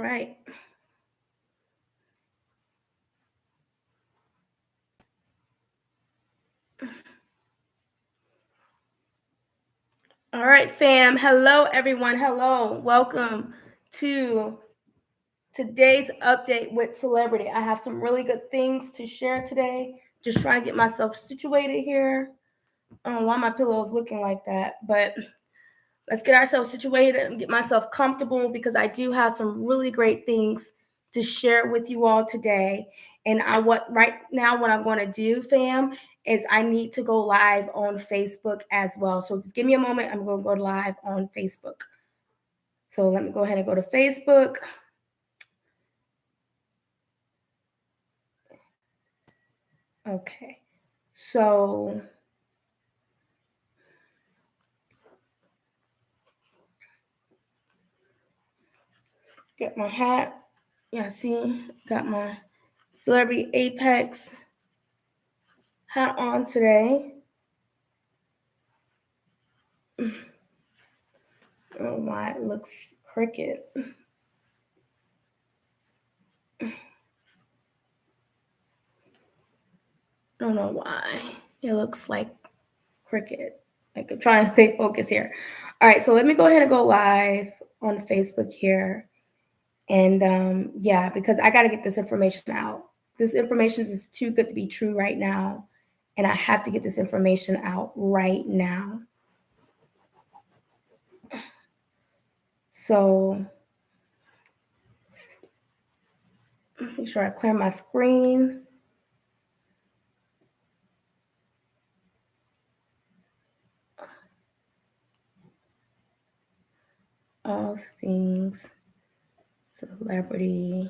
right. All right, fam. Hello, everyone. Hello. Welcome to today's update with Celebrity. I have some really good things to share today. Just trying to get myself situated here. I don't know why my pillow is looking like that, but let's get ourselves situated and get myself comfortable because I do have some really great things to share with you all today. And what I'm going to do, fam, is I need to go live on Facebook as well. So just give me a moment. I'm going to go live on Facebook. So let me go ahead and go to Facebook. Okay. So get my hat. Yeah, see, got my Celebrity Apex hat on today. I don't know why it looks crooked. I don't know why it looks like cricket. Like I'm trying to stay focused here. All right, so let me go ahead and go live on Facebook here. And yeah, because I got to get this information out. This information is too good to be true right now. And I have to get this information out right now. So make sure I clear my screen. All things celebrity.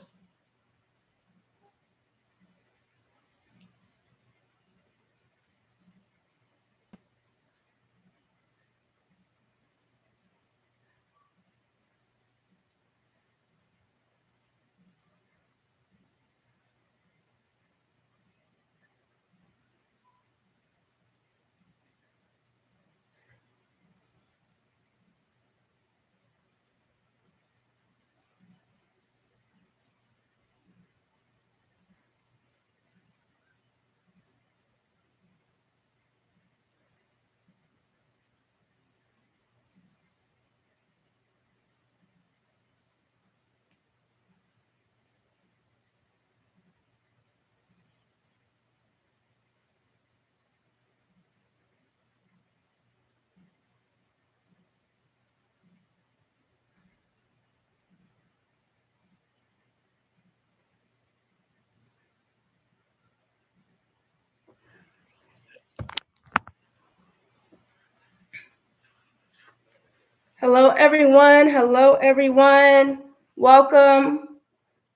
Hello, everyone. Hello, everyone. Welcome.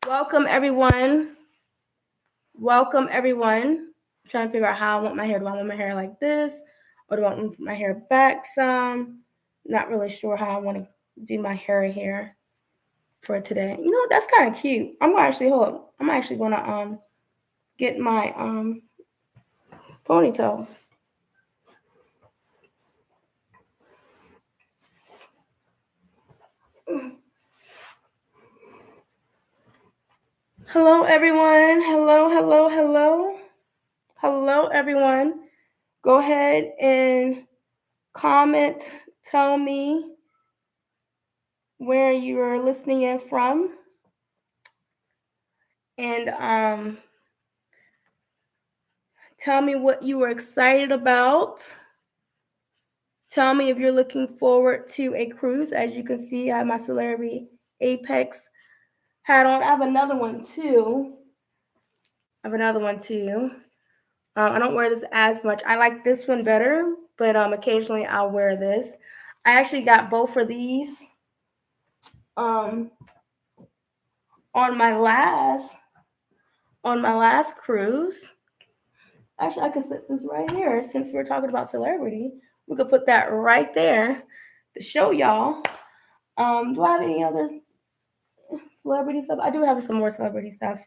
Welcome, everyone. Welcome, everyone. I'm trying to figure out how I want my hair. Do I want my hair like this? Or do I want my hair back some? Not really sure how I want to do my hair here for today. You know, that's kind of cute. I'm going to actually, hold up. I'm actually going to get my ponytail. Hello, everyone. Hello, hello, hello. Hello, everyone. Go ahead and comment. Tell me where you're listening in from. And tell me what you were excited about. Tell me if you're looking forward to a cruise. As you can see, I have my Celebrity Apex hat on. I have another one too. I don't wear this as much. I like this one better, but occasionally I'll wear this. I actually got both of these on my last cruise. Actually, I could set this right here since we're talking about celebrity. We could put that right there to show y'all. Do I have any other celebrity stuff? I do have some more celebrity stuff,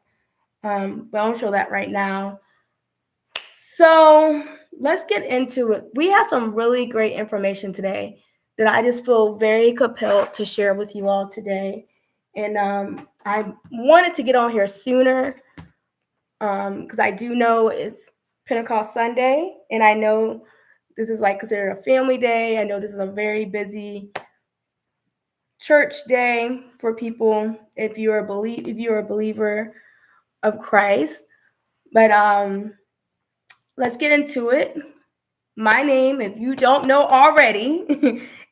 but I won't show that right now. So let's get into it. We have some really great information today that I just feel very compelled to share with you all today. And I wanted to get on here sooner because I do know it's Pentecost Sunday, and I know this is like considered a family day. I know this is a very busy church day for people if you're a believer of Christ. But let's get into it. My name, if you don't know already,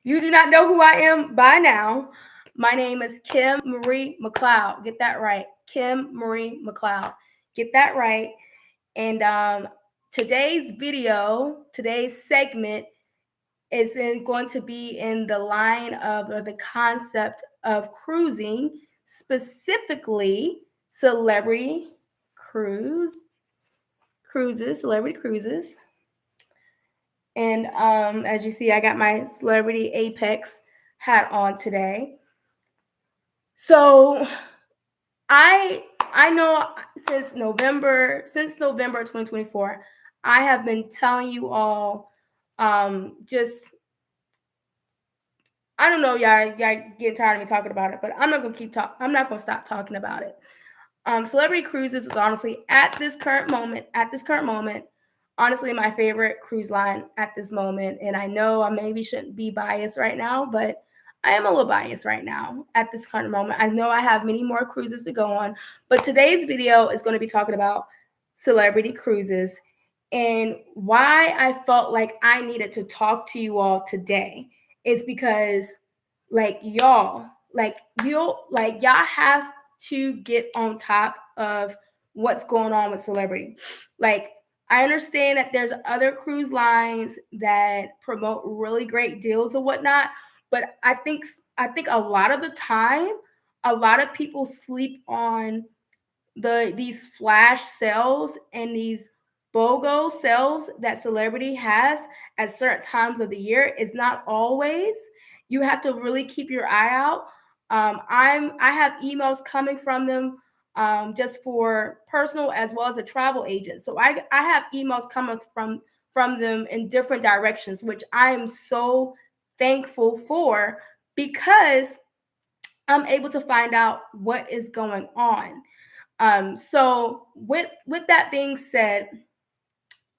you do not know who I am by now. My name is Kim Marie McLeod. Get that right. Kim Marie McLeod. Get that right. And today's segment is going to be in the line of or the concept of cruising, specifically celebrity cruises. And as you see, I got my Celebrity Apex hat on today. So I know since November 2024, I have been telling you all just I don't know, y'all getting tired of me talking about it, but I'm not gonna stop talking about it. Celebrity Cruises is honestly at this current moment, honestly my favorite cruise line at this moment. And I know I maybe shouldn't be biased right now, but I am a little biased right now at this current moment. I know I have many more cruises to go on, but today's video is going to be talking about Celebrity Cruises and why I felt like I needed to talk to you all today is because y'all have to get on top of what's going on with celebrity. Like, I understand that there's other cruise lines that promote really great deals or whatnot, but I think a lot of the time, a lot of people sleep on these flash sales and these BOGO sales that celebrity has at certain times of the year. Is not always. You have to really keep your eye out. I have emails coming from them just for personal as well as a travel agent. So I have emails coming from them in different directions, which I am so thankful for because I'm able to find out what is going on. So with that being said,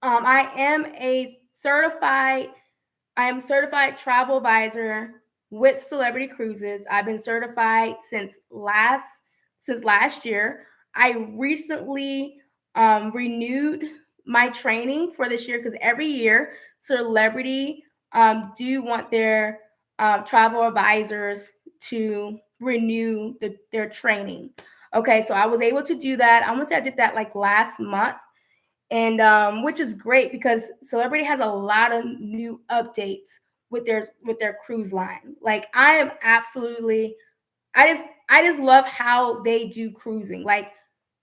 I am certified travel advisor with Celebrity Cruises. I've been certified since last year. I recently renewed my training for this year because every year Celebrity do want their travel advisors to renew their training. Okay, so I was able to do that. I want to say I did that like last month, and which is great because Celebrity has a lot of new updates with their cruise line. Like, I am absolutely, I just love how they do cruising. Like,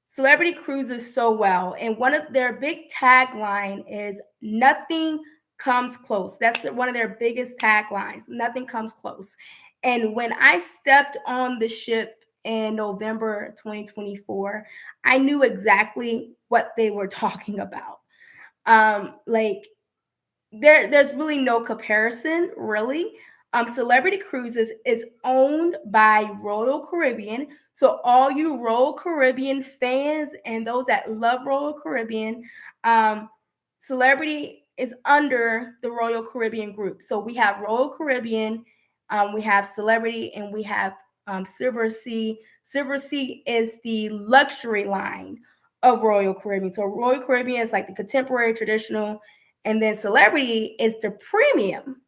Celebrity cruises so well, and one of their big tagline is "Nothing comes close." That's one of their biggest taglines. Nothing comes close. And when I stepped on the ship in November 2024, I knew exactly what they were talking about. Like, there's really no comparison, really. Celebrity Cruises is owned by Royal Caribbean. So all you Royal Caribbean fans and those that love Royal Caribbean, Celebrity is under the Royal Caribbean group. So we have Royal Caribbean, we have Celebrity, and we have Silversea. Silversea is the luxury line of Royal Caribbean. So Royal Caribbean is like the contemporary, traditional, and then Celebrity is the premium,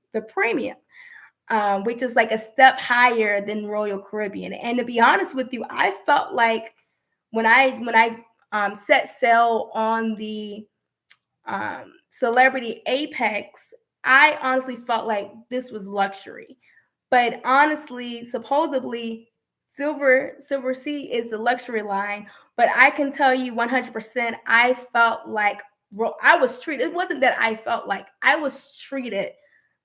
which is like a step higher than Royal Caribbean. And to be honest with you, I felt like when I set sail on the Celebrity Apex, I honestly felt like this was luxury. But honestly, supposedly, Silversea is the luxury line. But I can tell you 100%, I felt like I was treated. It wasn't that I felt like I was treated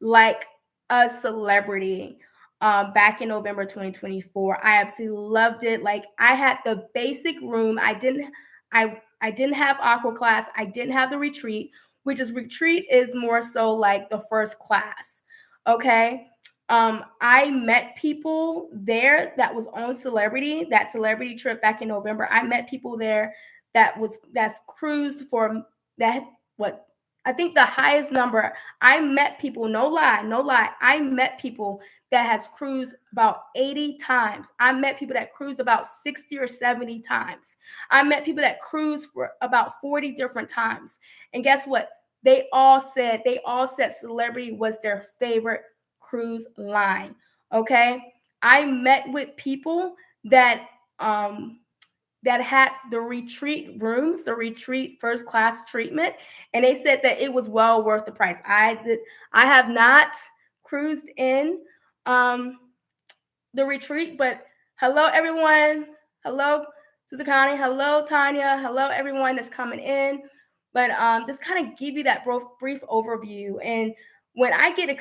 like a celebrity back in November 2024. I absolutely loved it. Like, I had the basic room. I didn't have aqua class. I didn't have the retreat, which is retreat is more so like the first class. Okay. I met people there that was on that celebrity trip back in November. I met people there that's cruised for that what I think the highest number. I met people, no lie, no lie. I met people that has cruised about 80 times. I met people that cruised about 60 or 70 times. I met people that cruised for about 40 different times. And guess what? They all said celebrity was their favorite cruise line. Okay. I met with people that that had the retreat rooms, the retreat first class treatment, and they said that it was well worth the price. I have not cruised in um the retreat, but hello everyone. Hello, Sister Connie. Hello, Tanya. Hello, everyone that's coming in. But just kind of give you that brief overview. And when I get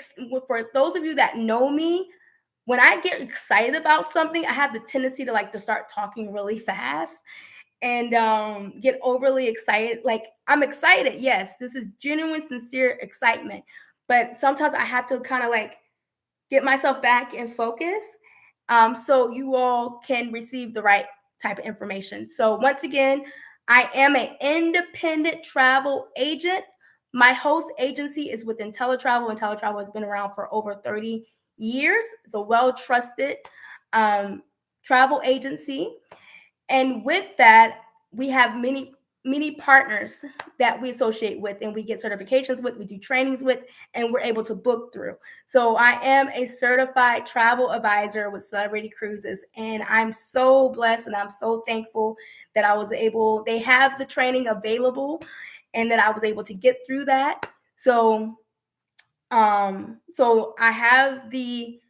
for those of you that know me, when I get excited about something, I have the tendency to like to start talking really fast and get overly excited. Like I'm excited, yes, this is genuine, sincere excitement. But sometimes I have to kind of like get myself back in focus so you all can receive the right type of information. So once again, I am an independent travel agent. My host agency is with IntelliTravel. IntelliTravel has been around for over 30 years. It's a well-trusted um, travel agency. And with that, we have many partners that we associate with and we get certifications with, we do trainings with, and we're able to book through. So I am a certified travel advisor with Celebrity Cruises, and I'm so blessed and I'm so thankful that they have the training available and that I was able to get through that. So I have the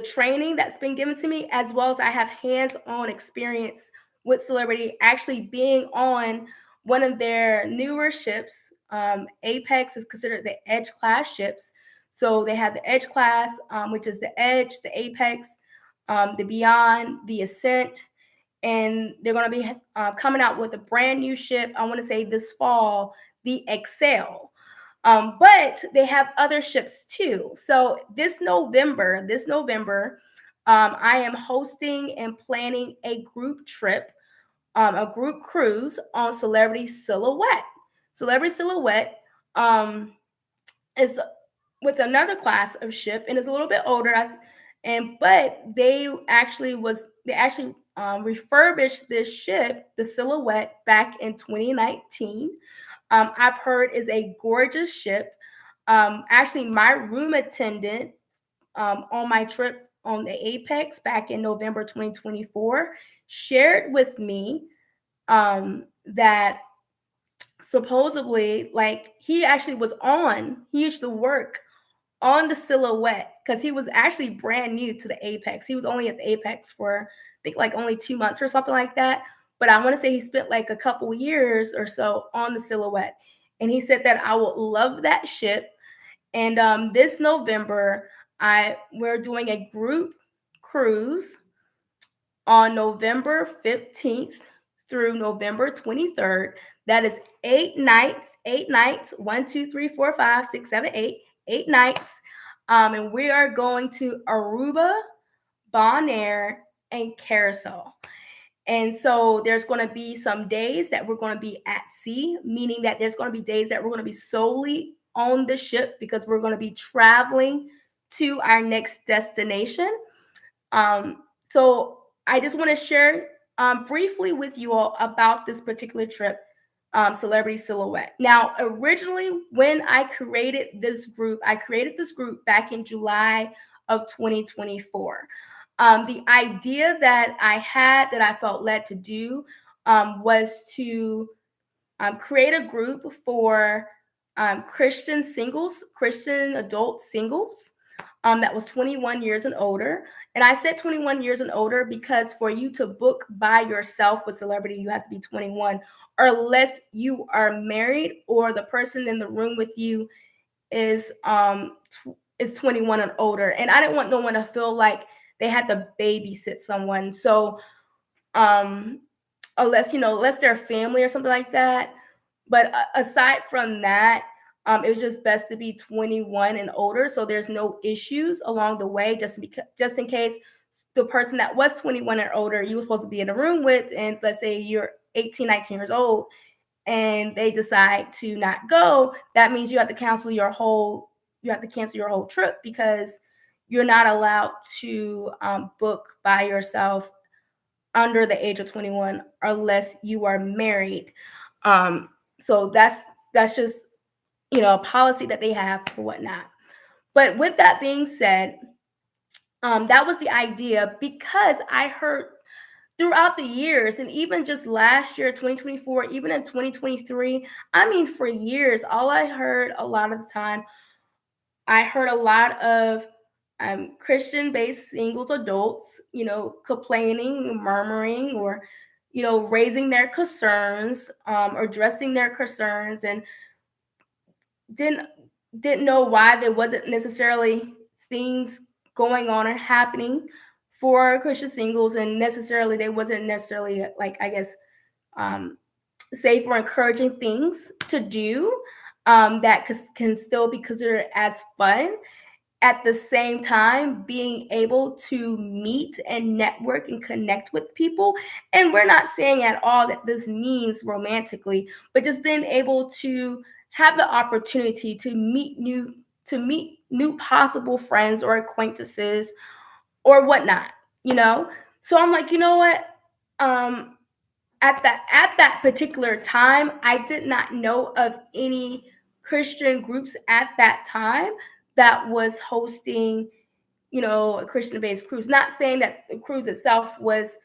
training that's been given to me, as well as I have hands-on experience with Celebrity, actually being on one of their newer ships. Apex is considered the Edge class ships. So they have the Edge class, which is the Edge, the Apex, the Beyond, the Ascent, and they're going to be coming out with a brand new ship. I want to say this fall, the Excel. But they have other ships too. So this November, I am hosting and planning a group trip, a group cruise on Celebrity Silhouette. Celebrity Silhouette is with another class of ship and is a little bit older. But they actually refurbished this ship, the Silhouette, back in 2019. I've heard is a gorgeous ship. Actually, my room attendant on my trip on the Apex back in November 2024 shared with me that supposedly, like, he used to work on the Silhouette because he was actually brand new to the Apex. He was only at the Apex for, I think, like only 2 months or something like that. But I want to say he spent like a couple years or so on the Silhouette. And he said that I would love that ship. And this November, we're doing a group cruise on November 15th through November 23rd. That is 8 nights, 1, 2, 3, 4, 5, 6, 7, 8, 8 nights. And we are going to Aruba, Bonaire, and Carousel. And so there's going to be some days that we're going to be at sea, meaning that there's going to be days that we're going to be solely on the ship because we're going to be traveling to our next destination. So I just want to share briefly with you all about this particular trip, Celebrity Silhouette. Now, originally, when I created this group back in July of 2024. The idea that I had that I felt led to do was to create a group for Christian singles, Christian adult singles that was 21 years and older. And I said 21 years and older because for you to book by yourself with Celebrity, you have to be 21, or unless you are married or the person in the room with you is 21 and older. And I didn't want no one to feel like they had to babysit someone. So unless they're family or something like that. But aside from that, It was just best to be 21 and older, so there's no issues along the way, just in case the person that was 21 and older you were supposed to be in a room with, and let's say you're 18, 19 years old, and they decide to not go, that means you have to cancel your whole trip, because you're not allowed to book by yourself under the age of 21 unless you are married. So that's just, a policy that they have or whatnot. But with that being said, that was the idea, because I heard throughout the years, and even just last year, 2024, even in 2023, I mean, for years, all I heard a lot of the time, I heard a lot of Christian-based singles adults, complaining, murmuring, or, raising their concerns, or addressing their concerns, and didn't didn't know why there wasn't necessarily things going on and happening for Christian singles, and necessarily they wasn't necessarily, like, I guess, safe or encouraging things to do, that can still be considered as fun. At the same time, being able to meet and network and connect with people. And we're not saying at all that this means romantically, but just being able to have the opportunity to meet new possible friends or acquaintances or whatnot, So I'm like, you know what? Um, at that particular time, I did not know of any Christian groups at that time that was hosting, a Christian-based cruise. Not saying that the cruise itself was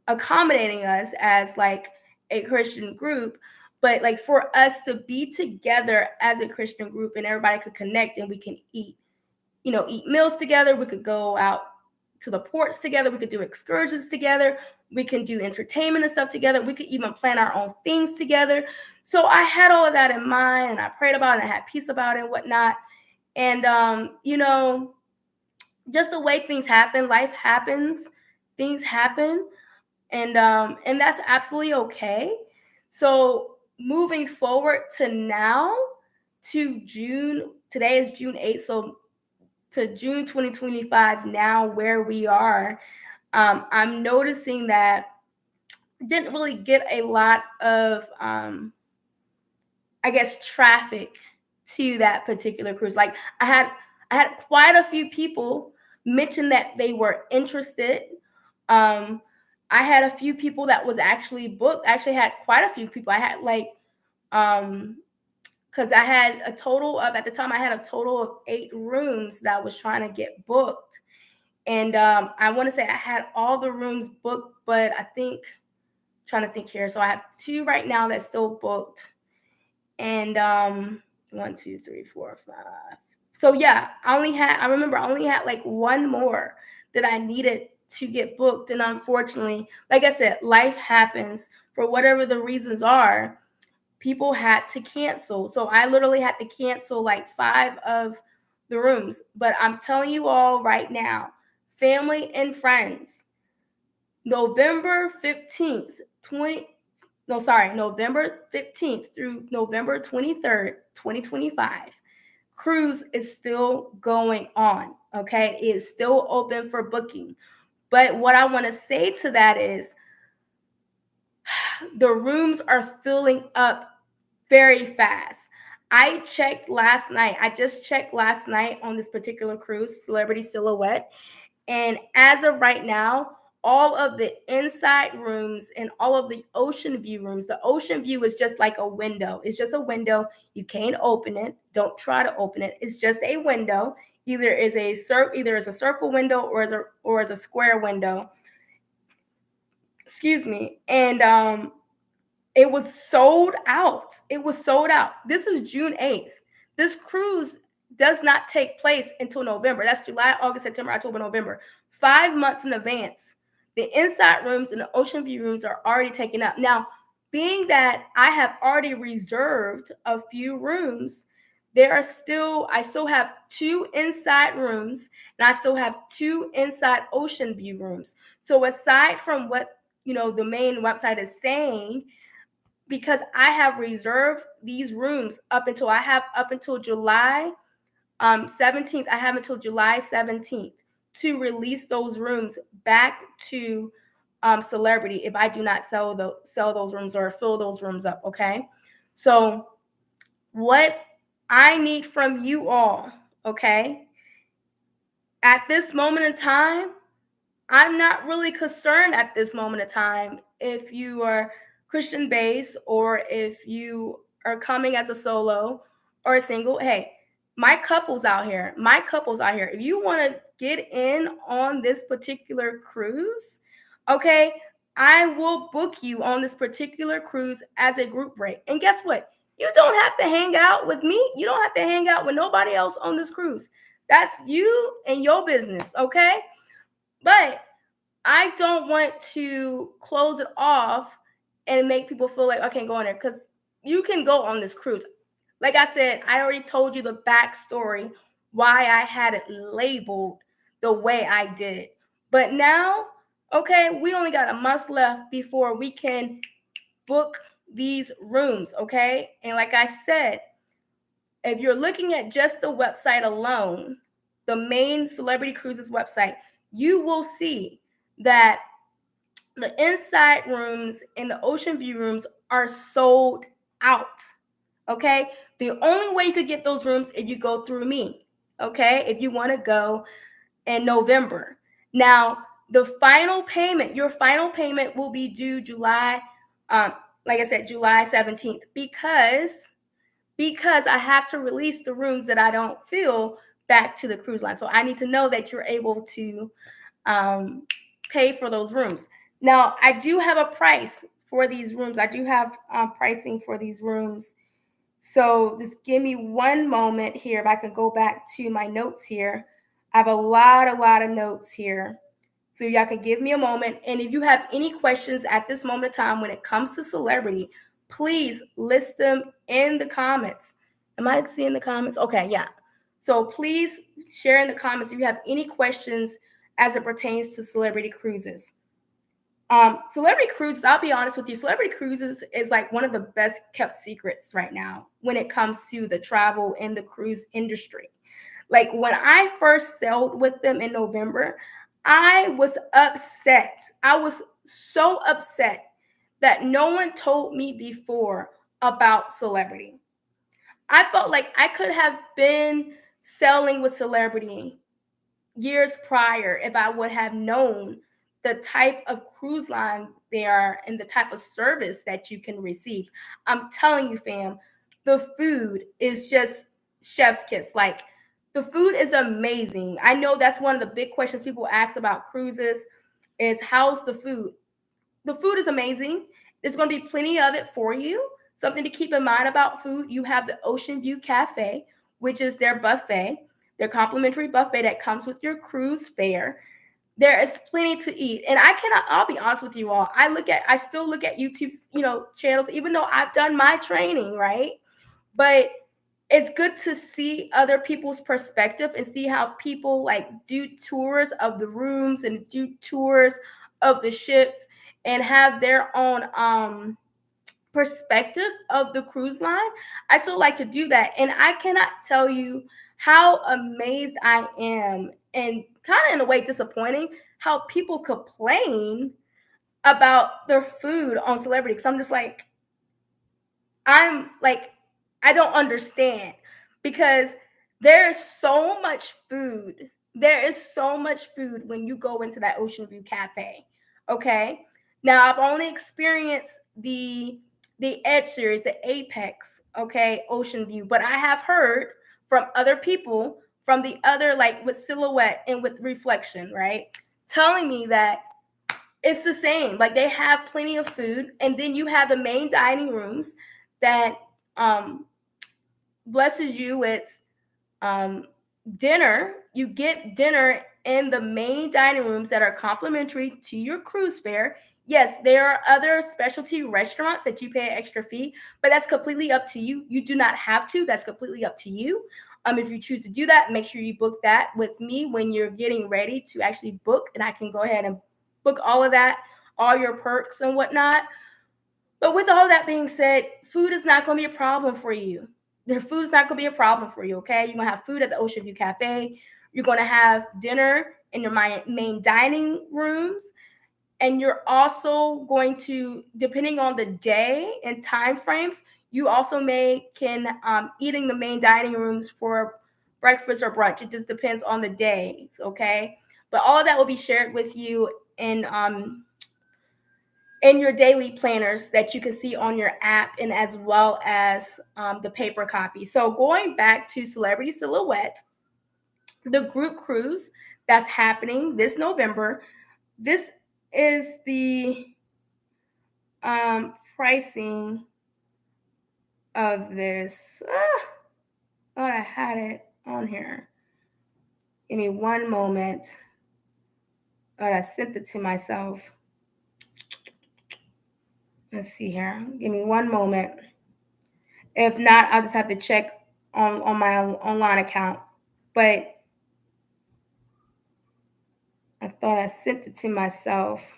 accommodating us as like a Christian group, but like for us to be together as a Christian group and everybody could connect and we can eat meals together. We could go out to the ports together. We could do excursions together. We can do entertainment and stuff together. We could even plan our own things together. So I had all of that in mind, and I prayed about it and I had peace about it and whatnot. And, just the way things happen, life happens, things happen. And that's absolutely okay. So moving forward to now, to June, today is June 8th. So to June 2025, now where we are, I'm noticing that didn't really get a lot of, I guess, traffic to that particular cruise. Like I had quite a few people mention that they were interested. Um, I had a few people that was actually booked. I actually had quite a few people. I had like, because I had a total of, at the time, I had a total of 8 rooms that I was trying to get booked. And I want to say I had all the rooms booked, but trying to think here. So I have 2 right now that's still booked. And 1, 2, 3, 4, 5. So yeah, I remember I only had like 1 more that I needed to get booked. And unfortunately, like I said, life happens. For whatever the reasons are, people had to cancel. So I literally had to cancel like 5 of the rooms. But I'm telling you all right now, family and friends, November 15th, November 15th through November 23rd, 2025, cruise is still going on. Okay. It is still open for booking. But what I want to say to that is the rooms are filling up very fast. I just checked last night on this particular cruise, Celebrity Silhouette. And as of right now, all of the inside rooms and all of the ocean view rooms, the ocean view is just like a window. It's just a window. You can't open it. Don't try to open it. It's just a window. Either is a circle window or is a square window. Excuse me. And it was sold out. It was sold out. This is June 8th. This cruise does not take place until November. That's July, August, September, October, November. 5 months in advance. The inside rooms and the ocean view rooms are already taken up. Now, being that I have already reserved a few rooms, I still have 2 inside rooms, and I still have 2 inside ocean view rooms. So aside from what, the main website is saying, because I have reserved these rooms up until July 17th. I have until July 17th to release those rooms back to Celebrity if I do not sell those rooms or fill those rooms up. Okay, so what I need from you all, okay, at this moment in time, I'm not really concerned at this moment in time if you are Christian based or if you are coming as a solo or a single. Hey, my couples out here, if you want to get in on this particular cruise, okay, I will book you on this particular cruise as a group rate. And guess what? You don't have to hang out with me. You don't have to hang out with nobody else on this cruise. That's you and your business, okay? But I don't want to close it off and make people feel like I can't go on there, because you can go on this cruise. Like I said, I already told you the backstory why I had it labeled the way I did. But now, okay, we only got a month left before we can book these rooms, okay? And like I said, if you're looking at just the website alone, the main Celebrity Cruises website, you will see that the inside rooms and the ocean view rooms are sold out. Okay, the only way you could get those rooms if you go through me. Okay, if you want to go in November. Now, the final payment, your final payment will be due July, like I said, July 17th, because I have to release the rooms that I don't fill back to the cruise line. So I need to know that you're able to pay for those rooms. Now, I do have a price for these rooms. I do have pricing for these rooms. So just give me one moment here. If I can go back to my notes here. I have a lot of notes here. So y'all can give me a moment. And if you have any questions at this moment in time when it comes to Celebrity, please list them in the comments. Am I seeing the comments? Okay, yeah. So please share in the comments if you have any questions as it pertains to Celebrity Cruises. Celebrity Cruises, I'll be honest with you, Celebrity Cruises is like one of the best kept secrets right now when it comes to the travel and the cruise industry. Like when I first sailed with them in November, I was upset. I was so upset that no one told me before about Celebrity. I felt like I could have been sailing with Celebrity years prior if I would have known the type of cruise line they are and the type of service that you can receive. I'm telling you, fam, the food is just chef's kiss. Like the food is amazing. I know that's one of the big questions people ask about cruises is how's the food? The food is amazing. There's going to be plenty of it for you. Something to keep in mind about food, you have the Ocean View Cafe, which is their buffet, their complimentary buffet that comes with your cruise fare. There is plenty to eat. And I'll be honest with you all. I still look at YouTube, channels, even though I've done my training, right? But it's good to see other people's perspective and see how people like do tours of the rooms and do tours of the ship and have their own perspective of the cruise line. I still like to do that. And I cannot tell you how amazed I am and kind of in a way disappointing how people complain about their food on Celebrity. Because I'm like, I don't understand because there is so much food. There is so much food when you go into that Ocean View Cafe. Okay. Now I've only experienced the Edge series, the Apex, okay, Ocean View, but I have heard from other people from the other, like with Silhouette and with Reflection, right, telling me that it's the same. Like they have plenty of food, and then you have the main dining rooms that blesses you with dinner. You get dinner in the main dining rooms that are complimentary to your cruise fare. Yes, there are other specialty restaurants that you pay an extra fee, but that's completely up to you. You do not have to. That's completely up to you. If you choose to do that, make sure you book that with me when you're getting ready to actually book, and I can go ahead and book all of that, all your perks and whatnot. But with all that being said, food is not going to be a problem for you. Their food is not going to be a problem for you, okay? You're going to have food at the Ocean View Cafe. You're going to have dinner in your main dining rooms. And you're also going to, depending on the day and time frames, you also can eat in the main dining rooms for breakfast or brunch. It just depends on the days, okay? But all of that will be shared with you in your daily planners that you can see on your app, and as well as the paper copy. So going back to Celebrity Silhouette, the group cruise that's happening this November, this is the pricing of this. Thought I had it on here. Give me one moment. Thought I sent it to myself. Let's see here. Give me one moment. If not, I'll just have to check on my online account. But I thought I sent it to myself.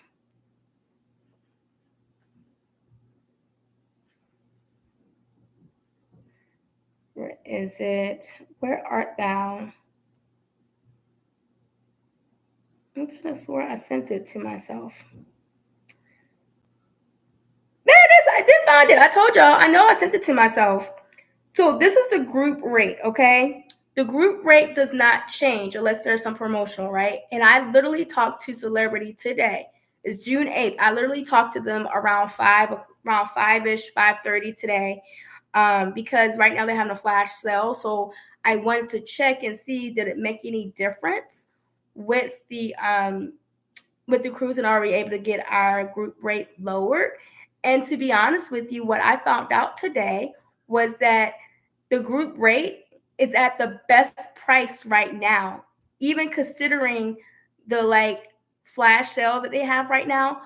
Where is it? Where art thou? I could have swore I sent it to myself. There it is. I did find it. I told y'all. I know I sent it to myself. So this is the group rate, okay? The group rate does not change unless there's some promotional, right? And I literally talked to Celebrity today. It's June 8th. I literally talked to them around 5-ish, 5:30 today, because right now they're having a flash sale. So I wanted to check and see, did it make any difference with the cruise, and are we able to get our group rate lowered? And to be honest with you, what I found out today was that the group rate is at the best price right now, even considering the flash sale that they have right now.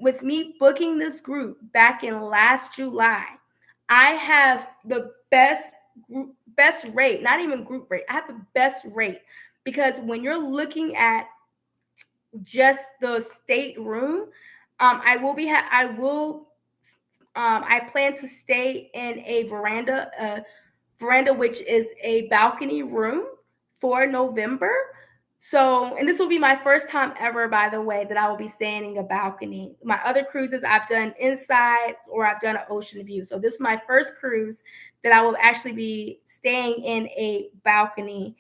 With me booking this group back in last July, I have the best rate, not even group rate. I have the best rate, because when you're looking at just the state room, I plan to stay in a veranda, which is a balcony room for November. So, and this will be my first time ever, by the way, that I will be staying in a balcony. My other cruises I've done inside, or I've done an ocean view. So this is my first cruise that I will actually be staying in a balcony.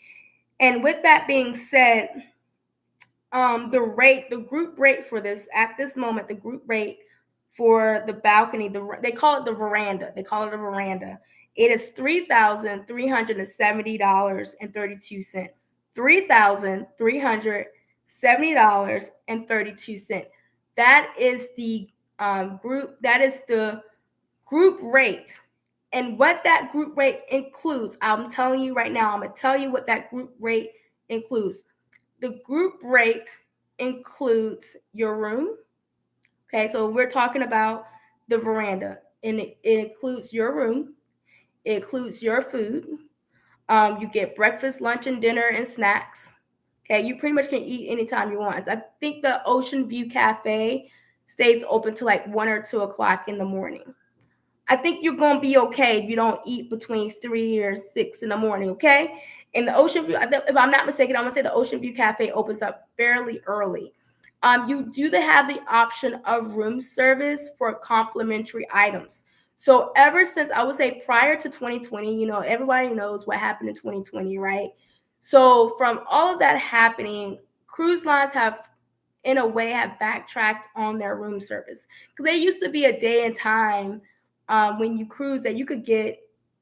And with that being said, the group rate for this at this moment, the group rate for the balcony, they call it the veranda. They call it a veranda. It is $3,370.32. $3,370.32. That is the group. That is the group rate. And what that group rate includes, I'm telling you right now. I'm gonna tell you what that group rate includes. The group rate includes your room. Okay, so we're talking about the veranda, and it includes your room. It includes your food. You get breakfast, lunch, and dinner, and snacks. Okay, you pretty much can eat anytime you want. I think the Ocean View Cafe stays open till like 1 or 2 o'clock in the morning. I think you're gonna be okay if you don't eat between 3 or 6 in the morning. Okay, and the Ocean View, if I'm not mistaken, I'm gonna say the Ocean View Cafe opens up fairly early. You do have the option of room service for complimentary items. So ever since, I would say, prior to 2020, everybody knows what happened in 2020, right? So from all of that happening, cruise lines have, in a way, have backtracked on their room service, because they used to be a day and time, when you cruise, that you could get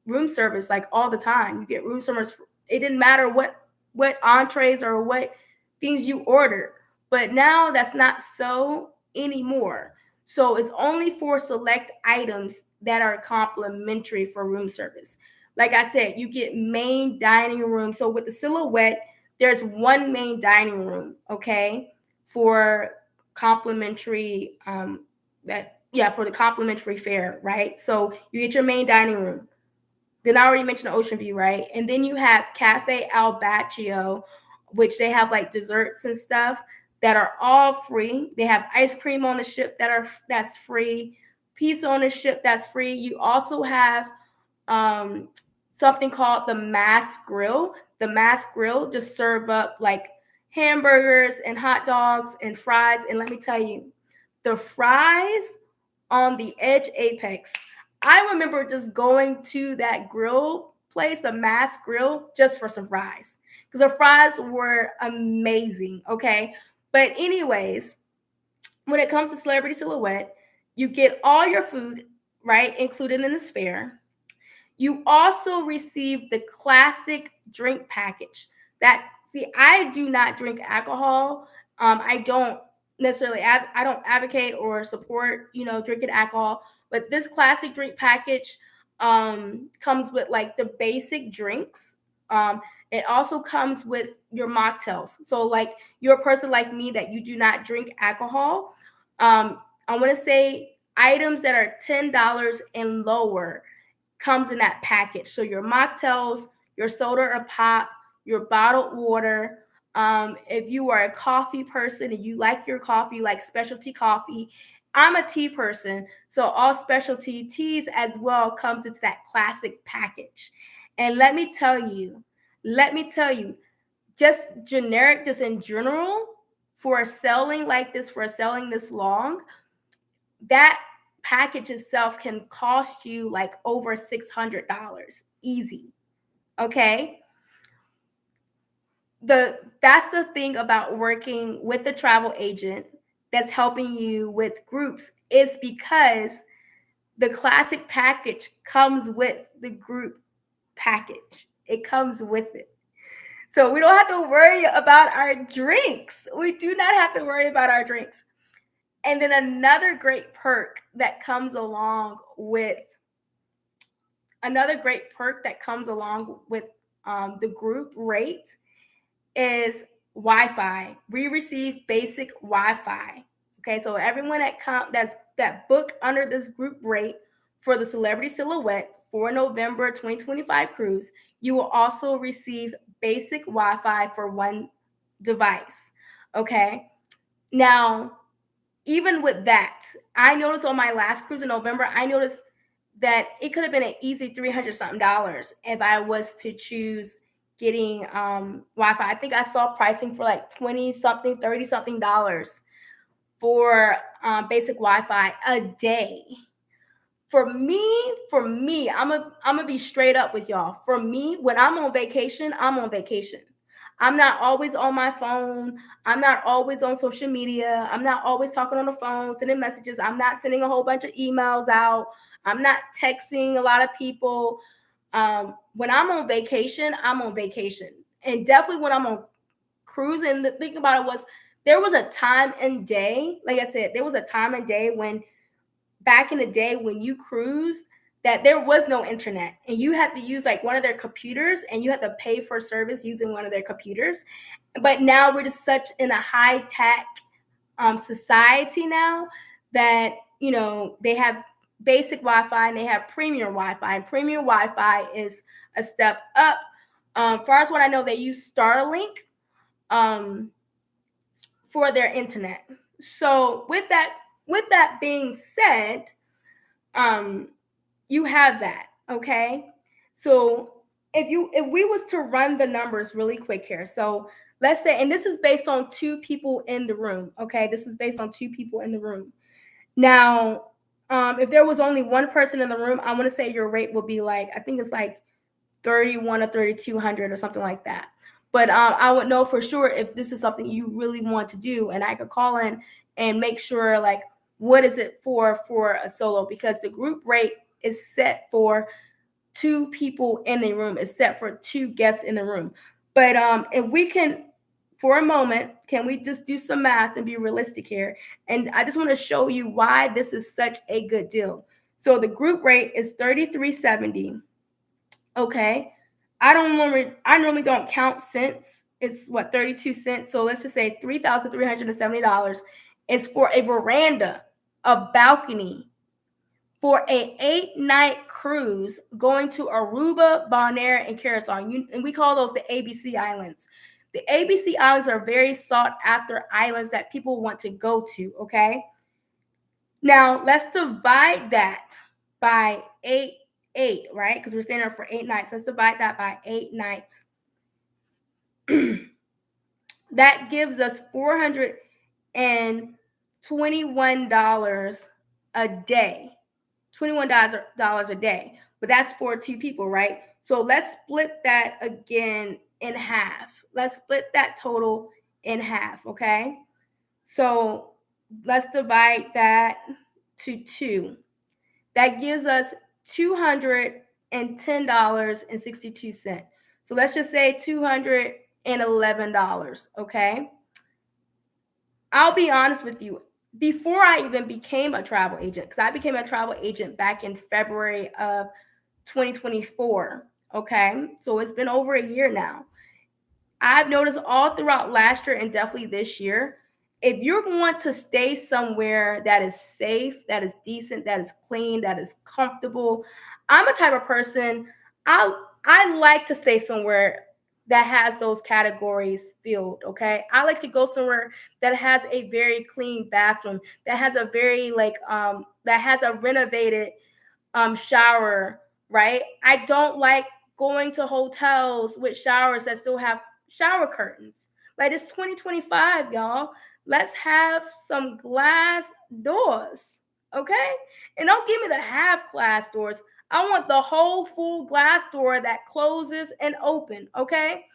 room service like all the time. You get room service. It didn't matter what entrees or what things you ordered. But now that's not so anymore. So it's only for select items that are complimentary for room service. Like I said, you get main dining room. So with the Silhouette, there's one main dining room, okay, for complimentary, for the complimentary fare, right? So you get your main dining room. Then I already mentioned the Ocean View, right? And then you have Cafe Al Baccio, which they have like desserts and stuff that are all free. They have ice cream on the ship that's free. piece ownership that's free. You also have something called the Mass Grill. The Mass Grill just serve up like hamburgers and hot dogs and fries. And let me tell you, the fries on the Edge Apex. I remember just going to that grill place, the Mass Grill, just for some fries because the fries were amazing. Okay. But, anyways, when it comes to Celebrity Silhouette, you get all your food, right, included in this fare. You also receive the classic drink package. I do not drink alcohol. I don't necessarily, I don't advocate or support, drinking alcohol. But this classic drink package comes with like the basic drinks. It also comes with your mocktails. So like you're a person like me that you do not drink alcohol. I want to say items that are $10 and lower comes in that package. So your mocktails, your soda or pop, your bottled water. If you are a coffee person and you like your coffee, like specialty coffee, I'm a tea person. So all specialty teas as well comes into that classic package. And let me tell you, just generic, just in general, for selling like this, for selling this long, that package itself can cost you like over $600 easy. Okay. That's the thing about working with a travel agent that's helping you with groups, is because the classic package comes with the group package. It comes with it. So we don't have to worry about our drinks. We do not have to worry about our drinks. And then another great perk that comes along with the group rate is Wi-Fi. We receive basic Wi-Fi. Okay, so everyone that book under this group rate for the Celebrity Silhouette for November 2025 cruise, you will also receive basic Wi-Fi for one device. Okay, now even with that, I noticed on my last cruise in November, I noticed that it could have been an easy $300 something if I was to choose getting Wi-Fi. I think I saw pricing for like 20 something, 30 something dollars for basic Wi-Fi a day. For me, I'm gonna be straight up with y'all. For me, when I'm on vacation, I'm on vacation. I'm not always on my phone. I'm not always on social media. I'm not always talking on the phone, sending messages. I'm not sending a whole bunch of emails out. I'm not texting a lot of people. When I'm on vacation, I'm on vacation. And definitely when I'm on cruising, the thing about it was there was a time and day, like I said, there was a time and day when back in the day when you cruised, that there was no internet and you had to use like one of their computers and you had to pay for service using one of their computers. But now we're just such in a high tech society now that, they have basic Wi-Fi and they have premium Wi-Fi. And premium Wi-Fi is a step up. Far as what I know, they use Starlink for their internet. So with that being said, you have that. Okay. So if we was to run the numbers really quick here. So let's say, and this is based on 2 people in the room. Okay. This is based on 2 people in the room. Now, if there was only one person in the room, I want to say your rate would be like, I think it's like 31 or 3,200 or something like that. But I would know for sure if this is something you really want to do, and I could call in and make sure like what is it for a solo, because the group rate is set for 2 people in the room. It's set for 2 guests in the room. But if we can, for a moment, can we just do some math and be realistic here? And I just want to show you why this is such a good deal. So the group rate is $33.70. Okay. I normally don't count cents. It's what, 32 cents. So let's just say $3,370 is for a veranda, a balcony, for a 8-night cruise going to Aruba, Bonaire, and Curacao. And we call those the ABC Islands. The ABC Islands are very sought after islands that people want to go to. Okay. Now let's divide that by eight, right? Because we're staying there for 8 nights. Let's divide that by 8 nights. That gives us $421 a day. $21 a day. But that's for 2 people, right? So let's split that again in half. Let's split that total in half, okay? So let's divide that to 2. That gives us $210.62. So let's just say $211, okay? I'll be honest with you. Before I even became a travel agent, because I became a travel agent back in February of 2024, okay? So it's been over a year now. I've noticed all throughout last year and definitely this year, if you're going to stay somewhere that is safe, that is decent, that is clean, that is comfortable, I'm a type of person, I like to stay somewhere that has those categories filled, okay? I like to go somewhere that has a very clean bathroom, that has a very that has a renovated shower, right? I don't like going to hotels with showers that still have shower curtains. Like, it's 2025, y'all. Let's have some glass doors, okay? And don't give me the half glass doors. I want the whole full glass door that closes and open, okay?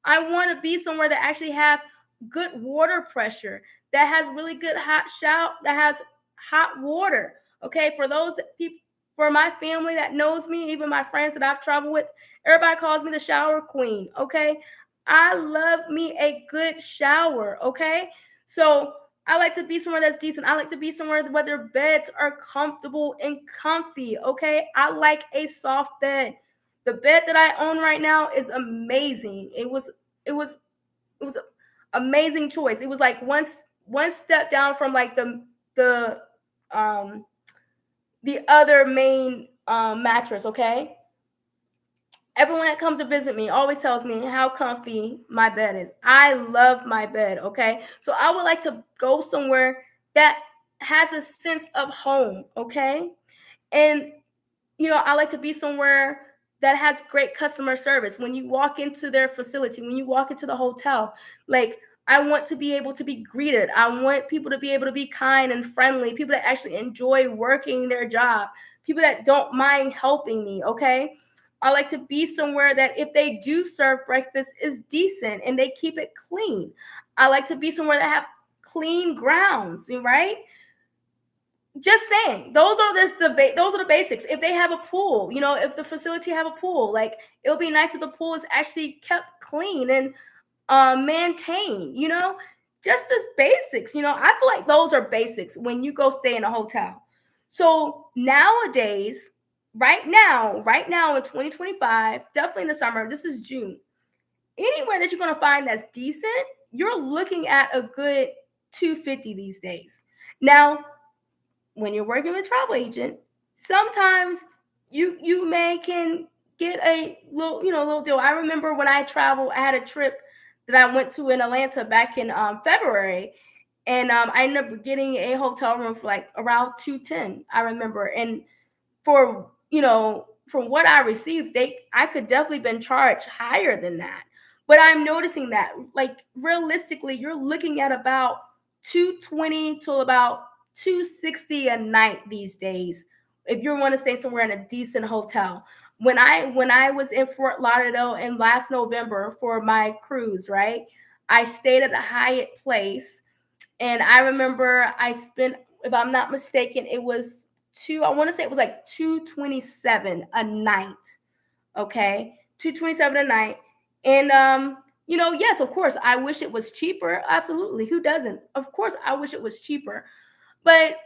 I want to be somewhere that actually have good water pressure, that has really good hot shower, that has hot water. Okay, for those people, for my family that knows me, even my friends that I've traveled with, everybody calls me the shower queen. Okay, I love me a good shower. Okay, so I like to be somewhere that's decent. I like to be somewhere where their beds are comfortable and comfy. Okay, I like a soft bed. The bed that I own right now is amazing. It was it was an amazing choice. It was like one step down from like the um the other main mattress, okay? Everyone that comes to visit me always tells me how comfy my bed is. I love my bed, okay? So I would like to go somewhere that has a sense of home, okay? And I like to be somewhere that has great customer service. When you walk into their facility, when you walk into the hotel, like, I want to be able to be greeted. I want people to be able to be kind and friendly, people that actually enjoy working their job, people that don't mind helping me, okay? I like to be somewhere that if they do serve breakfast is decent and they keep it clean. I like to be somewhere that have clean grounds, right? Just saying, those are the basics. If they have a pool, if the facility have a pool, like, it'll be nice if the pool is actually kept clean and maintained, just as basics. I feel like those are basics when you go stay in a hotel. So nowadays, right now in 2025, definitely in the summer, this is June, anywhere that you're going to find that's decent, you're looking at a good 250 these days. Now, when you're working with a travel agent, sometimes you may can get a little deal. I remember when I traveled, I had a trip that I went to in Atlanta back in February, and I ended up getting a hotel room for like around 210. I remember, and for from what I received, I could definitely been charged higher than that. But I'm noticing that, like, realistically, you're looking at about 220 to about 260 a night these days if you want to stay somewhere in a decent hotel. When I was in Fort Lauderdale in last November for my cruise, right? I stayed at the Hyatt Place, and I remember I spent, if I'm not mistaken, it was I want to say it was like 227 a night. Okay. 227 a night. And yes, of course, I wish it was cheaper. Absolutely. Who doesn't? Of course, I wish it was cheaper. But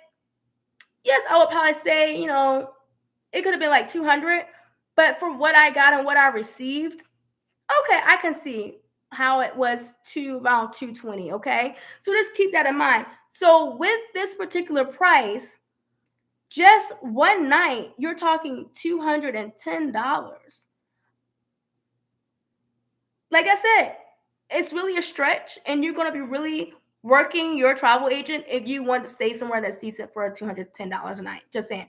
yes, I would probably say, it could have been like 200. But for what I got and what I received, okay, I can see how it was around 220. Okay. So just keep that in mind. So with this particular price, just one night, you're talking $210. Like I said, it's really a stretch, and you're going to be really working your travel agent if you want to stay somewhere that's decent for $210 a night. Just saying.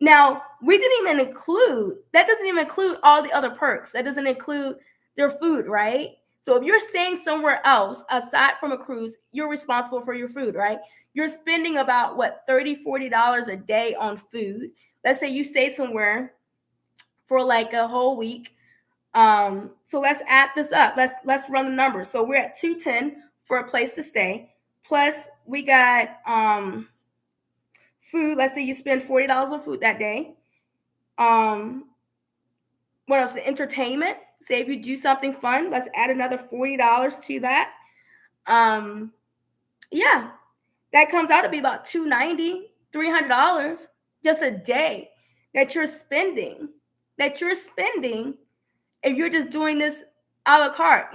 Now, we didn't even include, that doesn't even include all the other perks. That doesn't include their food, right? So if you're staying somewhere else aside from a cruise, you're responsible for your food, right? You're spending about what, $30, $40 a day on food. Let's say you stay somewhere for like a whole week. So let's add this up. Let's run the numbers. So we're at 210 for a place to stay. Plus we got food. Let's say you spend $40 on food that day. What else? The entertainment. Say if you do something fun, let's add another $40 to that. Yeah, that comes out to be about $290, $300 just a day that you're spending. If you're just doing this a la carte,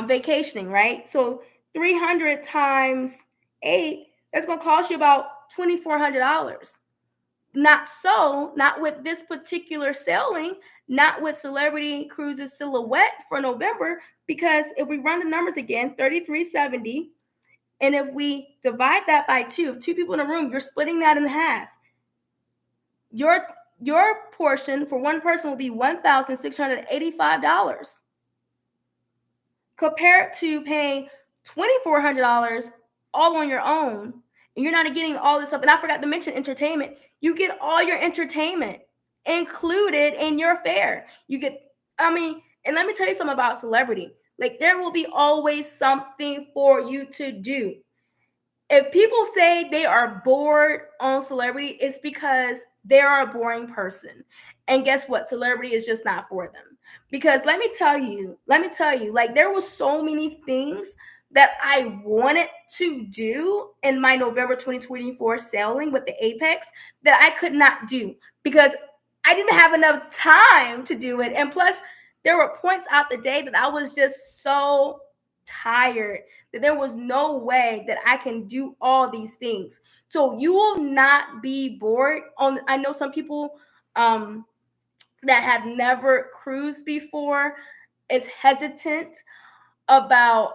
vacationing, right? So 300 times 8, that's going to cost you about $2,400. Not with this particular sailing, not with Celebrity Cruises Silhouette for November, because if we run the numbers again, $3,370, and if we divide that by 2, if 2 people in a room, you're splitting that in half. Your portion for one person will be $1,685 compared to paying $2,400 all on your own, and you're not getting all this stuff. And I forgot to mention entertainment. You get all your entertainment included in your fare. And let me tell you something about Celebrity. Like, there will be always something for you to do. If people say they are bored on Celebrity, it's because they are a boring person. And guess what? Celebrity is just not for them. Because let me tell you, like, there were so many things that I wanted to do in my November 2024 sailing with the Apex that I could not do because I didn't have enough time to do it. And plus, there were points out the day that I was just so tired that there was no way that I can do all these things. So you will not be bored. I know some people that have never cruised before is hesitant about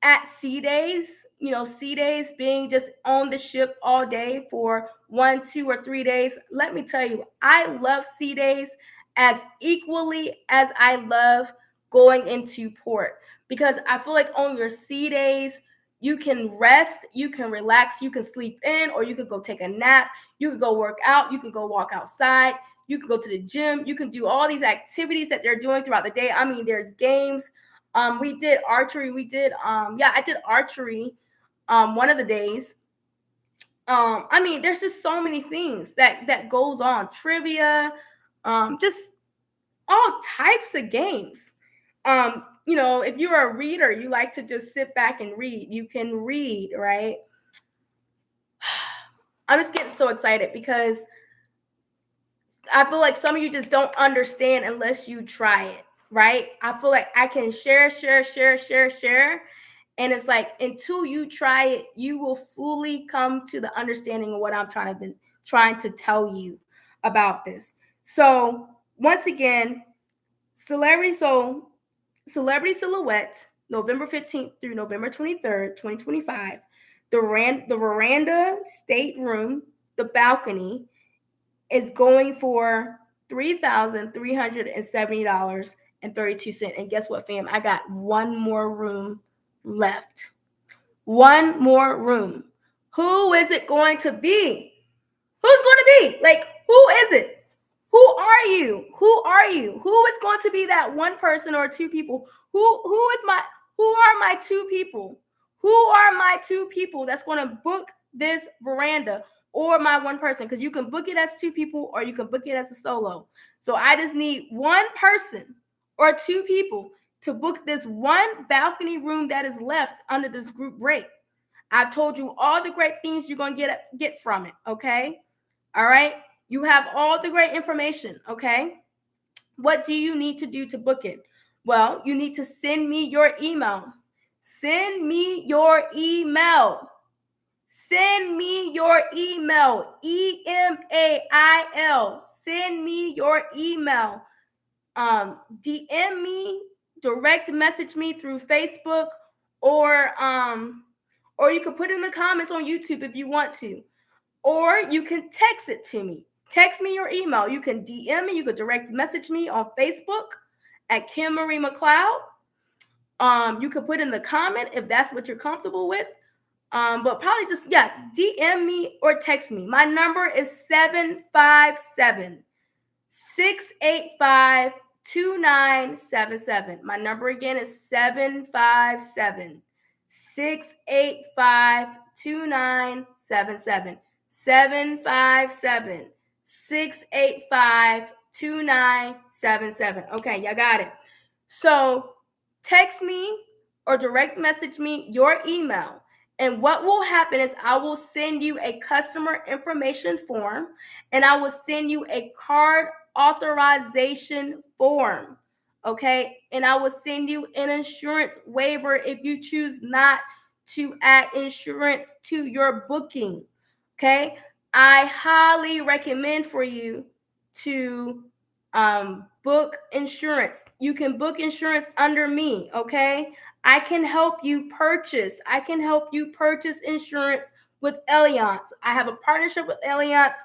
at sea days, sea days being just on the ship all day for 1, 2, or 3 days. Let me tell you, I love sea days as equally as I love going into port, because I feel like on your sea days, you can rest, you can relax, you can sleep in, or you could go take a nap, you could go work out, you can go walk outside, you can go to the gym, you can do all these activities that they're doing throughout the day. I mean, there's games. We did archery. I did archery one of the days. There's just so many things that goes on. Trivia, just all types of games. If you're a reader, you like to just sit back and read. You can read, right? I'm just getting so excited because I feel like some of you just don't understand unless you try it, right? I feel like I can share. And it's like, until you try it, you will fully come to the understanding of what I'm trying to tell you about this. So once again, Celebrity Silhouette, November 15th through November 23rd, 2025. The veranda, stateroom, the balcony is going for $3,370.32. And guess what, fam? I got one more room left. One more room. Who is it going to be? Who's going to be? Like, who is it? Who are you? Who is going to be that one person or 2 people? Who are my 2 people? Who are my 2 people that's going to book this veranda, or my one person? Because you can book it as 2 people or you can book it as a solo. So I just need one person or 2 people to book this one balcony room that is left under this group break. I've told you all the great things you're going to get from it, okay? All right? You have all the great information, okay? What do you need to do to book it? Well, you need to send me your email. Send me your email. Send me your email. EMAIL. Send me your email. DM me, direct message me through Facebook or you can put it in the comments on YouTube if you want to, or you can text it to me. Text me your email. You can DM me. You can direct message me on Facebook at Kim Marie McLeod. You could put in the comment if that's what you're comfortable with. But probably just, DM me or text me. My number is 757 685 2977. My number again is 757 685 2977. 757 685 2977. Okay, y'all got it. So text me or direct message me your email. And what will happen is I will send you a customer information form, and I will send you a card authorization form. Okay. And I will send you an insurance waiver if you choose not to add insurance to your booking. Okay. I highly recommend for you to book insurance. You can book insurance under me. Okay. I can help you purchase. I can help you purchase insurance with Allianz. I have a partnership with Allianz.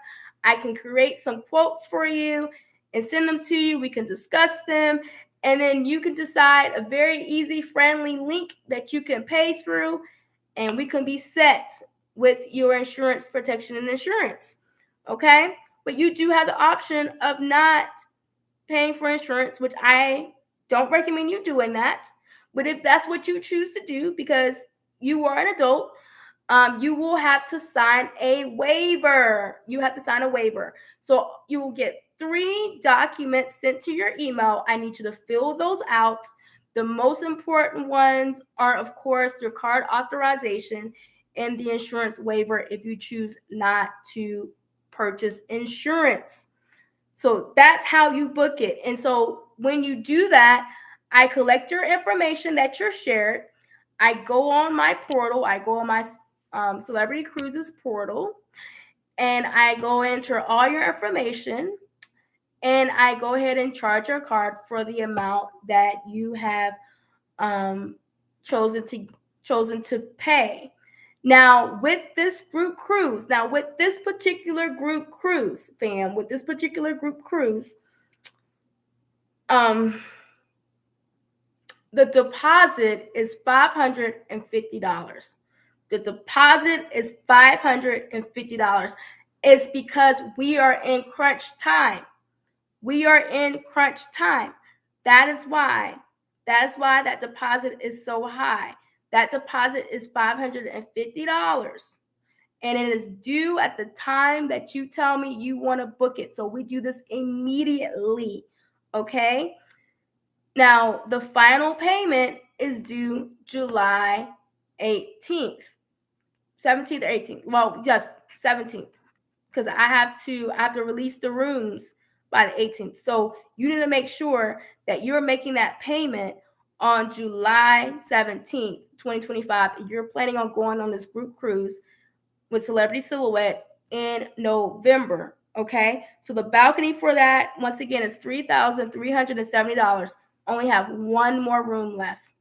I can create some quotes for you and send them to you. We can discuss them. And then you can decide a very easy, friendly link that you can pay through. And we can be set with your insurance protection and insurance. Okay? But you do have the option of not paying for insurance, which I don't recommend you doing that. But if that's what you choose to do, because you are an adult, you will have to sign a waiver. You have to sign a waiver. So you will get 3 documents sent to your email. I need you to fill those out. The most important ones are, of course, your card authorization and the insurance waiver if you choose not to purchase insurance. So that's how you book it. And so when you do that, I collect your information that you're shared. I go on my portal. I go on my Celebrity Cruises portal, and I go enter all your information, and I go ahead and charge your card for the amount that you have chosen to pay. Now, with this particular group cruise, the deposit is $550. The deposit is $550. It's because we are in crunch time. That is why that deposit is so high. That deposit is $550. And it is due at the time that you tell me you want to book it. So we do this immediately. Okay. Now, the final payment is due July 18th, 17th or 18th. Well, just 17th, because I have to release the rooms by the 18th. So you need to make sure that you're making that payment on July 17th, 2025. If you're planning on going on this group cruise with Celebrity Silhouette in November. Okay. So the balcony for that, once again, is $3,370. Only have one more room left.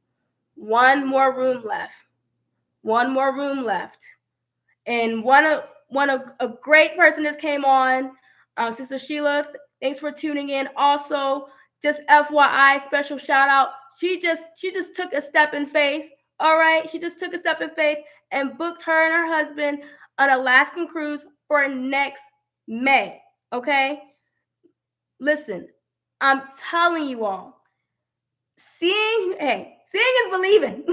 And a great person just came on, Sister Sheila. Thanks for tuning in. Also, just FYI, special shout out. She just took a step in faith. All right, she just took a step in faith and booked her and her husband an Alaskan cruise for next May. Okay, listen, I'm telling you all. Seeing is believing.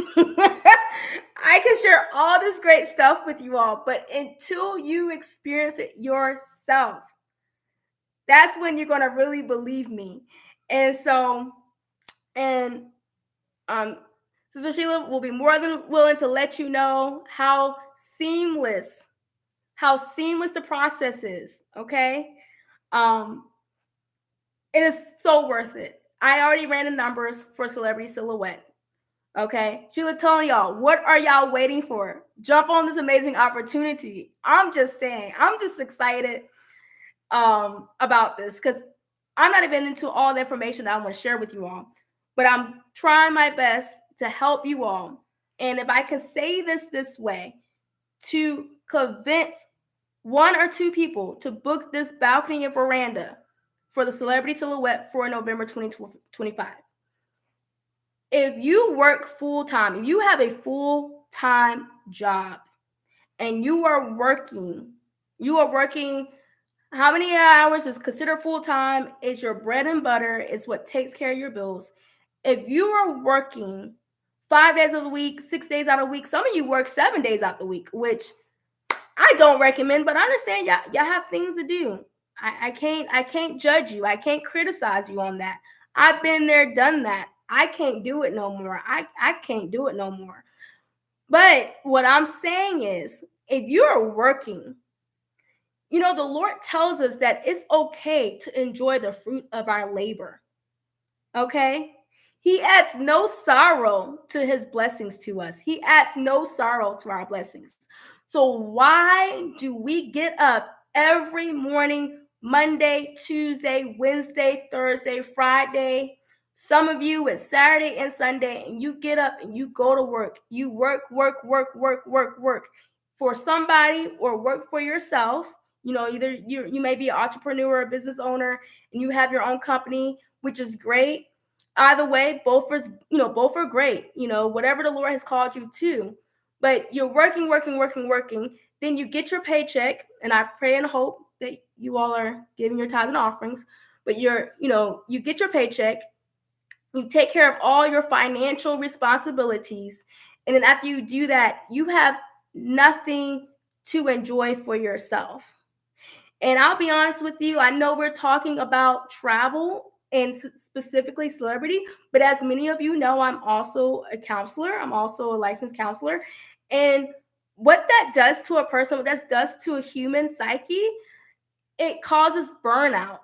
I can share all this great stuff with you all, but until you experience it yourself, that's when you're going to really believe me. And so, Sister Sheila will be more than willing to let you know how seamless the process is. Okay. It is so worth it. I already ran the numbers for Celebrity Silhouette. Okay. Sheila telling y'all, what are y'all waiting for? Jump on this amazing opportunity. I'm just saying, I'm just excited about this, because I'm not even into all the information that I want to share with you all, but I'm trying my best to help you all And if I can say this way, to convince one or two people to book this balcony and veranda for the Celebrity Silhouette for November 2025. If you work full time, if you have a full time job and you are working how many hours is considered full time? Is your bread and butter, is what takes care of your bills. If you are working 5 days of the week, 6 days out of the week, some of you work 7 days out the week, which I don't recommend, but I understand y'all have things to do. I can't judge you. I can't criticize you on that. I've been there, done that. I can't do it no more. I can't do it no more. But what I'm saying is, if you're working, the Lord tells us that it's okay to enjoy the fruit of our labor. Okay? He adds no sorrow to his blessings to us. He adds no sorrow to our blessings. So why do we get up every morning, Monday, Tuesday, Wednesday, Thursday, Friday? Some of you it's Saturday and Sunday, and you get up and you go to work. You work for somebody or work for yourself. Either you may be an entrepreneur or a business owner and you have your own company, which is great. Either way, both are great, whatever the Lord has called you to. But you're working. Then you get your paycheck, and I pray and hope that you all are giving your tithes and offerings. But you get your paycheck, you take care of all your financial responsibilities, and then after you do that, you have nothing to enjoy for yourself. And I'll be honest with you, I know we're talking about travel and specifically celebrity, but as many of you know, I'm also a counselor. I'm also a licensed counselor. And what that does to a person, what that does to a human psyche, it causes burnout.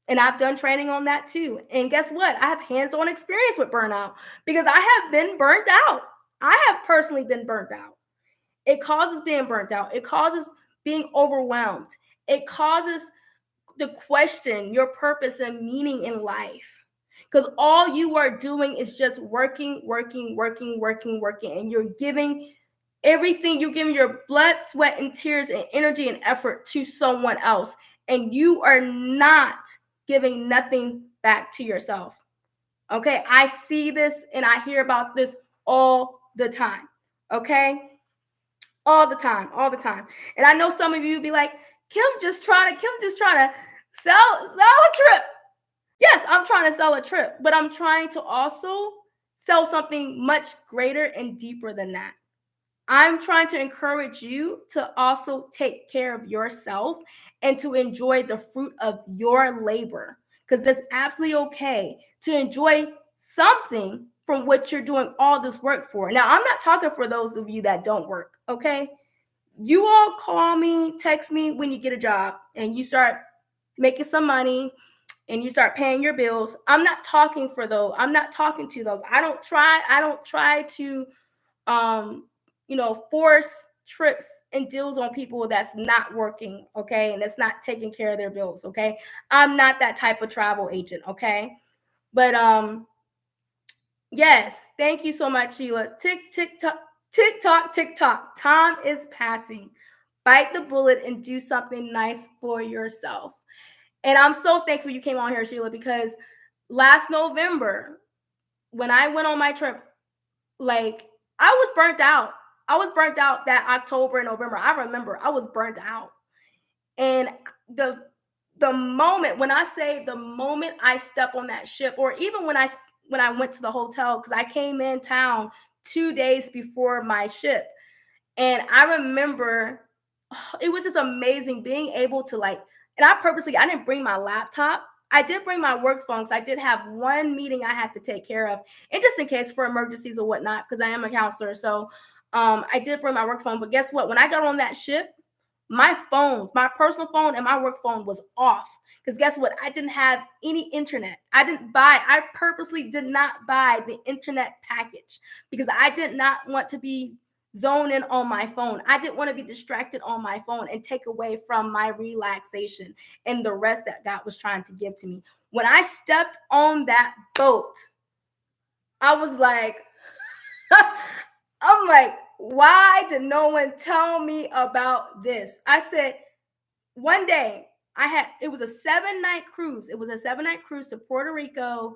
And I've done training on that too. And guess what? I have hands-on experience with burnout because I have been burnt out. I have personally been burnt out. It causes being burnt out. It causes being overwhelmed. It causes to question your purpose and meaning in life. Because all you are doing is just working. And you're giving everything, you're giving your blood, sweat, and tears and energy and effort to someone else. And you are not giving nothing back to yourself. Okay, I see this and I hear about this all the time. Okay, all the time. And I know some of you would be like, Kim just trying to sell a trip. Yes, I'm trying to sell a trip, but I'm trying to also sell something much greater and deeper than that. I'm trying to encourage you to also take care of yourself and to enjoy the fruit of your labor, because that's absolutely okay to enjoy something from what you're doing all this work for. Now, I'm not talking for those of you that don't work, okay? You all call me, text me when you get a job and you start making some money and you start paying your bills. I'm not talking for those. I'm not talking to those. I don't try to force trips and deals on people that's not working, okay? And that's not taking care of their bills, okay? I'm not that type of travel agent, okay? But yes, thank you so much, Sheila. Tick tock. Time is passing. Bite the bullet and do something nice for yourself. And I'm so thankful you came on here, Sheila, because last November, when I went on my trip, like, I was burnt out. I was burnt out that October and November. I remember I was burnt out. And the moment, when I say the moment I step on that ship, or even when I went to the hotel, because I came in town 2 days before my ship. And I remember it was just amazing being able to I didn't bring my laptop. I did bring my work phone because I did have one meeting I had to take care of, and just in case for emergencies or whatnot, because I am a counselor. So I did bring my work phone. But guess what? When I got on that ship, my personal phone and my work phone was off. Because guess what? I didn't have any internet. I purposely did not buy the internet package because I did not want to be zone in on my phone. I didn't want to be distracted on my phone and take away from my relaxation and the rest that God was trying to give to me. When I stepped on that boat, I was like, I'm like, why did no one tell me about this? I said, one day it was a 7-night cruise. It was a 7-night cruise to Puerto Rico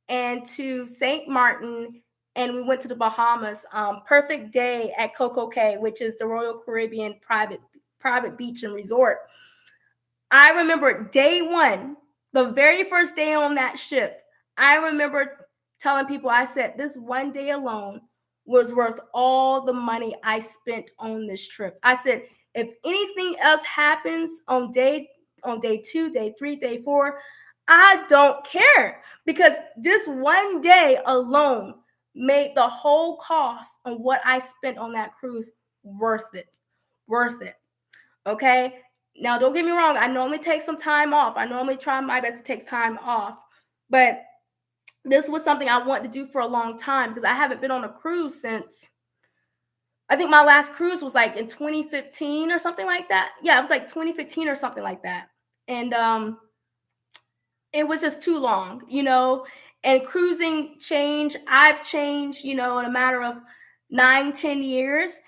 and to St. Martin, and we went to the Bahamas. Perfect day at Coco Cay, which is the Royal Caribbean private beach and resort. I remember day one, the very first day on that ship, I remember telling people, I said, this one day alone was worth all the money I spent on this trip. I said, if anything else happens on day 2, day 3, day 4, I don't care, because this one day alone made the whole cost of what I spent on that cruise worth it. Worth it. Okay. Now, don't get me wrong. I normally take some time off. I normally try my best to take time off. But this was something I wanted to do for a long time, because I haven't been on a cruise since, I think my last cruise was like in 2015 or something like that. Yeah, it was like 2015 or something like that. And it was just too long, and cruising changed. I've changed, in a matter of 9-10 years.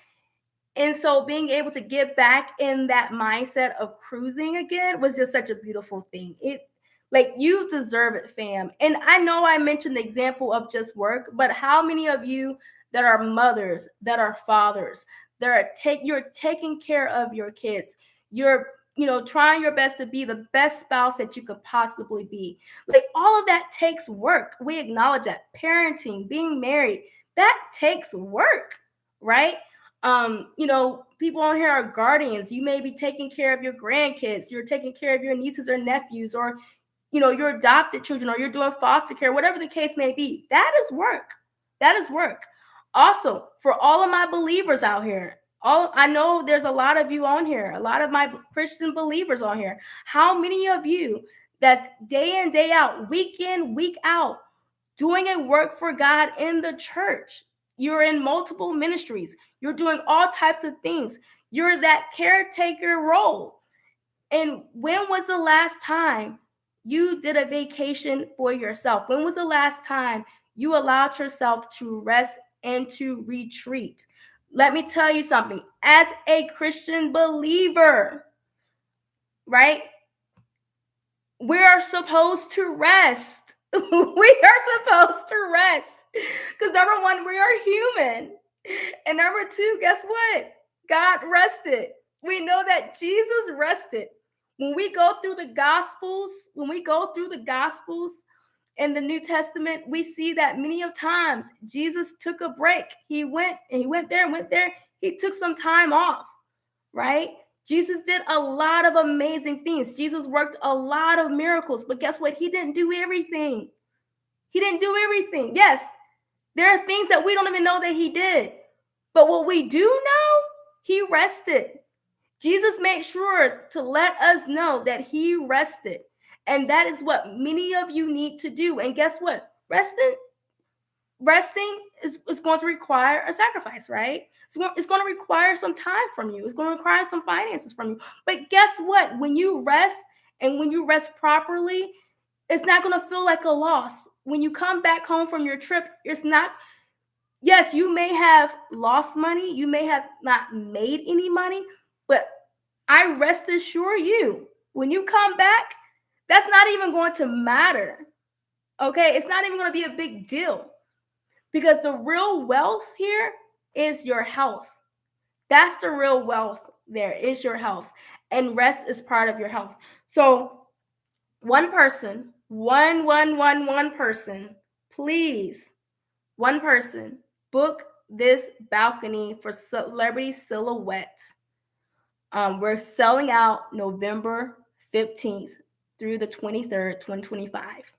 And so being able to get back in that mindset of cruising again was just such a beautiful thing. You deserve it, fam. And I know I mentioned the example of just work, but how many of you that are mothers, that are fathers, that are you're taking care of your kids, you're trying your best to be the best spouse that you could possibly be. Like, all of that takes work. We acknowledge that. Parenting, being married, that takes work, right? People on here are guardians. You may be taking care of your grandkids, you're taking care of your nieces or nephews, or your adopted children, or you're doing foster care, whatever the case may be. That is work. That is work. Also, for all of my believers out here, I know there's a lot of you on here, a lot of my Christian believers on here. How many of you that's day in, day out, week in, week out, doing a work for God in the church? You're in multiple ministries. You're doing all types of things. You're that caretaker role. And when was the last time you did a vacation for yourself? When was the last time you allowed yourself to rest and to retreat? Let me tell you something. As a Christian believer, right? We are supposed to rest. We are supposed to rest. Because number one, we are human. And number two, guess what? God rested. We know that Jesus rested. When we go through the Gospels, in the New Testament, we see that many of times Jesus took a break. He went there. He took some time off, right? Jesus did a lot of amazing things. Jesus worked a lot of miracles, but guess what? He didn't do everything. Yes, there are things that we don't even know that he did. But what we do know, he rested. Jesus made sure to let us know that he rested. And that is what many of you need to do. And guess what? Resting is going to require a sacrifice, right? It's going to require some time from you. It's going to require some finances from you. But guess what? When you rest, and when you rest properly, it's not going to feel like a loss. When you come back home from your trip, it's not. Yes, you may have lost money. You may have not made any money, but I rest assure you, when you come back, that's not even going to matter. Okay? It's not even going to be a big deal, because the real wealth here is your health. That's the real wealth there, is your health. And rest is part of your health. So one person, one person, please, one person, book this balcony for Celebrity Silhouette. We're selling out November 15th through the 23rd, 2025.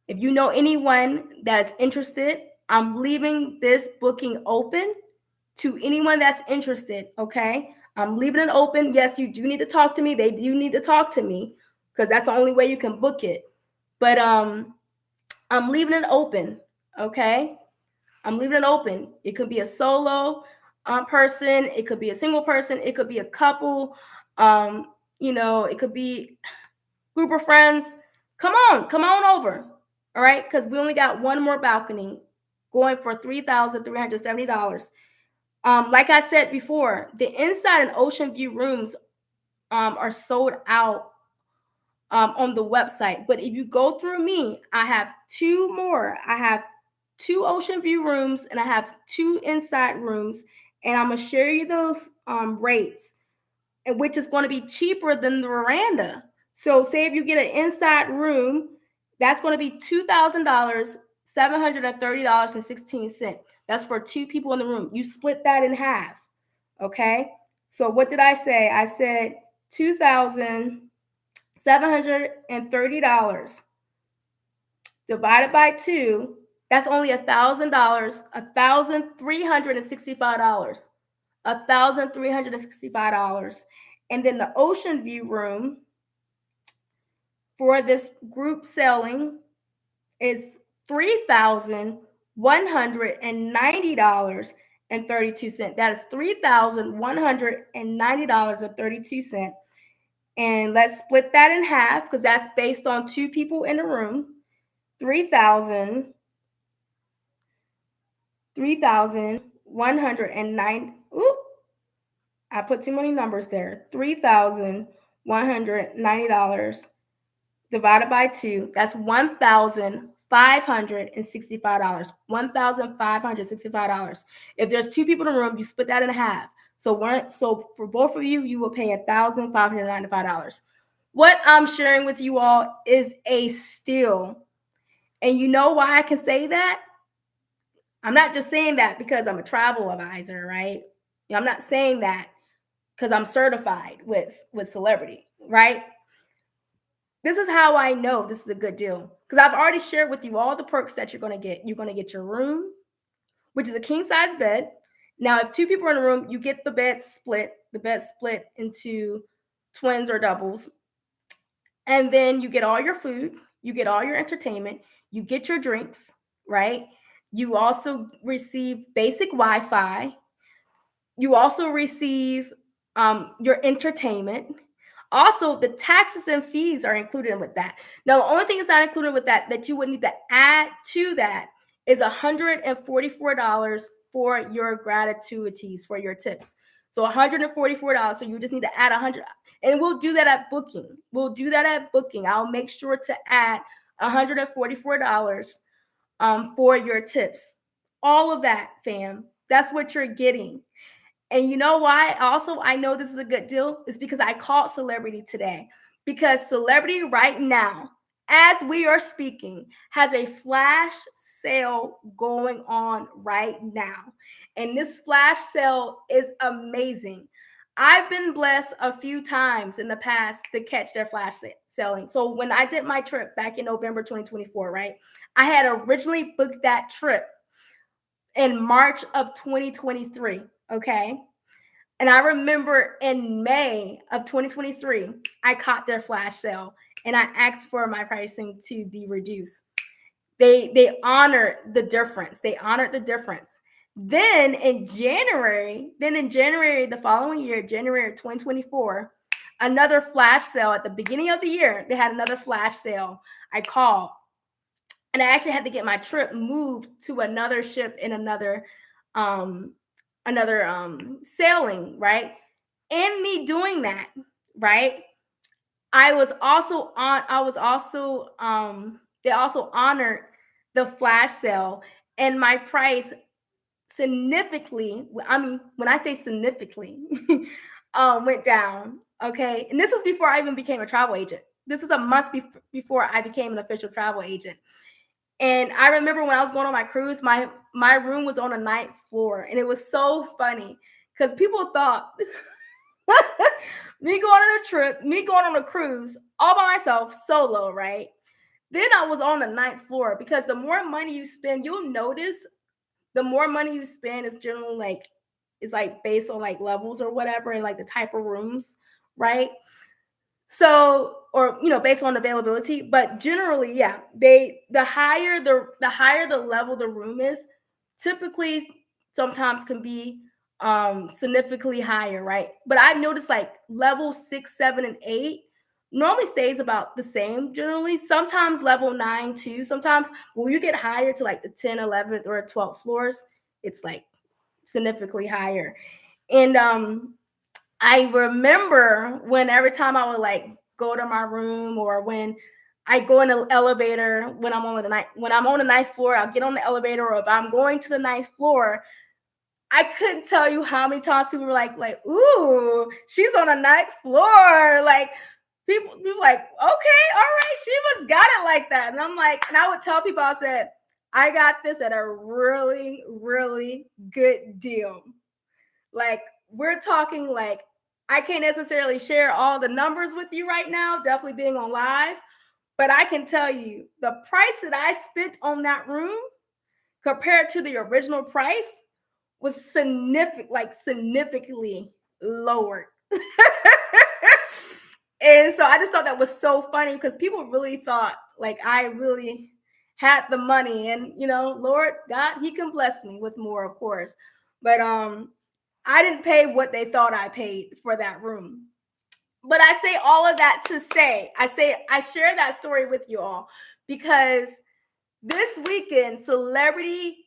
If you know anyone that is interested, I'm leaving this booking open to anyone that's interested, okay? I'm leaving it open. Yes, you do need to talk to me. They do need to talk to me, because that's the only way you can book it. But I'm leaving it open, okay? I'm leaving it open. It could be a solo person. It could be a single person. It could be a couple. It could be a group of friends. Come on over. All right? Because we only got one more balcony going for $3,370. Like I said before, the inside and ocean view rooms are sold out on the website. But if you go through me, I have two more. I have two ocean view rooms and I have two inside rooms, and I'm gonna share you those rates, and which is going to be cheaper than the veranda. So, say if you get an inside room, that's going to be $2,000, $730.16. That's for two people in the room. You split that in half. Okay. So, what did I say? I said $2,730 divided by two. That's only $1,000, $1,365. $1,365. And then the ocean view room for this group selling is $3,190.32. That is $3,190.32. And let's split that in half because that's based on two people in the room. 3,109. Ooh, I put too many numbers there. $3,190 divided by two. That's $1,565. $1,565. If there's two people in the room, you split that in half. So for both of you, you will pay $1,595. What I'm sharing with you all is a steal. And you know why I can say that? I'm not just saying that because I'm a travel advisor, right? I'm not saying that because I'm certified with Celebrity, right? This is how I know this is a good deal, because I've already shared with you all the perks that you're going to get. You're going to get your room, which is a king size bed. Now, if two people are in a room, you get the bed split into twins or doubles. And then you get all your food, you get all your entertainment, you get your drinks, right? You also receive basic Wi-Fi. You also receive your entertainment. Also, the taxes and fees are included with that. Now, the only thing that's not included with that you would need to add to that is $144 for your gratuities, for your tips. So $144. So you just need to add $100, and we'll do that at booking. I'll make sure to add $144 for your tips. All of that, fam. That's what you're getting. And you know why? Also, I know this is a good deal. It's because I called Celebrity today. Because Celebrity right now, as we are speaking, has a flash sale going on right now. And this flash sale is amazing. I've been blessed a few times in the past to catch their flash selling. So when I did my trip back in November 2024, right? I had originally booked that trip in March of 2023. Okay. And I remember in May of 2023, I caught their flash sale and I asked for my pricing to be reduced. They honored the difference. Then in January, the following year, January of 2024, another flash sale at the beginning of the year, they had another flash sale. I called and I actually had to get my trip moved to another ship in another sailing, right? In me doing that, right? They also honored the flash sale, and my price significantly, I mean, when I say significantly, went down. Okay. And this was before I even became a travel agent. This is a month before I became an official travel agent. And I remember when I was going on my cruise, my room was on the 9th floor. And it was so funny because people thought me going on a cruise all by myself, solo, right? Then I was on the 9th floor, because the more money you spend, you'll notice the more money you spend is generally like based on like levels or whatever, and like the type of rooms, right? So, or based on availability, but generally, yeah, the higher the level the room is, typically sometimes can be significantly higher, right? But I've noticed like level 6, 7, and 8 normally stays about the same generally. Sometimes level 9 too. Sometimes when you get higher to like the 10th, 11th, or 12th floors, it's like significantly higher. And I remember when every time I would like go to my room, or when I go in the elevator when I'm on the ninth floor, I'll get on the elevator, or if I'm going to the ninth floor, I couldn't tell you how many times people were like, ooh, she's on the ninth floor. Like people like, okay, all right, she must got it like that. And I'm like, and I would tell people, I said, I got this at a really, really good deal. Like we're talking like, I can't necessarily share all the numbers with you right now, definitely being on live, but I can tell you the price that I spent on that room compared to the original price was significantly lower. And so I just thought that was so funny because people really thought like I really had the money, and Lord God, he can bless me with more, of course. But I didn't pay what they thought I paid for that room. But I say all of that to say, I share that story with you all because this weekend, Celebrity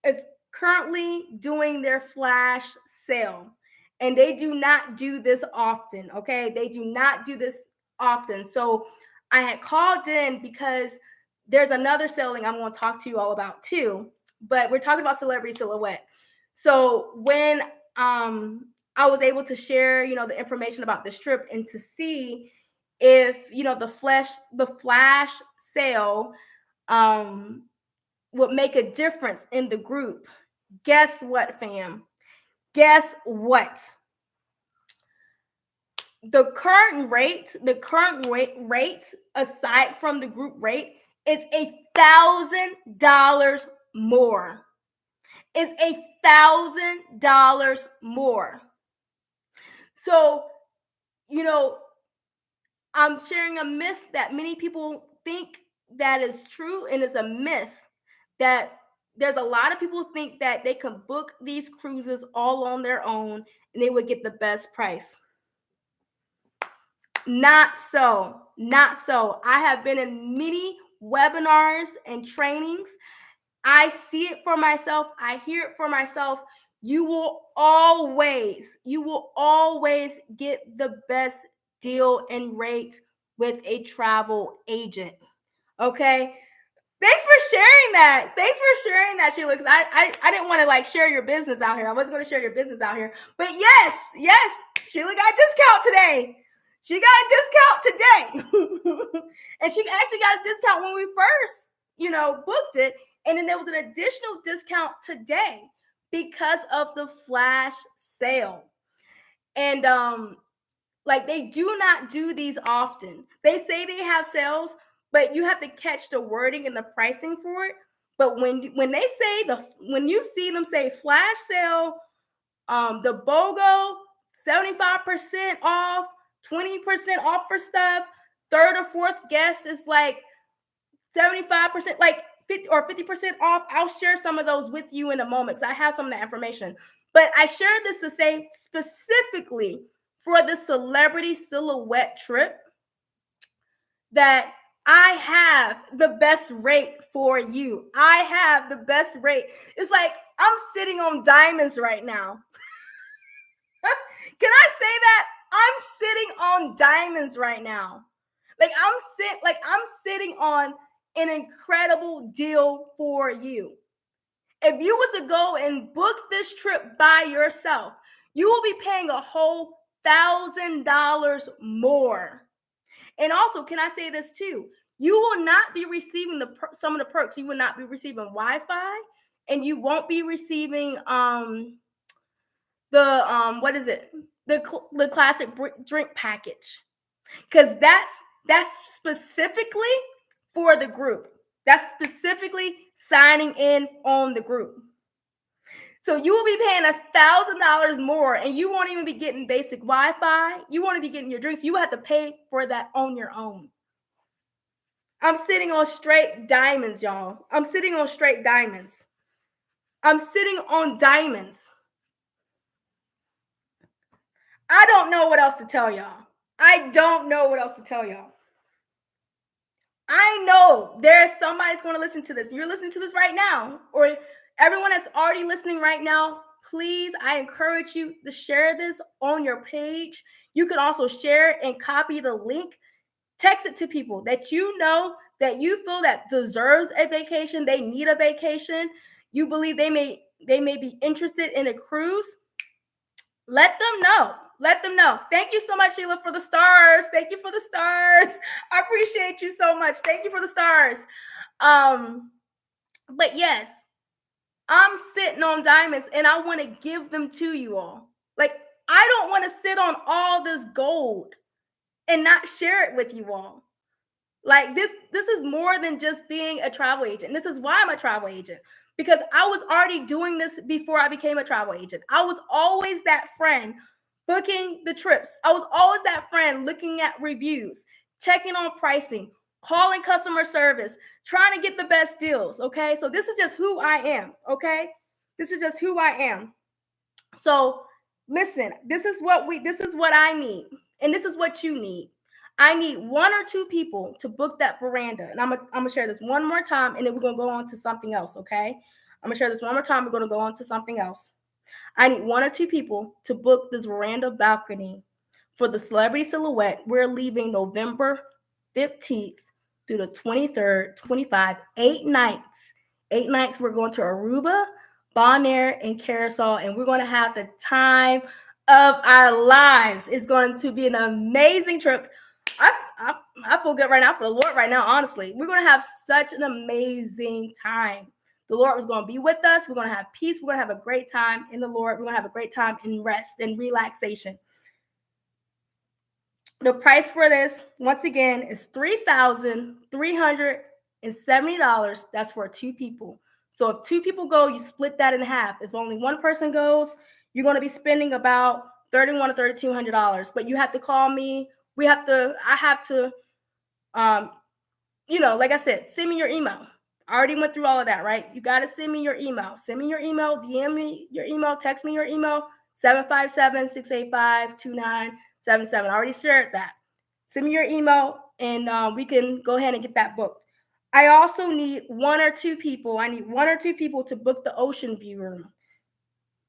is currently doing their flash sale. And they do not do this often, okay? They do not do this often. So I had called in because there's another selling I'm going to talk to you all about too. But we're talking about Celebrity Silhouette. So when I was able to share, the information about this trip and to see if, the flash sale would make a difference in the group. Guess what, fam? Guess what? The current rate, aside from the group rate, is $1,000 more. It's $1,000 more. So, I'm sharing a myth that many people think that is true, and it's a myth that there's a lot of people think that they can book these cruises all on their own and they would get the best price. Not so. Not so. I have been in many webinars and trainings. I see it for myself. I hear it for myself. You will always get the best deal and rate with a travel agent. Okay? Thanks for sharing that. Sheila, because I didn't want to like share your business out here. I wasn't going to share your business out here. But yes, Sheila got a discount today. She got a discount today. And she actually got a discount when we first, booked it. And then there was an additional discount today because of the flash sale. And like they do not do these often. They say they have sales, but you have to catch the wording and the pricing for it. But when you see them say flash sale, the BOGO 75% off, 20% off for stuff, third or fourth guest is like 75%, like 50% off. I'll share some of those with you in a moment because I have some of that information. But I share this to say specifically for the Celebrity Silhouette trip that I have the best rate for you. I have the best rate. It's like I'm sitting on diamonds right now. Can I say that? I'm sitting on diamonds right now. Like I'm sitting on an incredible deal for you. If you was to go and book this trip by yourself, you will be paying a whole $1,000 more. And also, can I say this too? You will not be receiving some of the perks. You will not be receiving Wi-Fi, and you won't be receiving what is it? The classic drink package, because that's specifically for the group. That's specifically signing in on the group. So you will be paying $1,000 more, and you won't even be getting basic Wi-Fi. You won't be getting your drinks. You have to pay for that on your own. I'm sitting on straight diamonds, y'all. I'm sitting on straight diamonds. I'm sitting on diamonds. I don't know what else to tell y'all. I don't know what else to tell y'all. I know there's somebody that's going to listen to this. You're listening to this right now, or everyone that's already listening right now. Please, I encourage you to share this on your page. You can also share and copy the link. Text it to people that you know that you feel that deserves a vacation. They need a vacation. You believe they may be interested in a cruise. Let them know. Let them know. Thank you so much, Sheila, for the stars. Thank you for the stars. I appreciate you so much. Thank you for the stars. But yes, I'm sitting on diamonds and I want to give them to you all. Like, I don't want to sit on all this gold and not share it with you all. Like, this is more than just being a travel agent. This is why I'm a travel agent, because I was already doing this before I became a travel agent. I was always that friend booking the trips. I was always that friend looking at reviews, checking on pricing, calling customer service, trying to get the best deals. Okay. So this is just who I am. Okay. This is just who I am. So listen, this is what I need. And this is what you need. I need 1 or 2 people to book that veranda. And I'm gonna share this one more time, and then we're gonna go on to something else. Okay. I'm gonna share this one more time. We're gonna go on to something else. I need 1 or 2 people to book this veranda balcony for the Celebrity Silhouette. We're leaving November 15th through the 23rd, 25, 8 nights. 8 nights. We're going to Aruba, Bonaire, and Carousel, and we're going to have the time of our lives. It's going to be an amazing trip. I feel good right now for the Lord right now, honestly. We're going to have such an amazing time. The Lord was going to be with us. We're going to have peace. We're going to have a great time in the Lord. We're going to have a great time in rest and relaxation. The price for this, once again, is $3,370. That's for 2 people. So if 2 people go, you split that in half. If only 1 person goes, you're going to be spending about $3,100 to $3,200. But you have to call me. I have to, like I said, send me your email. I already went through all of that, right? You got to send me your email. Send me your email, DM me your email, text me your email, 757-685-2977. I already shared that. Send me your email, and we can go ahead and get that booked. I also need 1 or 2 people. I need 1 or 2 people to book the ocean view room.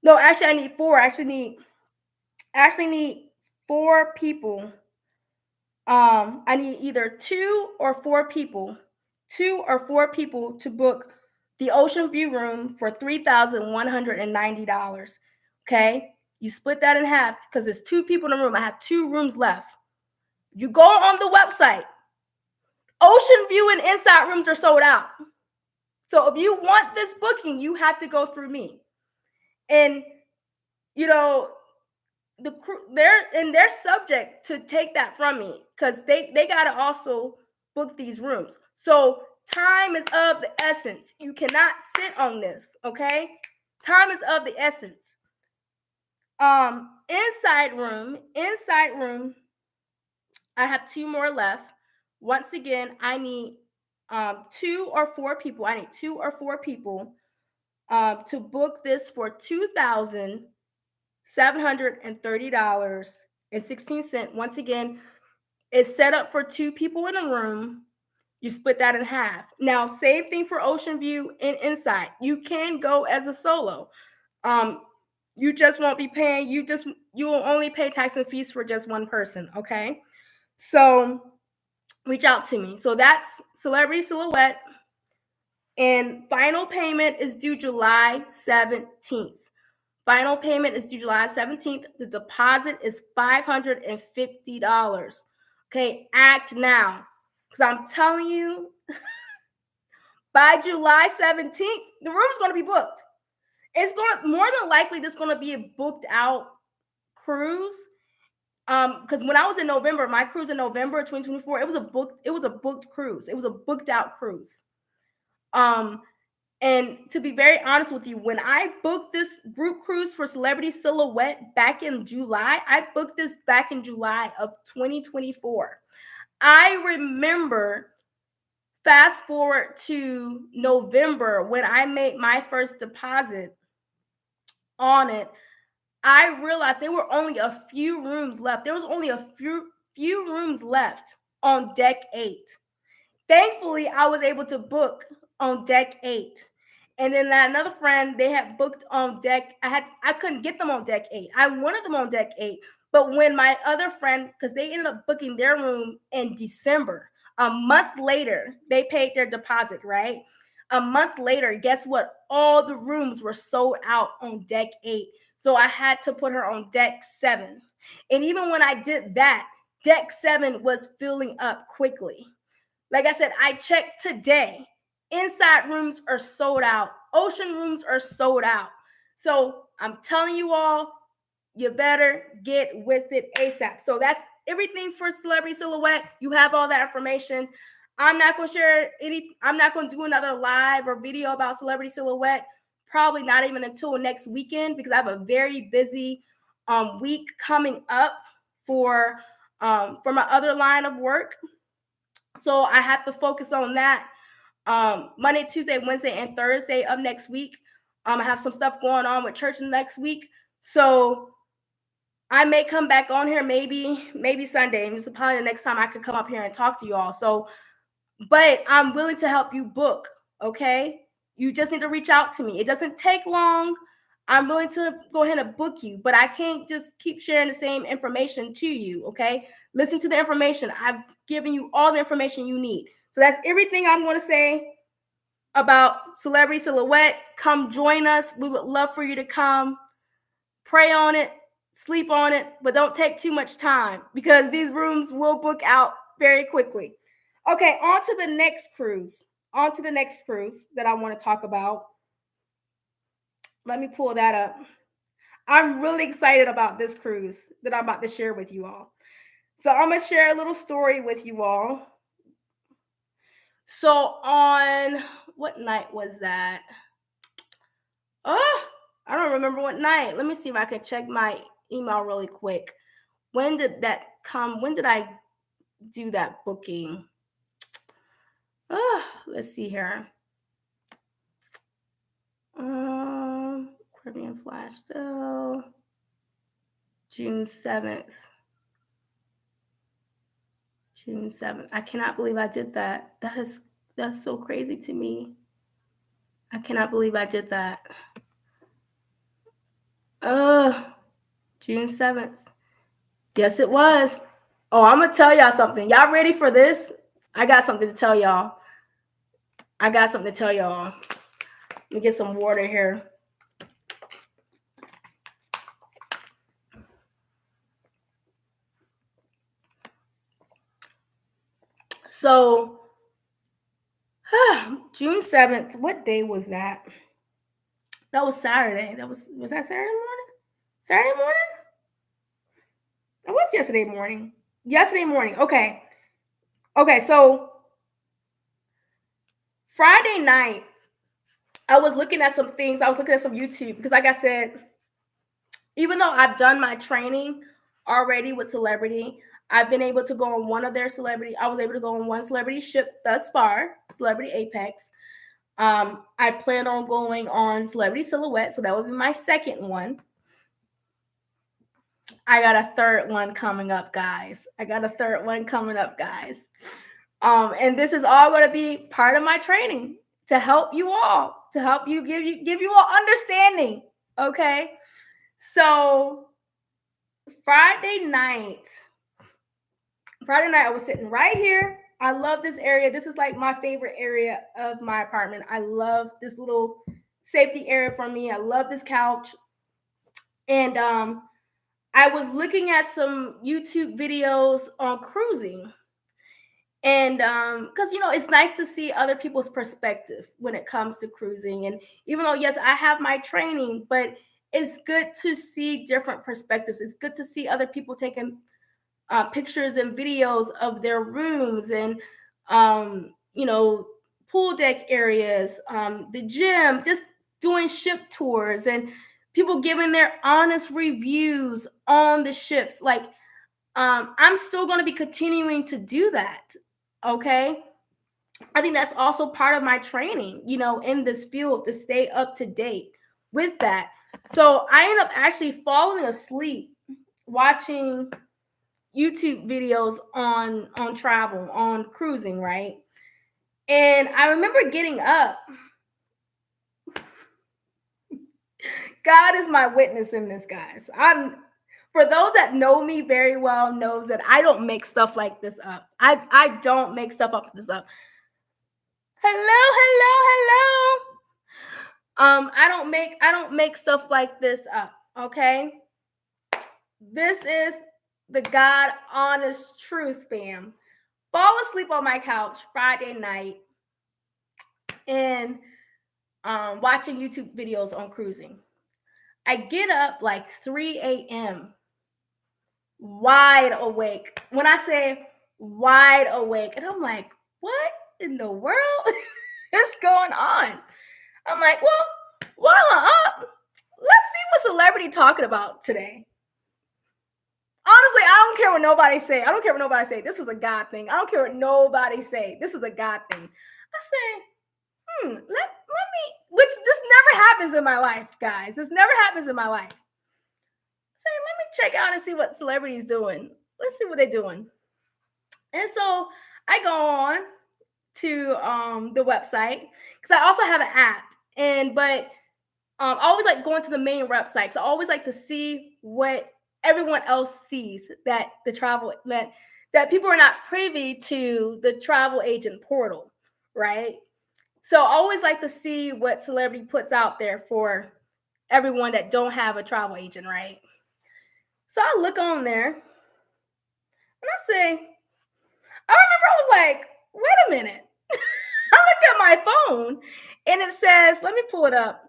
No, actually, I need 4. I actually need 4 people. I need either 2 or 4 people. 2 or 4 people to book the ocean view room for $3,190. Okay, you split that in half because there's 2 people in the room. I have 2 rooms left. You go on the website. Ocean view and inside rooms are sold out. So if you want this booking, you have to go through me. And they're subject to take that from me because they gotta also book these rooms. So time is of the essence. You cannot sit on this, okay? Time is of the essence. Inside room. I have 2 more left. Once again, I need 2 or 4 people. I need 2 or 4 people to book this for $2,730.16. Once again, it's set up for 2 people in a room. You split that in half. Now, same thing for ocean view and inside. You can go as a solo. You just won't be paying. You will only pay tax and fees for just 1 person. Okay, so reach out to me. So that's Celebrity Silhouette, and final payment is due July 17th. Final payment is due July 17th. The deposit is $550. Okay, act now. Because I'm telling you, by July 17th, the room's going to be booked. It's going to, more than likely, this is going to be a booked out cruise. Because when I was in November, my cruise in November 2024, it was a booked cruise. It was a booked out cruise. And to be very honest with you, when I booked this group cruise for Celebrity Silhouette back in July, I booked this back in July of 2024. I remember, fast forward to November when I made my first deposit on it, I realized there were only a few rooms left. There was only a few rooms left on deck 8. Thankfully, I was able to book on deck 8. And then another friend, they had booked on deck. I couldn't get them on deck 8. I wanted them on deck 8. But when my other friend, because they ended up booking their room in December, a month later, they paid their deposit, right? A month later, guess what? All the rooms were sold out on deck 8. So I had to put her on deck 7. And even when I did that, deck 7 was filling up quickly. Like I said, I checked today. Inside rooms are sold out. Ocean rooms are sold out. So I'm telling you all, you better get with it ASAP. So that's everything for Celebrity Silhouette. You have all that information. I'm not going to share I'm not going to do another live or video about Celebrity Silhouette. Probably not even until next weekend, because I have a very busy week coming up for my other line of work. So I have to focus on that Monday, Tuesday, Wednesday, and Thursday of next week. I have some stuff going on with church next week. So I may come back on here maybe Sunday. And this is probably the next time I could come up here and talk to you all. So, but I'm willing to help you book, okay? You just need to reach out to me. It doesn't take long. I'm willing to go ahead and book you, but I can't just keep sharing the same information to you, okay? Listen to the information. I've given you all the information you need. So that's everything I'm going to say about Celebrity Silhouette. Come join us. We would love for you to come. Pray on it, sleep on it, but don't take too much time, because these rooms will book out very quickly. Okay, on to the next cruise. On to the next cruise that I want to talk about. Let me pull that up. I'm really excited about this cruise that I'm about to share with you all. So I'm going to share a little story with you all. So on what night was that? Oh, I don't remember what night. Let me see if I can check my email really quick. When did that come? When did I do that booking? Oh, let's see here. Caribbean Flash Sale, June 7th. June 7th. I cannot believe I did that. That's so crazy to me. I cannot believe I did that. June 7th. Yes, it was. Oh, I'm going to tell y'all something. Y'all ready for this? I got something to tell y'all. Let me get some water here. So, June 7th, what day was that? That was Saturday. Was that Saturday morning? Saturday morning? It was yesterday morning. Yesterday morning. Okay. Okay, so Friday night, I was looking at some things. I was looking at some YouTube, because like I said, even though I've done my training already with Celebrity, I've been able to go on one of their celebrity. I was able to go on one celebrity ship thus far, Celebrity Apex. I plan on going on Celebrity Silhouette, so that would be my second one. I got a third one coming up, guys. And this is all going to be part of my training to help you all, give you all understanding. Okay. So Friday night, I was sitting right here. I love this area. This is like my favorite area of my apartment. I love this little safety area for me. I love this couch. And I was looking at some YouTube videos on cruising. And because, it's nice to see other people's perspective when it comes to cruising. And even though, yes, I have my training, but it's good to see different perspectives. It's good to see other people taking pictures and videos of their rooms and, pool deck areas, the gym, just doing ship tours and people giving their honest reviews on the ships. Like, I'm still going to be continuing to do that. Okay. I think that's also part of my training, in this field, to stay up to date with that. So I end up actually falling asleep watching YouTube videos on travel, on cruising, right? And I remember getting up. God is my witness in this, guys. For those that know me very well, knows that I don't make stuff like this up. I don't make stuff up this up. Hello. I don't make stuff like this up. Okay. This is the God honest truth, fam. Fall asleep on my couch Friday night and watching YouTube videos on cruising. I get up like 3 a.m. wide awake. When I say wide awake, and I'm like, what in the world is going on? I'm like, well, while I'm up, let's see what celebrity talking about today. Honestly, I don't care what nobody say. I don't care what nobody say. This is a God thing. I don't care what nobody say. This is a God thing. I say, let me, which this never happens in my life, guys. This never happens in my life. Say, let me check out and see what celebrities doing. Let's see what they're doing. And so I go on to the website because I also have an app. But I always like going to the main website. So I always like to see what everyone else sees, that the travel that people are not privy to the travel agent portal, right? So I always like to see what celebrity puts out there for everyone that don't have a travel agent, right? So I look on there and I say, I remember I was like, wait a minute. I looked at my phone and it says, let me pull it up.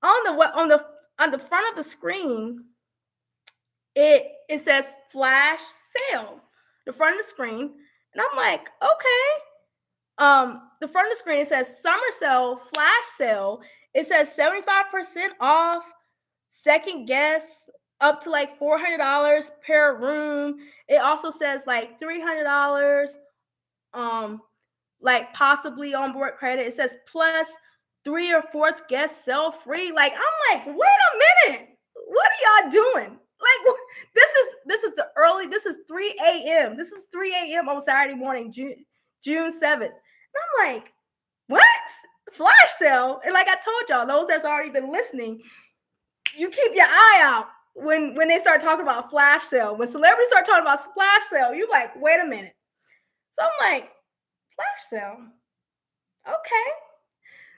On the front of the screen, it says flash sale. The front of the screen. And I'm like, okay. The front of the screen, it says summer sale, flash sale. It says 75% off, second guest, up to like $400 per room. It also says like $300, like possibly onboard credit. It says plus 3 or 4th guest sell free. Like, I'm like, wait a minute, what are y'all doing? Like, this is 3 a.m. This is 3 a.m. on Saturday morning, June 7th. And I'm like, what? Flash sale? And like I told y'all, those that's already been listening, you keep your eye out when they start talking about flash sale. When celebrities start talking about flash sale, you like, wait a minute. So I'm like, flash sale? Okay.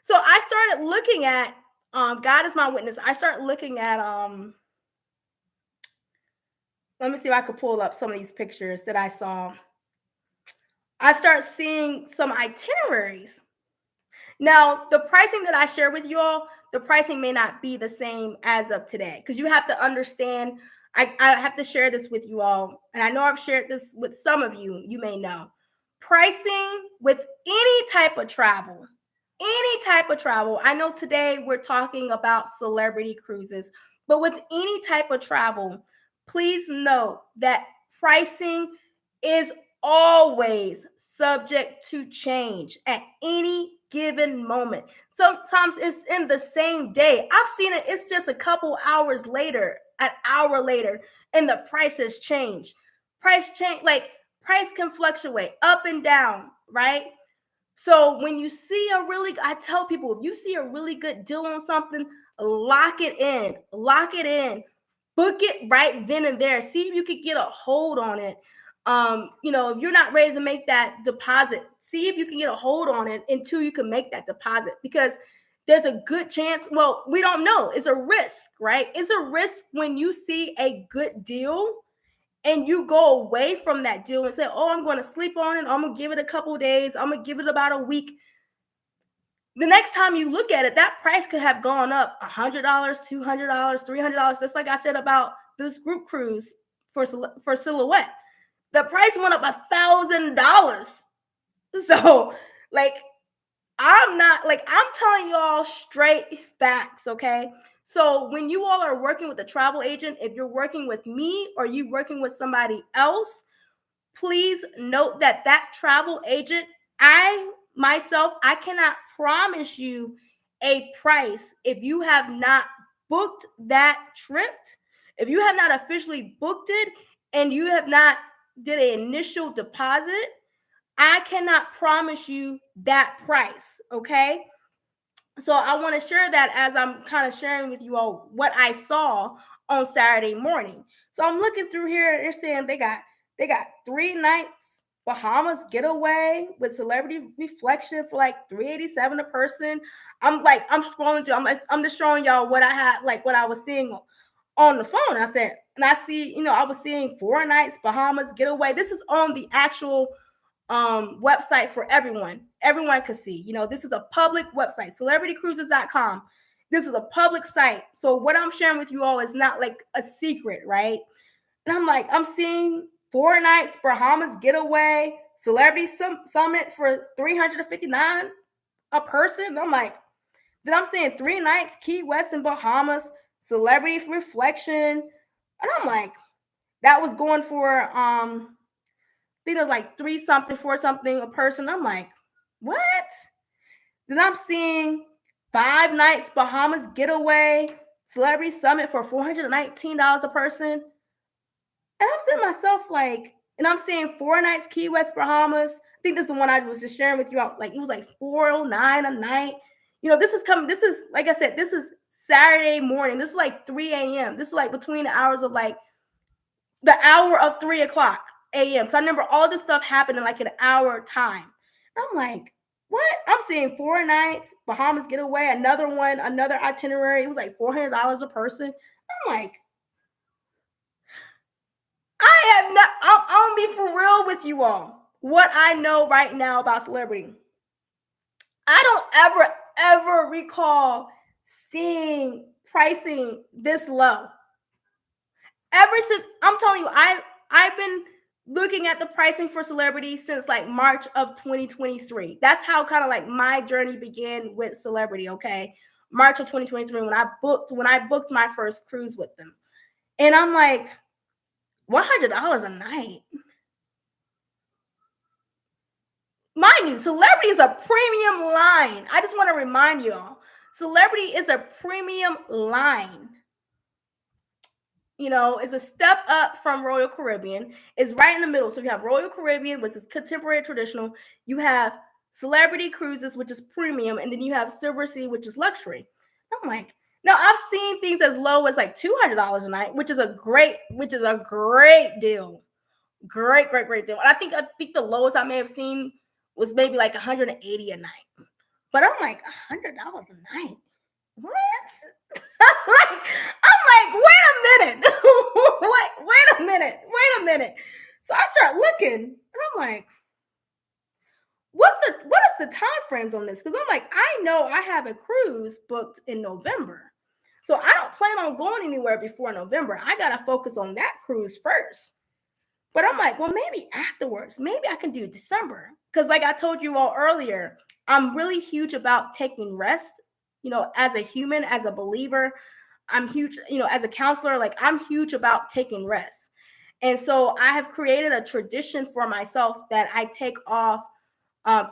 So I started looking at, God is my witness. I started looking at, let me see if I could pull up some of these pictures that I saw. I start seeing some itineraries. Now, the pricing that I share with you all, the pricing may not be the same as of today, because you have to understand, I have to share this with you all, and I know I've shared this with some of you, you may know. Pricing with any type of travel, I know today we're talking about celebrity cruises, but with any type of travel, please note that pricing is always subject to change at any given moment. Sometimes it's in the same day. I've seen it, it's just a couple hours later, an hour later, and the price has changed. Price can fluctuate up and down, right? So when you see I tell people, if you see a really good deal on something, lock it in, book it right then and there. See if you could get a hold on it. If you're not ready to make that deposit, see if you can get a hold on it until you can make that deposit, because there's a good chance. Well, we don't know. It's a risk, right? It's a risk when you see a good deal and you go away from that deal and say, oh, I'm going to sleep on it. I'm going to give it a couple of days. I'm going to give it about a week. The next time you look at it, that price could have gone up $100, $200, $300. Just like I said about this group cruise for Silhouette. The price went up $1,000. So, I'm telling y'all straight facts, okay? So when you all are working with a travel agent, if you're working with me or you working with somebody else, please note that travel agent, I cannot promise you a price if you have not booked that trip. If you have not officially booked it, and you have not did an initial deposit, I cannot promise you that price, okay? So I want to share that as I'm kind of sharing with you all what I saw on Saturday morning. So I'm looking through here, they're saying they got 3 nights Bahamas getaway with celebrity reflection for like $387 a person. I'm scrolling through. I'm just showing y'all what I had, like what I was seeing on the phone. I said, and I see, I was seeing 4 nights Bahamas getaway. This is on the actual website for everyone. Everyone could see. This is a public website, celebritycruises.com. This is a public site. So what I'm sharing with you all is not like a secret, right? And I'm seeing 4 nights Bahamas getaway, celebrity summit for $359 a person. And then I'm seeing 3 nights Key West and Bahamas, celebrity reflection. And I'm like, that was going for I think it was like 3 something, 4 something a person. I'm like, what? Then I'm seeing 5 nights Bahamas getaway, celebrity summit for $419 a person. And I'm saying to myself, like, and I'm seeing 4 nights Key West, Bahamas. I think this is the one I was just sharing with you out. Like, it was like $409 a night. This is coming. This is, like I said, this is Saturday morning. This is like 3 a.m. This is like between the hours of like the hour of 3 o'clock a.m. So I remember all this stuff happened in like an hour time. I'm like, what? I'm seeing 4 nights, Bahamas getaway, another one, another itinerary. It was like $400 a person. I'm like, I'm gonna be for real with you all. What I know right now about celebrity, I don't ever recall seeing pricing this low. Ever since, I'm telling you, I've been looking at the pricing for celebrity since like March of 2023. That's how kind of like my journey began with celebrity, okay? March of 2023 when I booked my first cruise with them. And I'm like, $100 a night. Mind you, celebrity is a premium line. I just want to remind y'all, celebrity is a premium line. Is a step up from Royal Caribbean. It's right in the middle. So you have Royal Caribbean, which is contemporary traditional. You have Celebrity Cruises, which is premium, and then you have Silversea, which is luxury. I'm like, now I've seen things as low as like $200 a night, which is a great deal. Great deal. And I think the lowest I may have seen was maybe like $180 a night. But I'm like, $100 a night. What? I'm like, wait a minute. Wait a minute. So I start looking and I'm like, what is the time frames on this? Because I'm like, I know I have a cruise booked in November. So I don't plan on going anywhere before November. I gotta focus on that cruise first. But I'm like, well, maybe afterwards, maybe I can do December. Because like I told you all earlier, I'm really huge about taking rest. As a human, as a believer, I'm huge, as a counselor, like I'm huge about taking rest. And so I have created a tradition for myself that I take off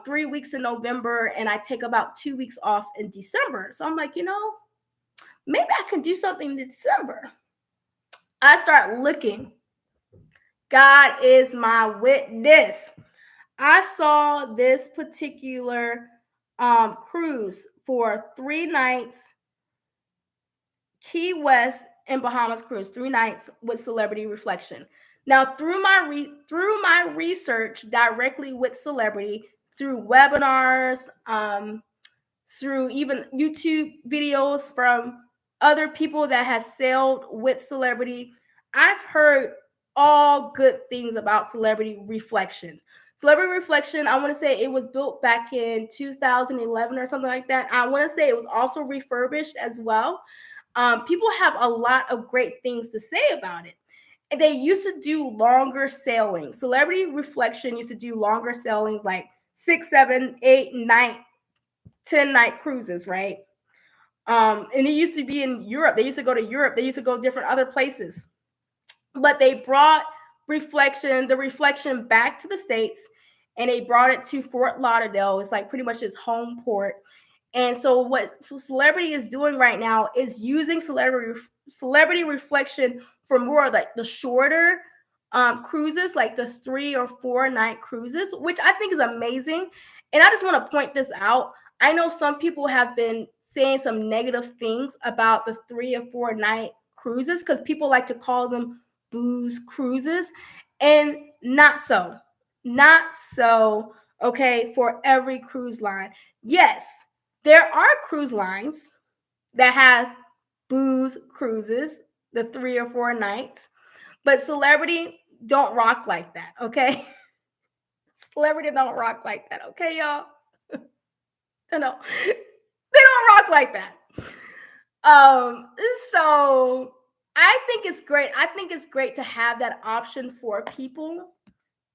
3 weeks in November and I take about 2 weeks off in December. So I'm like, maybe I can do something in December. I start looking. God is my witness. I saw this particular cruise for 3 nights, Key West and Bahamas cruise, 3 nights with celebrity reflection. Now, through my research directly with celebrity, through webinars, through even YouTube videos from other people that have sailed with celebrity, I've heard all good things about celebrity reflection. Celebrity reflection, I want to say it was built back in 2011 or something like that. I want to say it was also refurbished as well. People have a lot of great things to say about it. And they used to do longer sailing. Celebrity reflection used to do longer sailings, like 6, 7, 8, 9, 10-night cruises, right? And it used to be in Europe. They used to go to Europe. They used to go different other places. But they brought the reflection back to the States, and they brought it to Fort Lauderdale. It's like pretty much its home port. And so what celebrity is doing right now is using celebrity reflection for more like the shorter cruises, like the 3 or 4 night cruises, which I think is amazing. And I just want to point this out. I know some people have been saying some negative things about the 3 or 4 night cruises because people like to call them booze cruises, and not so. Not so. Okay, for every cruise line. Yes, there are cruise lines that have booze cruises, the 3 or 4 nights, but Celebrity don't rock like that, okay? Celebrity don't rock like that, okay, y'all? No, they don't rock like that. So I think it's great. I think it's great to have that option for people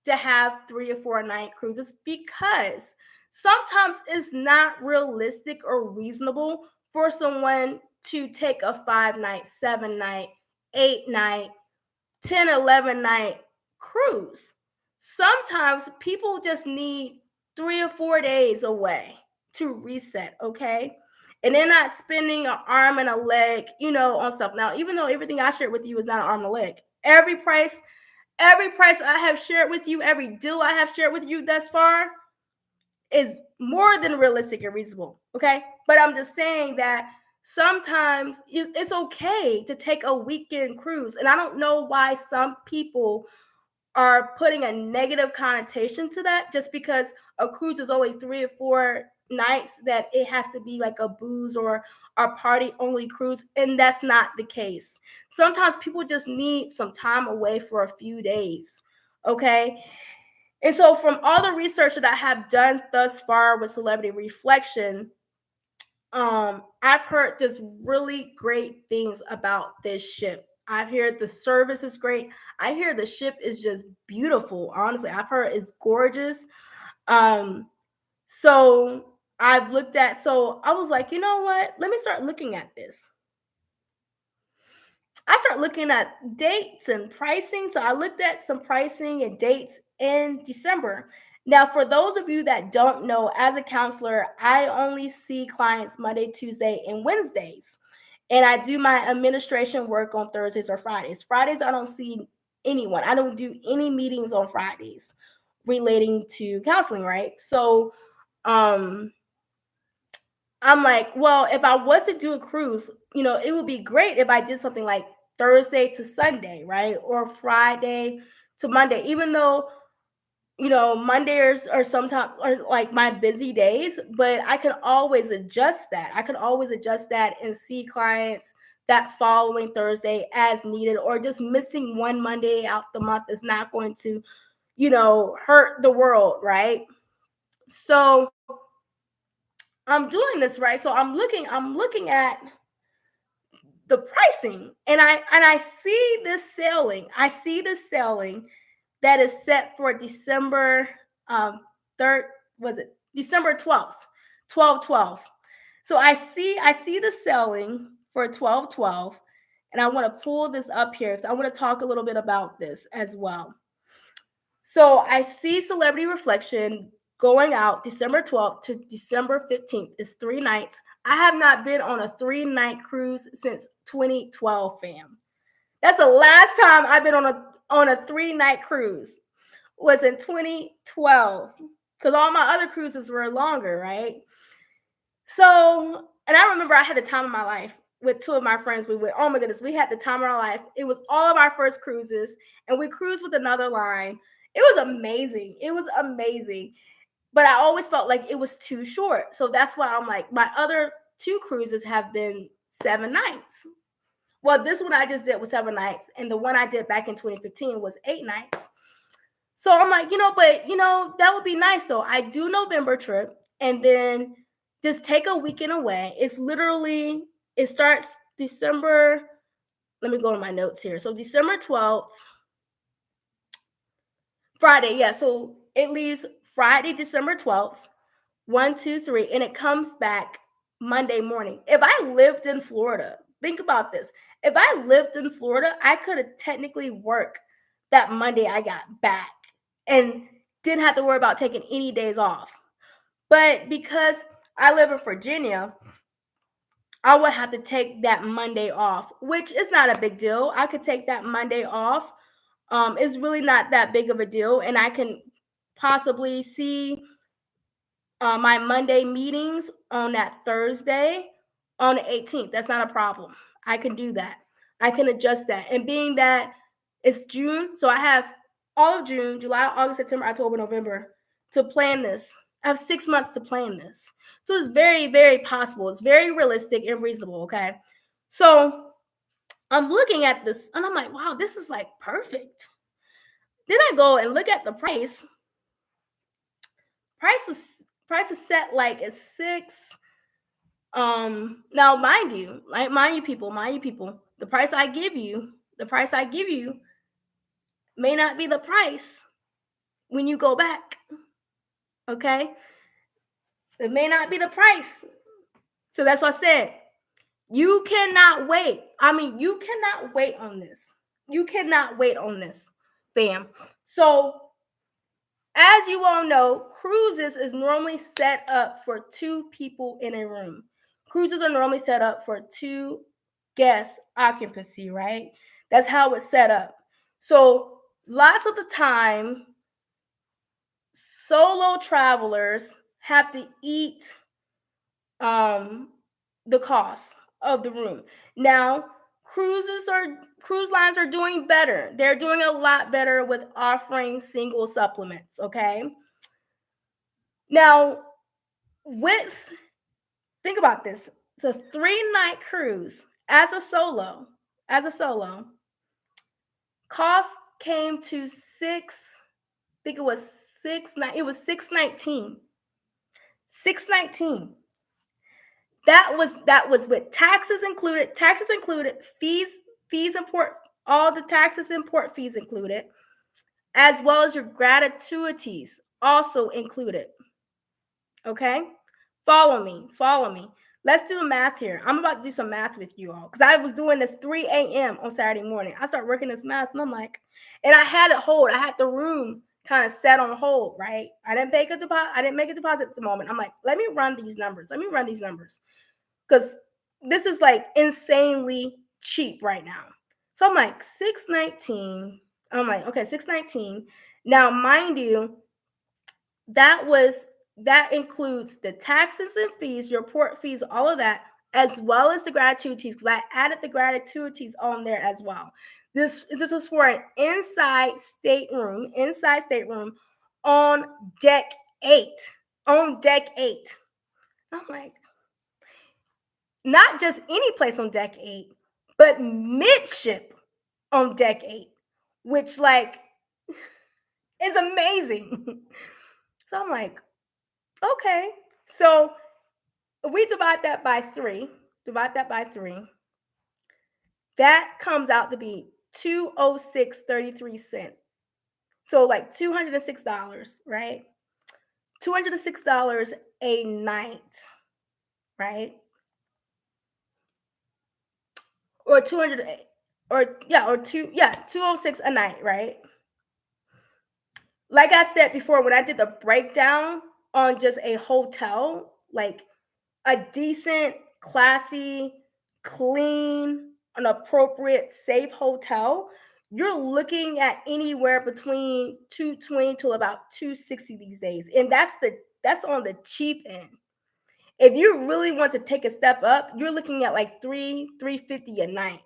to have 3 or 4 night cruises because sometimes it's not realistic or reasonable for someone to take a 5 night, 7 night, 8 night, 10, 11 night cruise. Sometimes people just need 3 or 4 days away to reset, okay? And they're not spending an arm and a leg, on stuff. Now, even though everything I shared with you is not an arm and a leg, every price I have shared with you, every deal I have shared with you thus far is more than realistic and reasonable, okay? But I'm just saying that sometimes it's okay to take a weekend cruise. And I don't know why some people are putting a negative connotation to that just because a cruise is only 3 or 4 nights, that it has to be like a booze or a party only cruise. And that's not the case. Sometimes people just need some time away for a few days. Okay. And so, from all the research that I have done thus far with Celebrity Reflection, I've heard just really great things about this ship. I've heard the service is great. I hear the ship is just beautiful. Honestly, I've heard it's gorgeous. Um, so so I was like, you know what? Let me start looking at this. I start looking at dates and pricing. So I looked at some pricing and dates in December. Now, for those of you that don't know, as a counselor, I only see clients Monday, Tuesday, and Wednesdays. And I do my administration work on Thursdays or Fridays. Fridays, I don't see anyone. I don't do any meetings on Fridays relating to counseling, right? So, um, I'm like, well, if I was to do a cruise, it would be great if I did something like Thursday to Sunday, right? Or Friday to Monday, even though, Mondays are sometimes are like my busy days, but I can always adjust that. I can always adjust that and see clients that following Thursday as needed, or just missing one Monday out the month is not going to, hurt the world, right? So I'm doing this, right. So I'm looking at the pricing, and I see this sailing. I see this sailing that is set for December 3rd, was it December 12th, 12/12. So I see the sailing for 12/12, and I want to pull this up here because I want to talk a little bit about this as well. So I see Celebrity Reflection going out December 12th to December 15th. It's 3 nights. I have not been on a 3 night cruise since 2012, fam. That's the last time I've been on a 3 night cruise, was in 2012. Because all my other cruises were longer, right? So, and I remember I had the time of my life with two of my friends. We went, oh my goodness, we had the time of our life. It was all of our first cruises, and we cruised with another line. It was amazing. It was amazing. But I always felt like it was too short. So that's why I'm like, my other two cruises have been 7 nights. Well, this one I just did was 7 nights, and the one I did back in 2015 was 8 nights. So I'm like, but that would be nice though. I do November trip, and then just take a weekend away. It starts December. Let me go to my notes here. So December 12th, Friday. Yeah. So it leaves Friday, December 12th, 1, 2, 3, and it comes back Monday morning. If I lived in Florida, think about this. If I lived in Florida, I could have technically worked that Monday I got back and didn't have to worry about taking any days off. But because I live in Virginia, I would have to take that Monday off, which is not a big deal. I could take that Monday off It's really not that big of a deal, and I can possibly see my Monday meetings on that Thursday on the 18th. That's not a problem. I can do that. I can adjust that. And being that it's June, so I have all of June, July, August, September, October, November to plan this. I have 6 months to plan this. So it's very, very possible. It's very realistic and reasonable. Okay. So I'm looking at this and I'm like, wow, this is like perfect. Then I go and look at the price. Price is set like at 6. Now mind you, mind you people, the price I give you may not be the price when you go back. Okay? It may not be the price. So that's what I said. You cannot wait. I mean, you cannot wait on this. You cannot wait on this, fam. So as you all know, cruises is normally set up for 2 people in a room. Cruises are normally set up for 2 guest occupancy, right? That's how it's set up. So lots of the time, solo travelers have to eat the cost of the room. Now, cruise lines are doing better. They're doing a lot better with offering single supplements, okay? Now, think about this. It's a 3-night cruise as a solo. Cost came to I think it was 619. 619. That was with taxes included, fees import, all the taxes import fees included, as well as your gratuities also included. Okay? Follow me. Let's do the math here. I'm about to do some math with you all because I was doing this 3 a.m. on Saturday morning. I started working this math and I'm like, and I had the room kind of set on hold, right? I didn't make a deposit at the moment. I'm like, let me run these numbers because this is like insanely cheap right now. So I'm like, 619. I'm like, okay, 619. Now, mind you, that includes the taxes and fees, your port fees, all of that, as well as the gratuities, because I added the gratuities on there as well. This is for an inside stateroom on deck 8. On deck 8. I'm like, not just any place on deck 8, but midship on deck 8, which like is amazing. So I'm like, okay. So we divide that by 3. That comes out to be $206.33. So like $206, right? $206 a night, right? Or 200 or 206 a night, right? Like I said before, when I did the breakdown on just a hotel, like a decent, classy, clean, an appropriate, safe hotel, you're looking at anywhere between 220 to about 260 these days. And that's on the cheap end. If you really want to take a step up, you're looking at like 350 a night.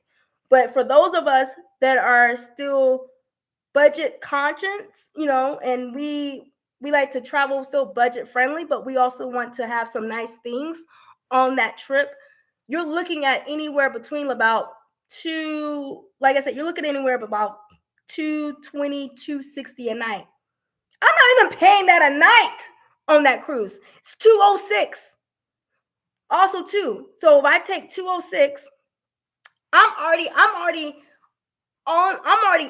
But for those of us that are still budget conscious, and we like to travel still budget friendly, but we also want to have some nice things on that trip, you're looking at anywhere between about like I said, you're looking anywhere about 220, 260 a night. I'm not even paying that a night on that cruise. It's 206. Also, too. So if I take 206, I'm already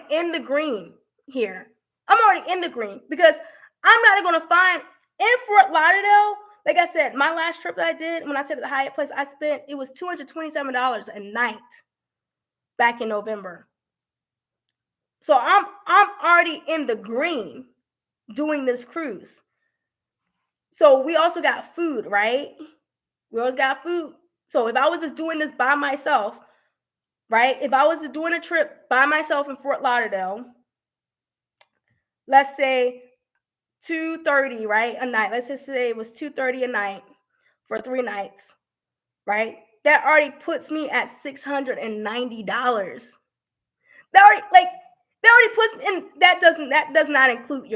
in the green here. I'm already in the green because I'm not going to find in Fort Lauderdale. Like I said, my last trip that I did, when I stayed at the Hyatt place, it was $227 a night back in November. So I'm already in the green doing this cruise. So we also got food, right? We always got food. So if I was just doing this by myself, right? If I was doing a trip by myself in Fort Lauderdale, let's say $230, right? A night. Let's just say it was $230 a night for 3 nights, right? That already puts me at $690. That already puts in, that does not include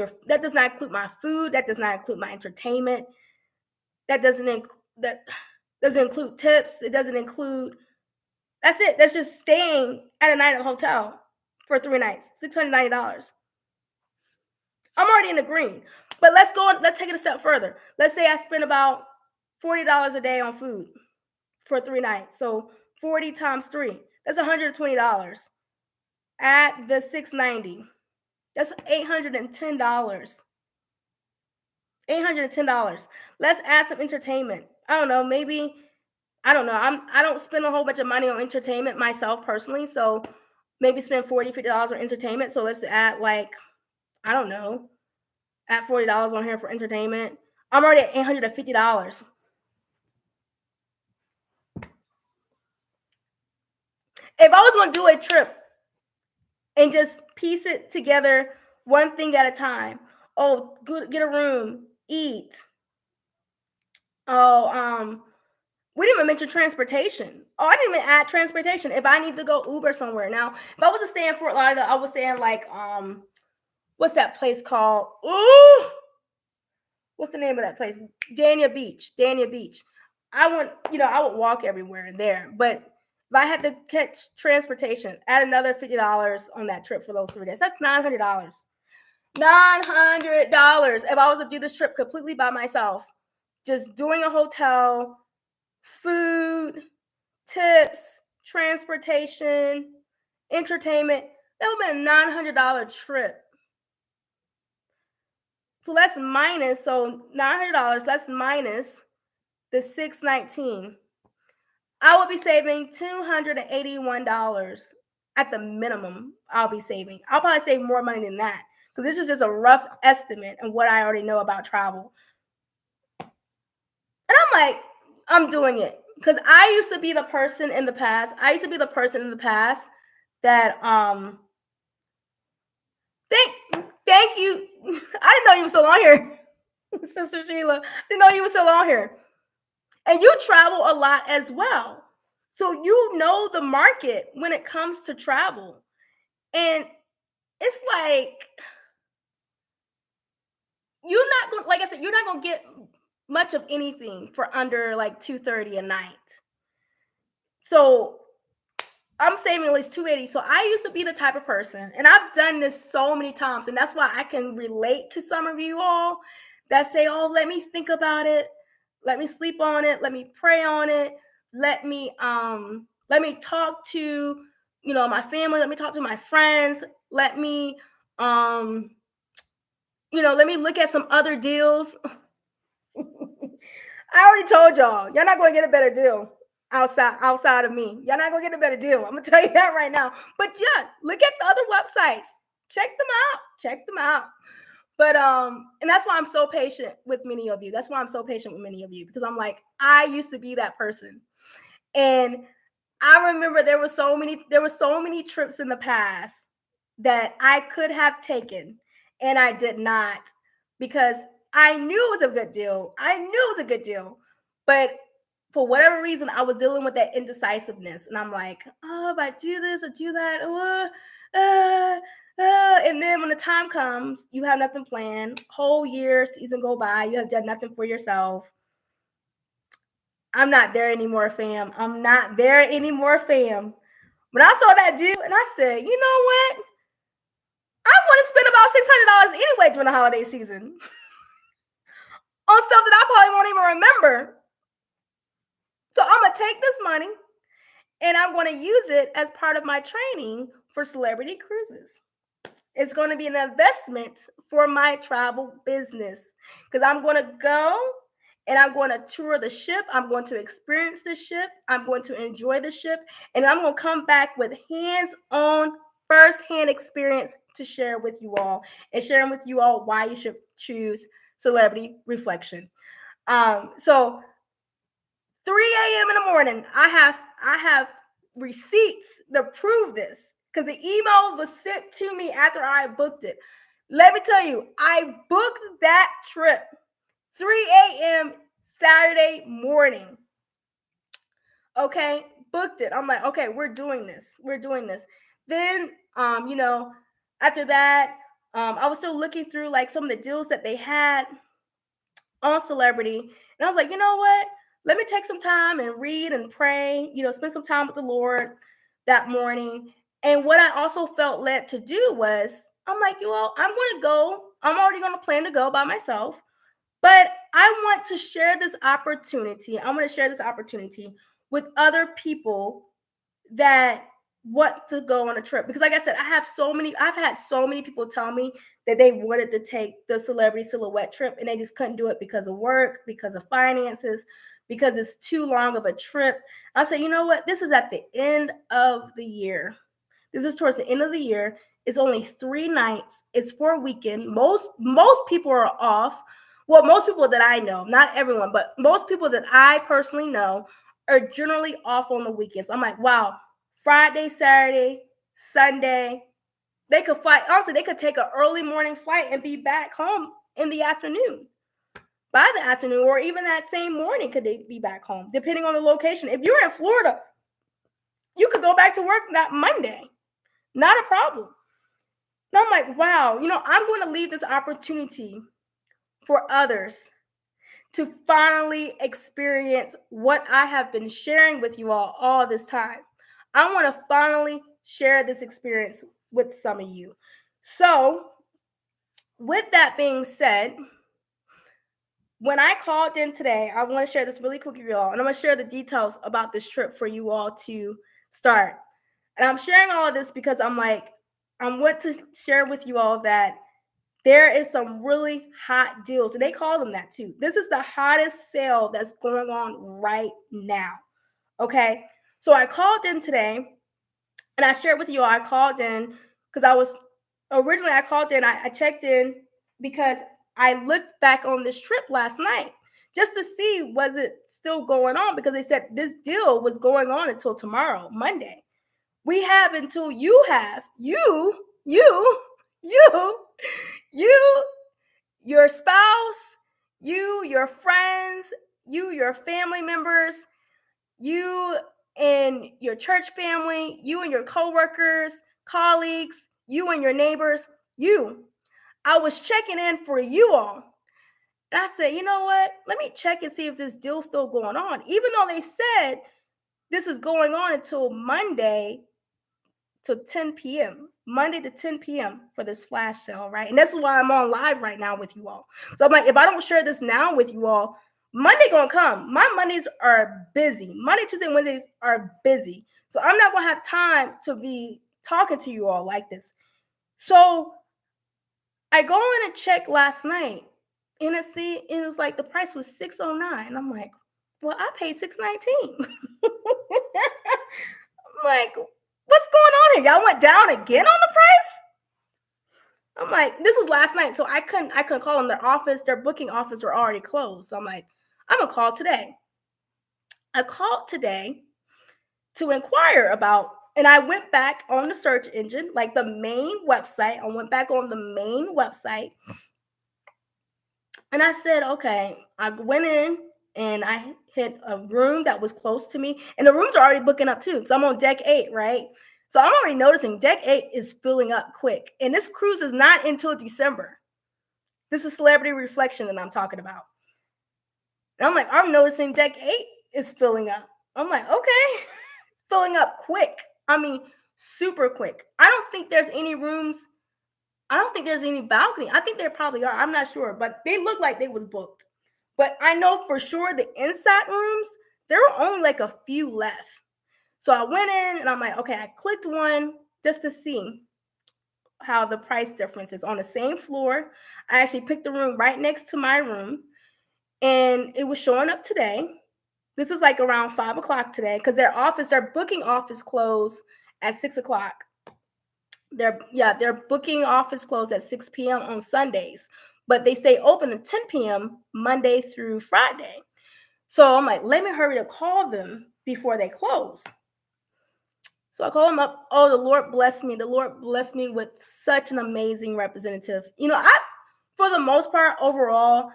my food, that does not include my entertainment, that doesn't include tips, it doesn't include, that's it. That's just staying at a night at a hotel for 3 nights, $690. I'm already in the green. But let's take it a step further. Let's say I spend about $40 a day on food for 3 nights. So 40 times 3, that's $120. At the $690, that's $810. $810. Let's add some entertainment. I don't know, maybe, I don't know. I don't spend a whole bunch of money on entertainment myself personally, so maybe spend $40, $50 on entertainment. So let's add, like, I don't know, add $40 on here for entertainment. I'm already at $850. If I was going to do a trip and just piece it together one thing at a time, oh, get a room, eat. Oh, we didn't even mention transportation. Oh, I didn't even add transportation. If I need to go Uber somewhere. Now, if I was to stay in Fort Lauderdale, I was staying like, what's that place called? Ooh, what's the name of that place? Dania Beach. I would walk everywhere in there. But if I had to catch transportation, add another $50 on that trip for those 3 days. That's $900. $900 if I was to do this trip completely by myself. Just doing a hotel, food, tips, transportation, entertainment. That would have been a $900 trip. So $900, let's minus the $619. I would be saving $281 at the minimum. I'll be saving. I'll probably save more money than that because this is just a rough estimate of what I already know about travel. And I'm like, I'm doing it because I used to be the person in the past. That thank you. I didn't know you were still on here, Sister Sheila. I didn't know you were still on here. And you travel a lot as well. So you know the market when it comes to travel. And it's like, you're not going, like I said, you're not going to get much of anything for under like $230 a night. So I'm saving at least $280. So I used to be the type of person, and I've done this so many times, and that's why I can relate to some of you all that say, oh, let me think about it. Let me sleep on it. Let me pray on it. Let me talk to, my family. Let me talk to my friends. Let me, let me look at some other deals. I already told y'all, you're not going to get a better deal outside of me. You're not going to get a better deal. I'm going to tell you that right now. But yeah, look at the other websites. Check them out. But and that's why I'm so patient with many of you. Because I'm like, I used to be that person. And I remember there were so many trips in the past that I could have taken and I did not, because I knew it was a good deal. But for whatever reason, I was dealing with that indecisiveness. And I'm like, oh, if I do this or do that, and then when the time comes, you have nothing planned. Whole year, season go by, you have done nothing for yourself. I'm not there anymore, fam. When I saw that deal and I said, you know what? I'm going to spend about $600 anyway during the holiday season on stuff that I probably won't even remember. So I'm going to take this money and I'm going to use it as part of my training for Celebrity Cruises. It's going to be an investment for my travel business because I'm going to go and I'm going to tour the ship. I'm going to experience the ship. I'm going to enjoy the ship. And I'm going to come back with hands-on, first-hand experience to share with you all and sharing with you all why you should choose Celebrity Reflection. So 3 a.m. in the morning, I have receipts to prove this because the email was sent to me after I booked it. Let me tell you, I booked that trip 3 a.m. Saturday morning. Okay, booked it. I'm like, okay, we're doing this. We're doing this. Then, after that, I was still looking through like some of the deals that they had on Celebrity, and I was like, you know what? Let me take some time and read and pray. Spend some time with the Lord that morning. And what I also felt led to do was, I'm like, I'm going to go. I'm already going to plan to go by myself. But I want to share this opportunity. I'm going to share this opportunity with other people that want to go on a trip. Because like I said, I've had so many people tell me that they wanted to take the Celebrity Silhouette trip and they just couldn't do it because of work, because of finances, because it's too long of a trip. I said, you know what? This is at the end of the year. This is towards the end of the year. It's only 3 nights. It's for a weekend. Most people are off. Well, most people that I know, not everyone, but most people that I personally know are generally off on the weekends. I'm like, wow, Friday, Saturday, Sunday, they could fly. Honestly, they could take an early morning flight and be back home in the afternoon. By the afternoon, or even that same morning, could they be back home, depending on the location. If you're in Florida, you could go back to work that Monday. Not a problem. And I'm like, wow, I'm going to leave this opportunity for others to finally experience what I have been sharing with you all this time. I want to finally share this experience with some of you. So, with that being said, when I called in today, I want to share this really quick with you all, and I'm going to share the details about this trip for you all to start. And I'm sharing all of this because I want to share with you all that there is some really hot deals, and they call them that too. This is the hottest sale that's going on right now. Okay. So I called in today and I shared with you all. I called in because I called in, I checked in because I looked back on this trip last night just to see was it still going on, because they said this deal was going on until tomorrow, Monday. We have until you, your spouse, your friends, your family members, you and your church family, you and your coworkers, colleagues, you and your neighbors, you. I was checking in for you all. And I said, you know what? Let me check and see if this deal's still going on. Even though they said this is going on until Monday to 10 p.m. Monday to 10 p.m. for this flash sale, right? And that's why I'm on live right now with you all. So I'm like, if I don't share this now with you all, Monday gonna come. My Mondays are busy. Monday, Tuesday, Wednesdays are busy. So I'm not gonna have time to be talking to you all like this. So I go in and check last night, and it was like the price was $609. I'm like, well, I paid $619. I'm like, what's going on here? Y'all went down again on the price? I'm like, this was last night, so I couldn't call them. Their booking office were already closed. So I'm like, I'm gonna call today. I called today to inquire about, and I went back on the search engine, like the main website. I went back on the main website, and I said, okay. I went in and I hit a room that was close to me, and the rooms are already booking up too. So I'm on deck 8, right? So I'm already noticing deck 8 is filling up quick, and this cruise is not until December. This is Celebrity Reflection that I'm talking about. And I'm noticing deck 8 is filling up. I'm like, okay, it's filling up quick. I mean, super quick. I don't think there's any rooms. I don't think there's any balcony. I think there probably are. I'm not sure, but they look like they was booked. But I know for sure the inside rooms, there were only like a few left. So I went in and I'm like, okay, I clicked one just to see how the price difference is on the same floor. I actually picked the room right next to my room, and it was showing up today. This is like around 5 o'clock today, because their booking office closed at 6 o'clock. Their booking office closed at 6 p.m. on Sundays, but they stay open at 10 p.m. Monday through Friday. So I'm like, let me hurry to call them before they close. So I call him up. Oh, the Lord blessed me. The Lord blessed me with such an amazing representative. For the most part, overall,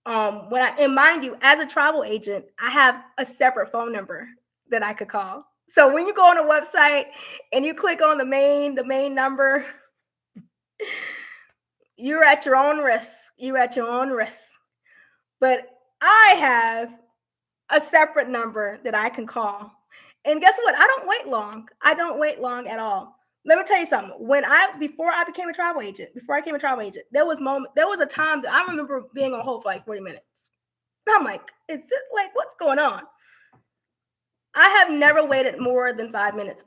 and mind you, as a travel agent, I have a separate phone number that I could call. So when you go on a website and you click on the main number, you're at your own risk. You're at your own risk. But I have a separate number that I can call. And guess what? I don't wait long. I don't wait long at all. Let me tell you something. Before I became a travel agent, there was a time that I remember being on hold for like 40 minutes. And I'm like, is this like what's going on? I have never waited more than 5 minutes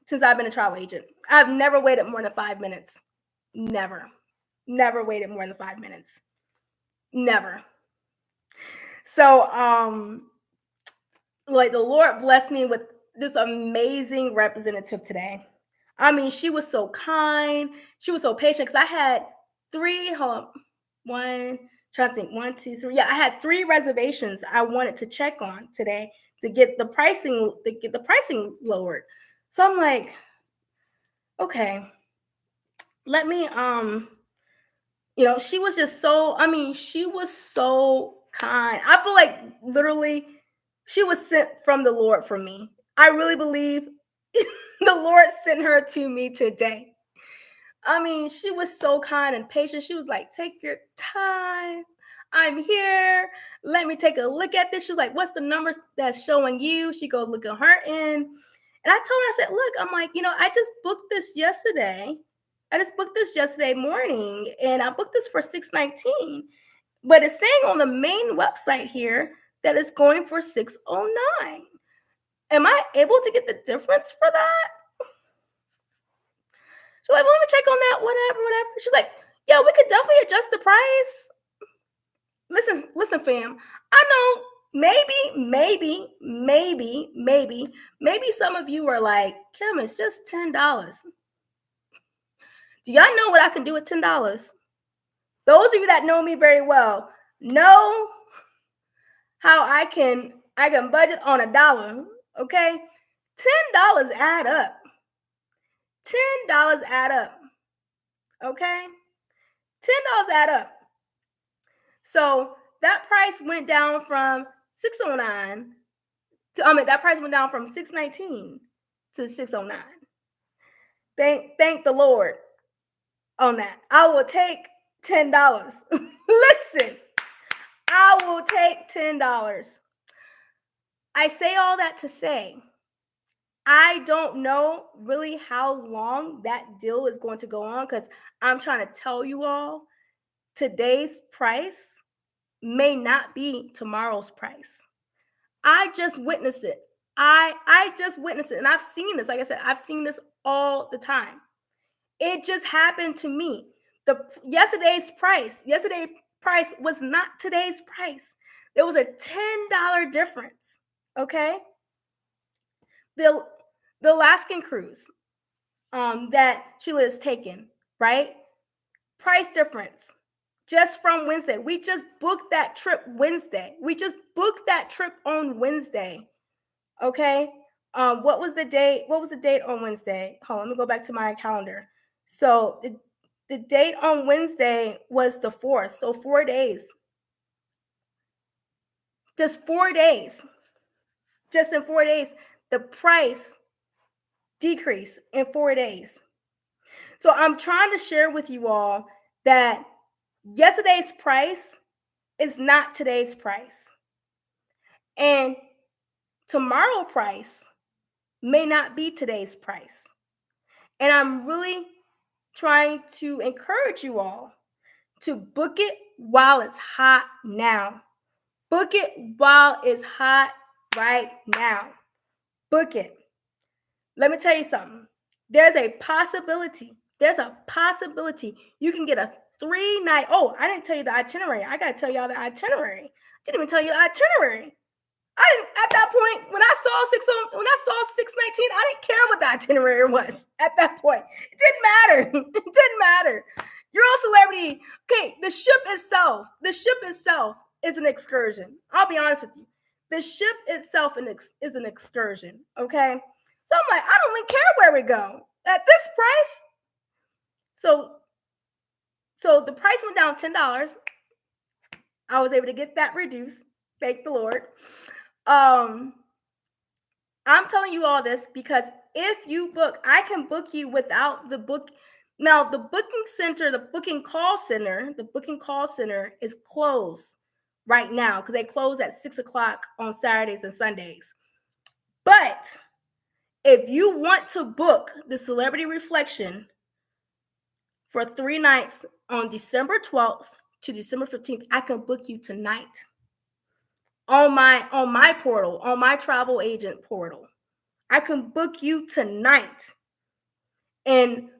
since I've been a travel agent. I've never waited more than 5 minutes. Never waited more than 5 minutes. Never. So, like the Lord blessed me with this amazing representative today. I mean, she was so kind. She was so patient because I had one, two, three. Yeah, I had 3 reservations I wanted to check on today to get the pricing lowered. So I'm like, okay, let me she was just she was so kind. I feel like literally she was sent from the Lord for me. I really believe the Lord sent her to me today. I mean, she was so kind and patient. She was like, take your time. I'm here. Let me take a look at this. She was like, what's the numbers that's showing you? She goes, look at her end. And I told her, I said, look, I'm like, I just booked this yesterday. Morning, and I booked this for $619. But it's saying on the main website here that it's going for $609. Am I able to get the difference for that? She's like, well, let me check on that, whatever. She's like, yeah, we could definitely adjust the price. Listen, fam. I know maybe some of you are like, Kim, it's just $10. Do y'all know what I can do with $10? Those of you that know me very well know how I can budget on $1. Okay, $10 add up. $10 add up. Okay, $10 add up. So that price went down from $609 to that price went down from $619 to $609. Thank the Lord on that. I will take $10. Listen, I will take $10. I say all that to say, I don't know really how long that deal is going to go on because I'm trying to tell you all today's price may not be tomorrow's price. I just witnessed it. I just witnessed it. And I've seen this. Like I said, I've seen this all the time. It just happened to me. Yesterday's price was not today's price. There was a $10 difference. Okay. The Alaskan cruise that Sheila has taken, right? Price difference just from Wednesday. We just booked that trip Wednesday. We just booked that trip on Wednesday. Okay. What was the date? What was the date on Wednesday? Hold on, let me go back to my calendar. So the date on Wednesday was the 4th. So 4 days. Just 4 days. Just in 4 days, the price decreased in 4 days. So I'm trying to share with you all that yesterday's price is not today's price. And tomorrow's price may not be today's price. And I'm really trying to encourage you all to book it while it's hot now. Book it while it's hot right now. Book it. Let me tell you something. There's a possibility you can get a 3-night. Oh, I didn't tell you the itinerary. I got to tell y'all the itinerary. I didn't even tell you the itinerary. At that point, when I saw 619, I didn't care what the itinerary was at that point. It didn't matter. It didn't matter. You're all celebrity. Okay, the ship itself is an excursion. I'll be honest with you. The ship itself is an excursion, okay? So I'm like, I don't even care where we go at this price. So the price went down $10. I was able to get that reduced. Thank the Lord. I'm telling you all this because if you book, I can book you without the book. Now, the booking call center is closed right now because they close at 6:00 on Saturdays and Sundays. But if you want to book the Celebrity Reflection for 3 nights on December 12th to December 15th, I can book you tonight on my portal, on my travel agent portal. I can book you tonight. And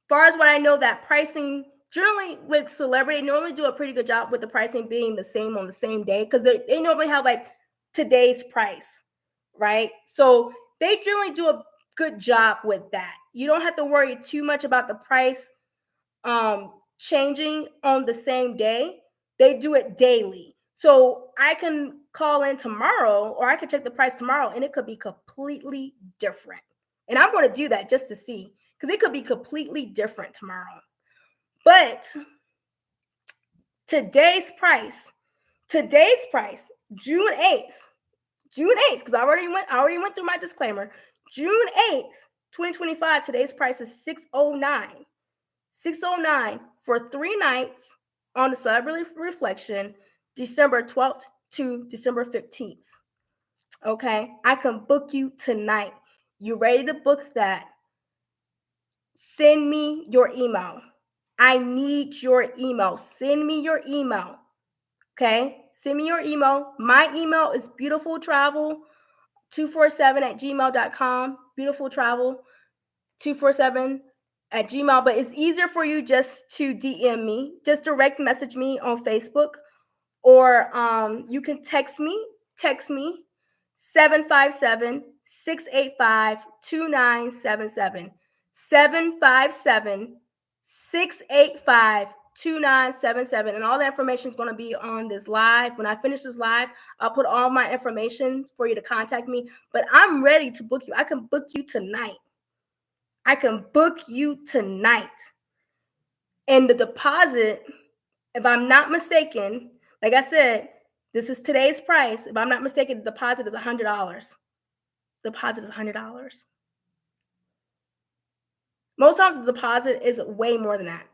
far as what I know, that pricing generally with Celebrity normally do a pretty good job with the pricing being the same on the same day because they normally have like today's price, right? So they generally do a good job with that. You don't have to worry too much about the price changing on the same day. They do it daily. So I can call in tomorrow or I can check the price tomorrow and it could be completely different. And I'm going to do that just to see because it could be completely different tomorrow. But today's price, June 8th, because I already went through my disclaimer. June 8th, 2025, today's price is $609. $609 for 3 nights on the Celebrity Reflection, December 12th to December 15th. Okay, I can book you tonight. You ready to book that? Send me your email. I need your email. Send me your email. Okay, send me your email. My email is beautifultravel247@gmail.com. Beautifultravel247 at Gmail, but it's easier for you just to DM me, just direct message me on Facebook, or you can text me 757-685-2977. 757-685-2977. And all the information is going to be on this live. When I finish this live, I'll put all my information for you to contact me. But I'm ready to book you. I can book you tonight. And the deposit, if I'm not mistaken, like I said, this is today's price. If I'm not mistaken, the deposit is $100. Deposit is $100. Most times the deposit is way more than that.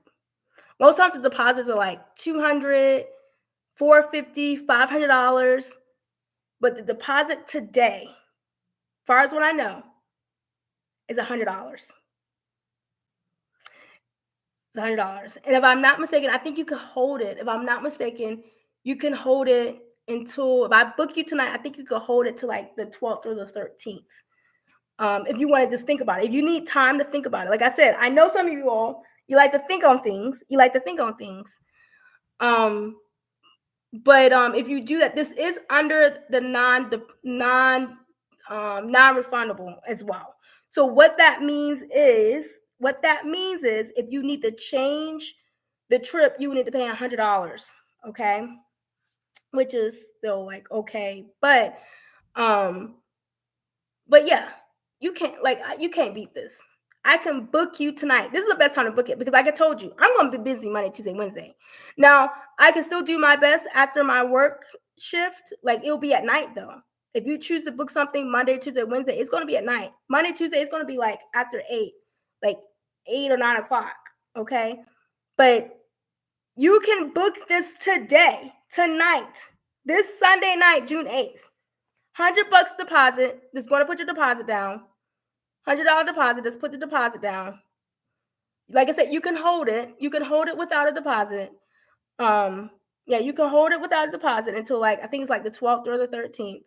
Most times the deposits are like $200, $450, $500. But the deposit today, as far as what I know, is $100. It's $100. And if I'm not mistaken, I think you can hold it. If I'm not mistaken, you can hold it until, if I book you tonight, I think you could hold it to like the 12th or the 13th. If you want to just think about it. If you need time to think about it. Like I said, I know some of you all, you like to think on things. But if you do that, this is under the non-refundable as well. So what that means is if you need to change the trip, you need to pay $100. Okay, which is still like okay, but yeah, you can't beat this. I can book you tonight. This is the best time to book it because like I told you, I'm going to be busy Monday, Tuesday, Wednesday. Now, I can still do my best after my work shift. Like it'll be at night though. If you choose to book something Monday, Tuesday, Wednesday, it's going to be at night. Monday, Tuesday, it's going to be like after 8, like 8 or 9 o'clock. Okay. But you can book this tonight, this Sunday night, June 8th. $100 deposit. That's going to put your deposit down. $100 deposit. Just put the deposit down. Like I said, you can hold it. You can hold it without a deposit. Yeah, you can hold it without a deposit until like I think it's like the 12th or the 13th.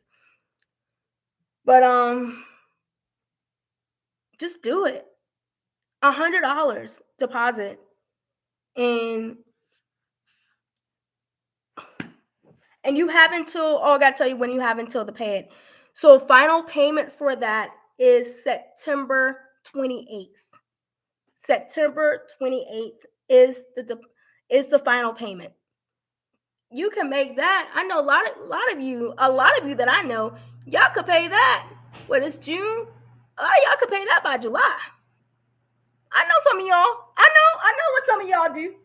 But just do it. $100 deposit, and you have until. Oh, I gotta tell you when you have until to pay it. So final payment for that is September 28th. September 28th is the final payment. You can make that. I know a lot of you that I know, y'all could pay that. What is June? A lot of y'all could pay that by July. I know some of y'all. I know what some of y'all do.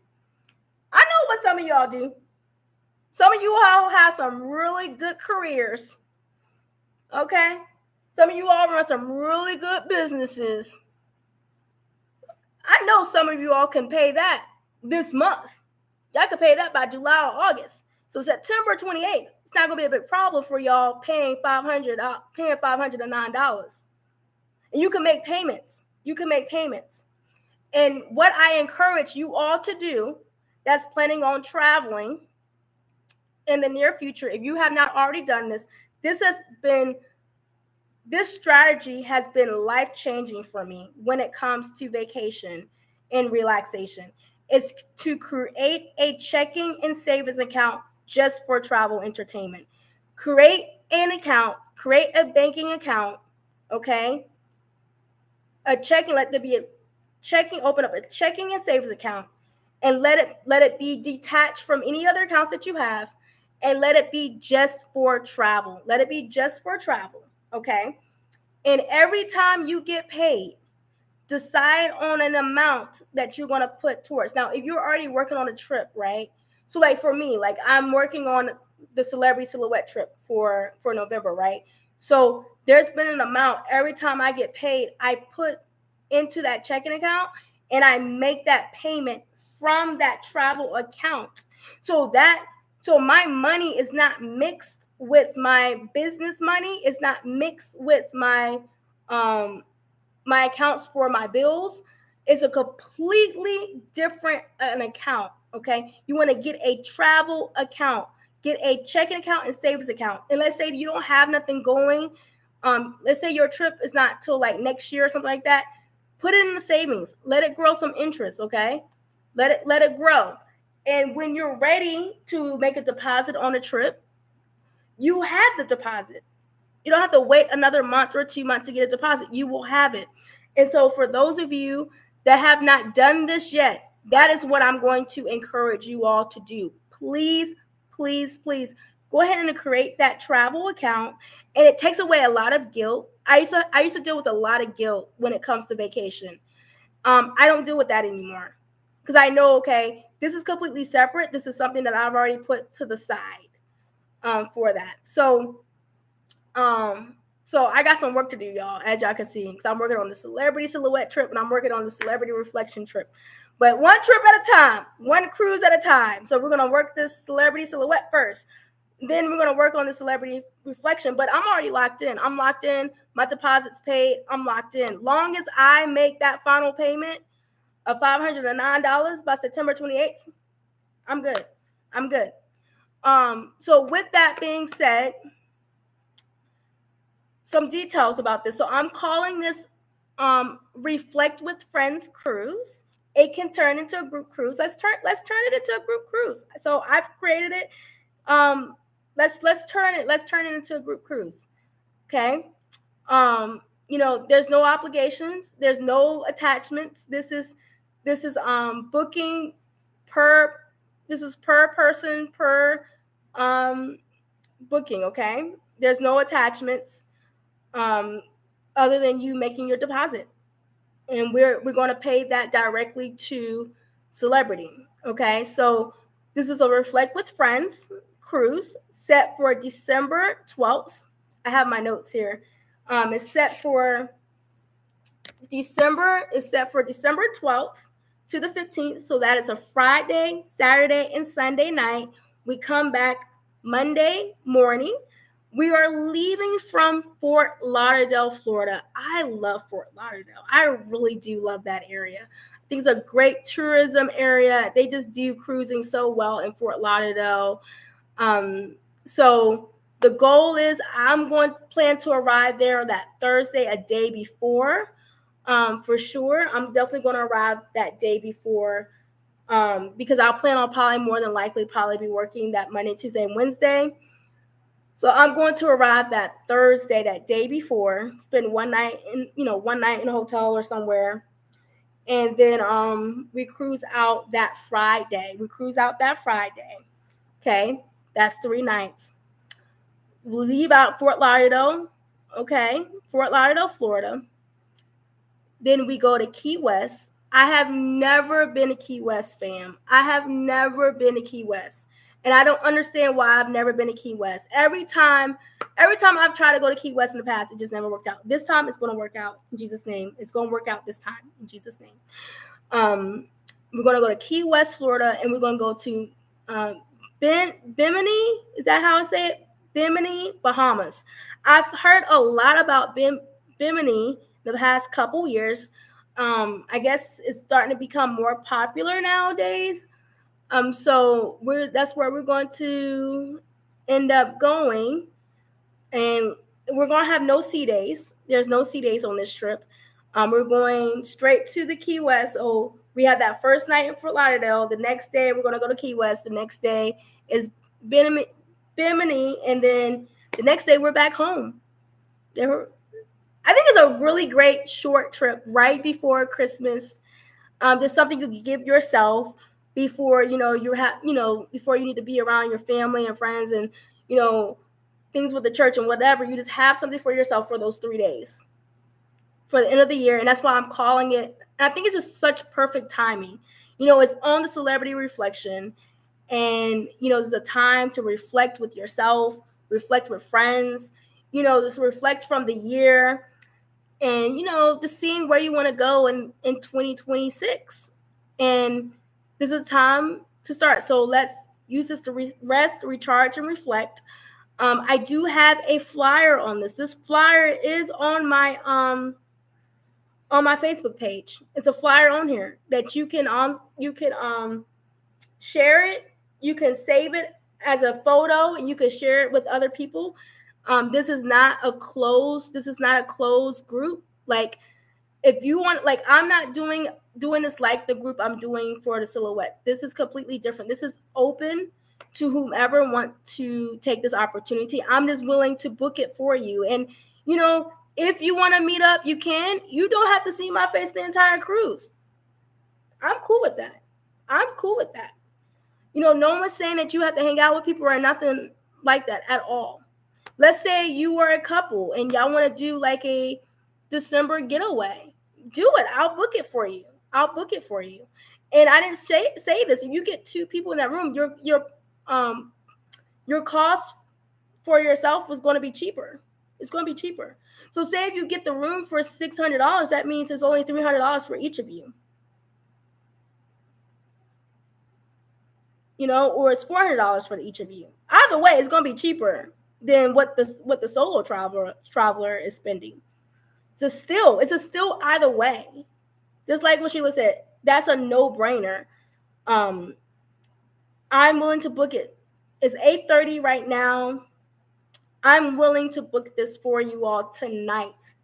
I know what some of y'all do. Some of you all have some really good careers. Okay? Some of you all run some really good businesses. I know some of you all can pay that this month. Y'all can pay that by July or August. So September 28th, it's not gonna be a big problem for y'all paying $509. And you can make payments. You can make payments. And what I encourage you all to do that's planning on traveling in the near future, if you have not already done this, this strategy has been life-changing for me when it comes to vacation and relaxation. It's to create a checking and savings account just for travel entertainment. Create an account, create a banking account, okay? A checking, let there be a checking, open up a checking and savings account, and let it be detached from any other accounts that you have, and let it be just for travel. Let it be just for travel, okay? And every time you get paid, decide on an amount that you're going to put towards. Now, if you're already working on a trip, right? So like for me, like I'm working on the Celebrity Silhouette trip for November, right? So there's been an amount every time I get paid, I put into that checking account and I make that payment from that travel account. So my money is not mixed with my business money. It's not mixed with my my accounts for my bills. It's a completely different an account. Okay, you want to get a travel account, get a checking account and savings account. And let's say you don't have nothing going. Let's say your trip is not till like next year or something like that. Put it in the savings. Let it grow some interest. Okay, let it grow. And when you're ready to make a deposit on a trip, you have the deposit. You don't have to wait another month or 2 months to get a deposit. You will have it. And so for those of you that have not done this yet, that is what I'm going to encourage you all to do. Please, please, please go ahead and create that travel account. And it takes away a lot of guilt. I used to deal with a lot of guilt when it comes to vacation. I don't deal with that anymore because I know, okay, this is completely separate. This is something that I've already put to the side for that. So I got some work to do, y'all, as y'all can see, because I'm working on the Celebrity Silhouette trip and I'm working on the Celebrity Reflection trip. But one trip at a time, one cruise at a time. So we're going to work this Celebrity Silhouette first. Then we're going to work on the Celebrity Reflection. But I'm already locked in. I'm locked in. My deposit's paid. I'm locked in. Long as I make that final payment of $509 by September 28th, I'm good. I'm good. So with that being said, some details about this. So I'm calling this Reflect with Friends cruise. It can turn into a group cruise. Let's turn it into a group cruise. So I've created it. Let's turn it into a group cruise. Okay. There's no obligations. There's no attachments. This is booking per. This is per person per booking. Okay. There's no attachments. Other than you making your deposit, and we're going to pay that directly to Celebrity. Okay, so this is a Reflect with Friends cruise set for December 12th. I have my notes here. It's set for December 12th to the 15th. So that is a Friday, Saturday, and Sunday night. We come back Monday morning. We are leaving from Fort Lauderdale, Florida. I love Fort Lauderdale. I really do love that area. I think it's a great tourism area. They just do cruising so well in Fort Lauderdale. So the goal is I'm going to plan to arrive there that Thursday, a day before. For sure. I'm definitely going to arrive that day before because I'll plan on more than likely be working that Monday, Tuesday, and Wednesday. So I'm going to arrive that Thursday, that day before, spend one night in a hotel or somewhere. And then we cruise out that Friday. Okay. That's 3 nights. We'll leave out Fort Lauderdale. Okay. Fort Lauderdale, Florida. Then we go to Key West. I have never been a Key West, fam. I have never been to Key West. And I don't understand why I've never been to Key West. Every time I've tried to go to Key West in the past, it just never worked out. This time it's going to work out in Jesus' name. It's going to work out this time in Jesus' name. We're going to go to Key West, Florida, and we're going to go to Bimini. Is that how I say it? Bimini, Bahamas. I've heard a lot about Bimini the past couple years. I guess it's starting to become more popular nowadays. So that's where we're going to end up going, and we're going to have no sea days. There's no sea days on this trip. We're going straight to the Key West. So we have that first night in Fort Lauderdale. The next day we're going to go to Key West. The next day is Bimini, and then the next day we're back home. I think it's a really great short trip right before Christmas. Just something you can give yourself before before you need to be around your family and friends and things with the church and whatever. You just have something for yourself for those 3 days for the end of the year, and that's why I'm calling it. And I think it's just such perfect timing. It's on the Celebrity Reflection, and it's a time to reflect with yourself, reflect with friends. Just reflect from the year. And just seeing where you want to go in 2026, and this is a time to start. So let's use this to rest, recharge, and reflect. I do have a flyer on this. This flyer is on my Facebook page. It's a flyer on here that you can share it. You can save it as a photo, and you can share it with other people. This is not a closed group. Like, if you want, like, I'm not doing this like the group I'm doing for the Silhouette. This is completely different. This is open to whomever want to take this opportunity. I'm just willing to book it for you. And if you want to meet up, you can. You don't have to see my face the entire cruise. I'm cool with that. No one's saying that you have to hang out with people or nothing like that at all. Let's say you were a couple and y'all want to do like a December getaway. Do it. I'll book it for you. And I didn't say this. If you get 2 people in that room, your cost for yourself is going to be cheaper. It's going to be cheaper. So say if you get the room for $600, that means it's only $300 for each of you. Or it's $400 for each of you. Either way, it's going to be cheaper than what the solo traveler is spending. It's a still either way. Just like what Sheila said, that's a no-brainer. I'm willing to book it. It's 8:30 right now. I'm willing to book this for you all tonight.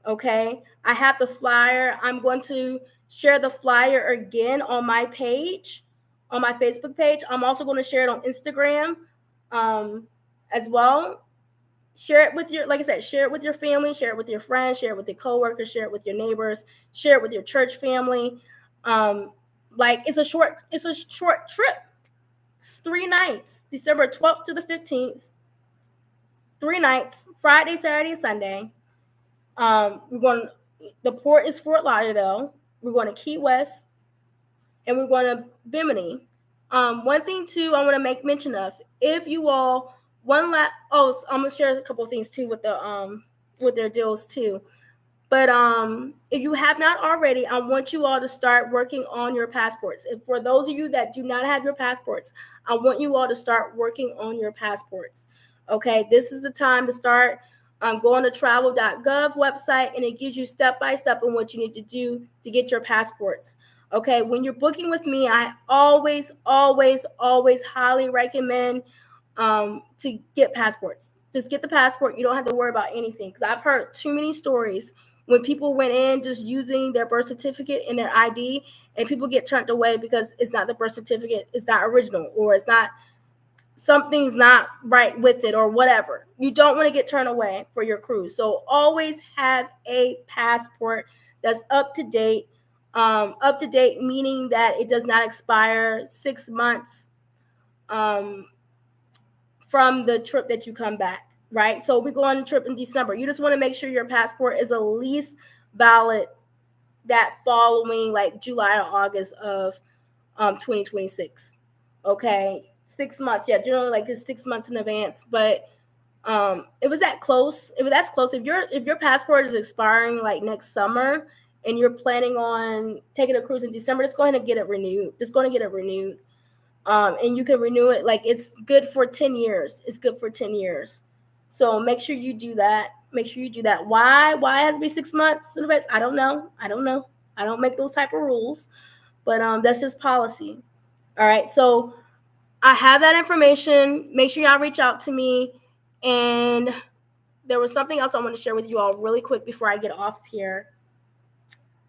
Okay? I have the flyer. I'm going to share the flyer again on my page, on my Facebook page. I'm also going to share it on Instagram as well. Share it with share it with your family, share it with your friends, share it with your coworkers, share it with your neighbors, share it with your church family. It's a short trip. It's 3 nights, December 12th to the 15th. 3 nights, Friday, Saturday, Sunday. The port is Fort Lauderdale. We're going to Key West, and we're going to Bimini. One thing too, I want to make mention of, if you all I'm gonna share a couple of things too with their deals too. But if you have not already, I want you all to start working on your passports. And for those of you that do not have your passports, I want you all to start working on your passports. Okay, this is the time to start. Go on the travel.gov website, and it gives you step-by-step on what you need to do to get your passports. Okay, when you're booking with me, I always highly recommend to get passports. Just get the passport. You don't have to worry about anything, because I've heard too many stories when people went in just using their birth certificate and their ID, and people get turned away because it's not the birth certificate, it's not original, or something's not right with it, or whatever. You don't want to get turned away for your cruise. So always have a passport that's up to date. Up to date meaning that it does not expire 6 months from the trip that you come back. right? So we go on a trip in December. You just want to make sure your passport is at least valid that following like July or August of 2026. Okay, 6 months. Yeah, generally like it's 6 months in advance. But it was that close. If that's close, if your passport is expiring like next summer and you're planning on taking a cruise in December, just go ahead and get it renewed. Just go ahead and get it renewed. And you can renew it. Like it's good for 10 years. It's good for 10 years. So make sure you do that. Make sure you do that. Why it has to be 6 months in advance? I don't know. I don't make those type of rules, but that's just policy. All right. So I have that information. Make sure y'all reach out to me. And there was something else I want to share with you all really quick before I get off here.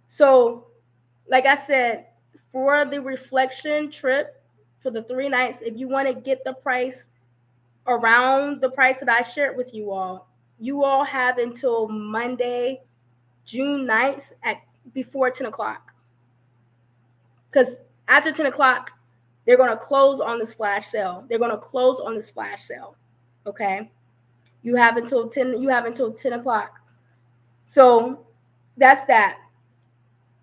So, like I said, for the reflection trip for the 3 nights, if you want to get the price around the price that I shared with you all have until Monday, June 9th at before 10 o'clock. Because after 10 o'clock, they're going to close on this flash sale. Okay. You have until 10 o'clock. So that's that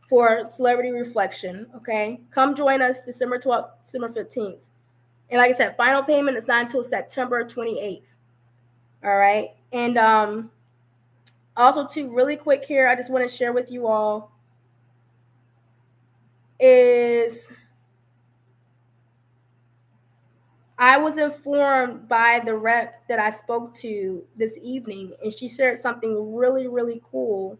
for Celebrity Reflection. Okay. Come join us December 12th, December 15th. And like I said, final payment is not until September 28th. All right. And also, too, really quick here, I just want to share with you all is I was informed by the rep that I spoke to this evening, and she shared something really, really cool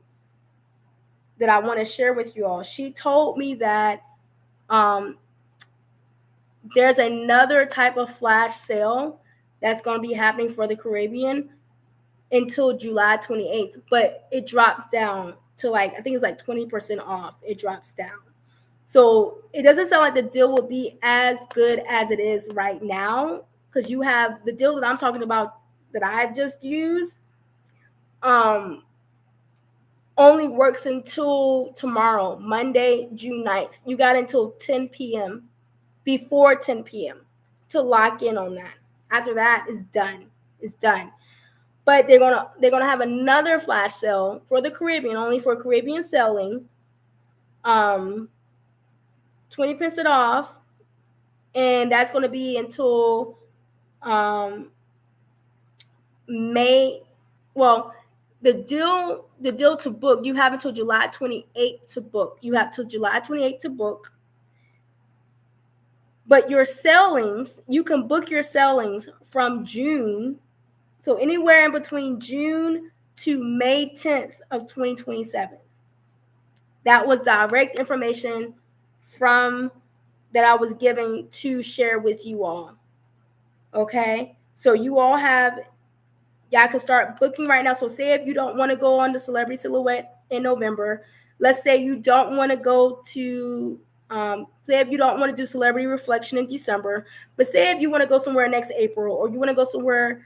that I want to share with you all. She told me that there's another type of flash sale that's going to be happening for the Caribbean until July 28th, but it drops down to like, I think it's like 20% off. It drops down. So it doesn't sound like the deal will be as good as it is right now, because you have the deal that I'm talking about that I've just used only works until tomorrow, Monday, June 9th. You got until 10 p.m., before 10 p.m. to lock in on that. After that, it's done. It's done. But they're gonna have another flash sale for the Caribbean, only for Caribbean selling. 20% off, and that's going to be until May. Well, the deal to book, you have until July 28th to book. You have till July 28th to book. But your sailings, you can book your sailings from June. So anywhere in between June to May 10th of 2027. That was direct information from that I was given to share with you all. Okay. So you all y'all can start booking right now. So say if you don't want to go on the Celebrity Silhouette in November, let's say you don't want to go to, say if you don't want to do Celebrity Reflection in December, but say if you want to go somewhere next April, or you want to go somewhere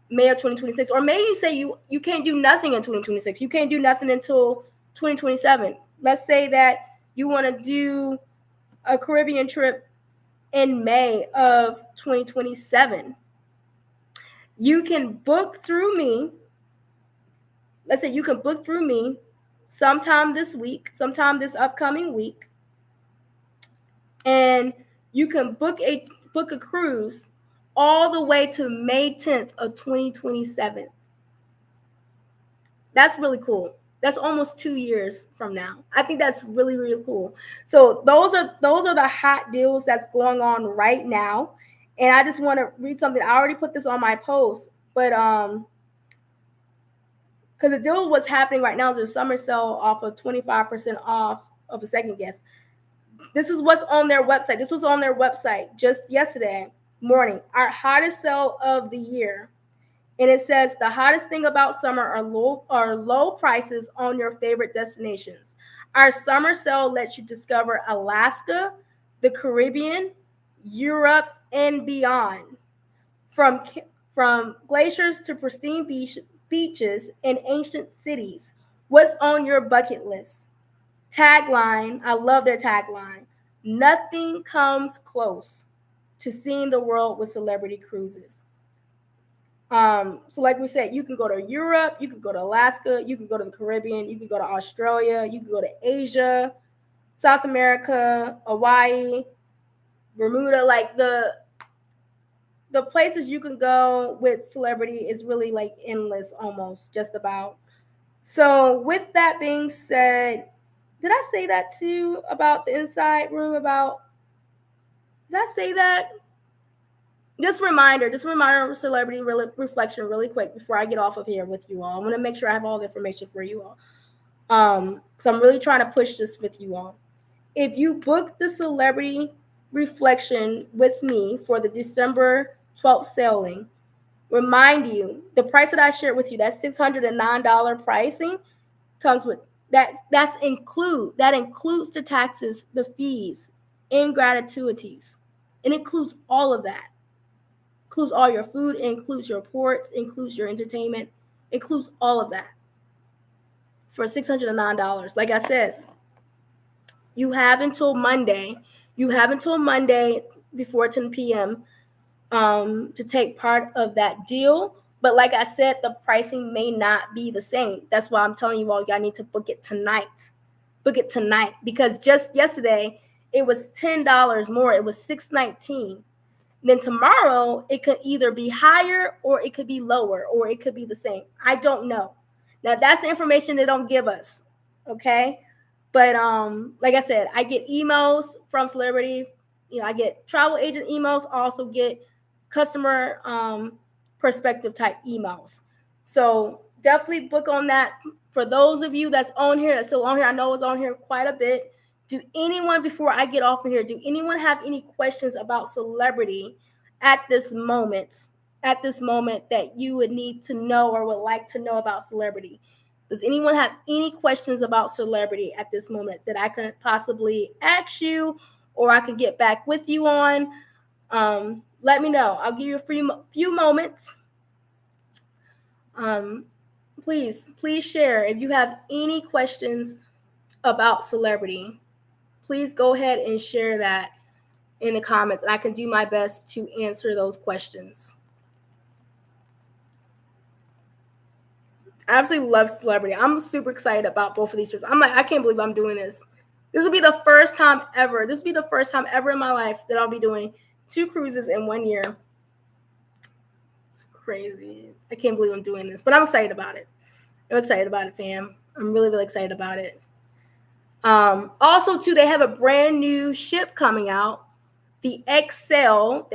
May of 2026, or maybe you say you can't do nothing in 2026. You can't do nothing until 2027. Let's say that you want to do a Caribbean trip in May of 2027. You can book through me. Let's say you can book through me sometime this week, sometime this upcoming week, and you can book a cruise all the way to May 10th of 2027. That's really cool. That's almost 2 years from now. I think that's really, really cool. So those are the hot deals that's going on right now. And I just want to read something. I already put this on my post, but because the deal what's happening right now is a summer sale off of 25% off of a second guest. This is what's on their website. This was on their website just yesterday morning. Our hottest sale of the year. And it says the hottest thing about summer are low prices on your favorite destinations. Our summer sale lets you discover Alaska, the Caribbean, Europe, and beyond. From glaciers to pristine beaches and ancient cities. What's on your bucket list? Tagline, I love their tagline. Nothing comes close to seeing the world with Celebrity Cruises. So like we said, you can go to Europe, you could go to Alaska, you could go to the Caribbean, you could go to Australia, you could go to Asia, South America, Hawaii, Bermuda. Like the places you can go with celebrity is really like endless, almost just about. So with that being said, did I say that too about the inside room? Did I say that? Just a reminder of celebrity reflection really quick before I get off of here with you all. I want to make sure I have all the information for you all. So I'm really trying to push this with you all. If you book the celebrity reflection with me for the December 12th sailing, remind you the price that I shared with you, that $609 pricing comes with that. That includes the taxes, the fees, and gratuities. It includes all of that. Includes all your food, includes your ports, includes your entertainment, includes all of that for $609. Like I said, you have until Monday. Before 10 p.m. To take part of that deal. But like I said, the pricing may not be the same. That's why I'm telling you all, y'all need to book it tonight. Because just yesterday it was $10 more. It was $619. Then tomorrow it could either be higher or it could be lower or it could be the same. I don't know. Now that's the information they don't give us. Okay. But like I said, I get emails from celebrity. I get travel agent emails. I also get customer perspective type emails. So definitely book on that. For those of you that's still on here, I know it's on here quite a bit. Before I get off of here, do anyone have any questions about celebrity at this moment that you would need to know or would like to know about celebrity? Does anyone have any questions about celebrity at this moment that I could possibly ask you or I can get back with you on? Let me know. I'll give you a few moments. Please share if you have any questions about celebrity. Please go ahead and share that in the comments, and I can do my best to answer those questions. I absolutely love celebrity. I'm super excited about both of these trips. I'm like, I can't believe I'm doing this. This will be the first time ever. In my life that I'll be doing 2 cruises in 1 year. It's crazy. I can't believe I'm doing this, but I'm excited about it. Fam. I'm really, really excited about it. Also, too, they have a brand new ship coming out, the Excel.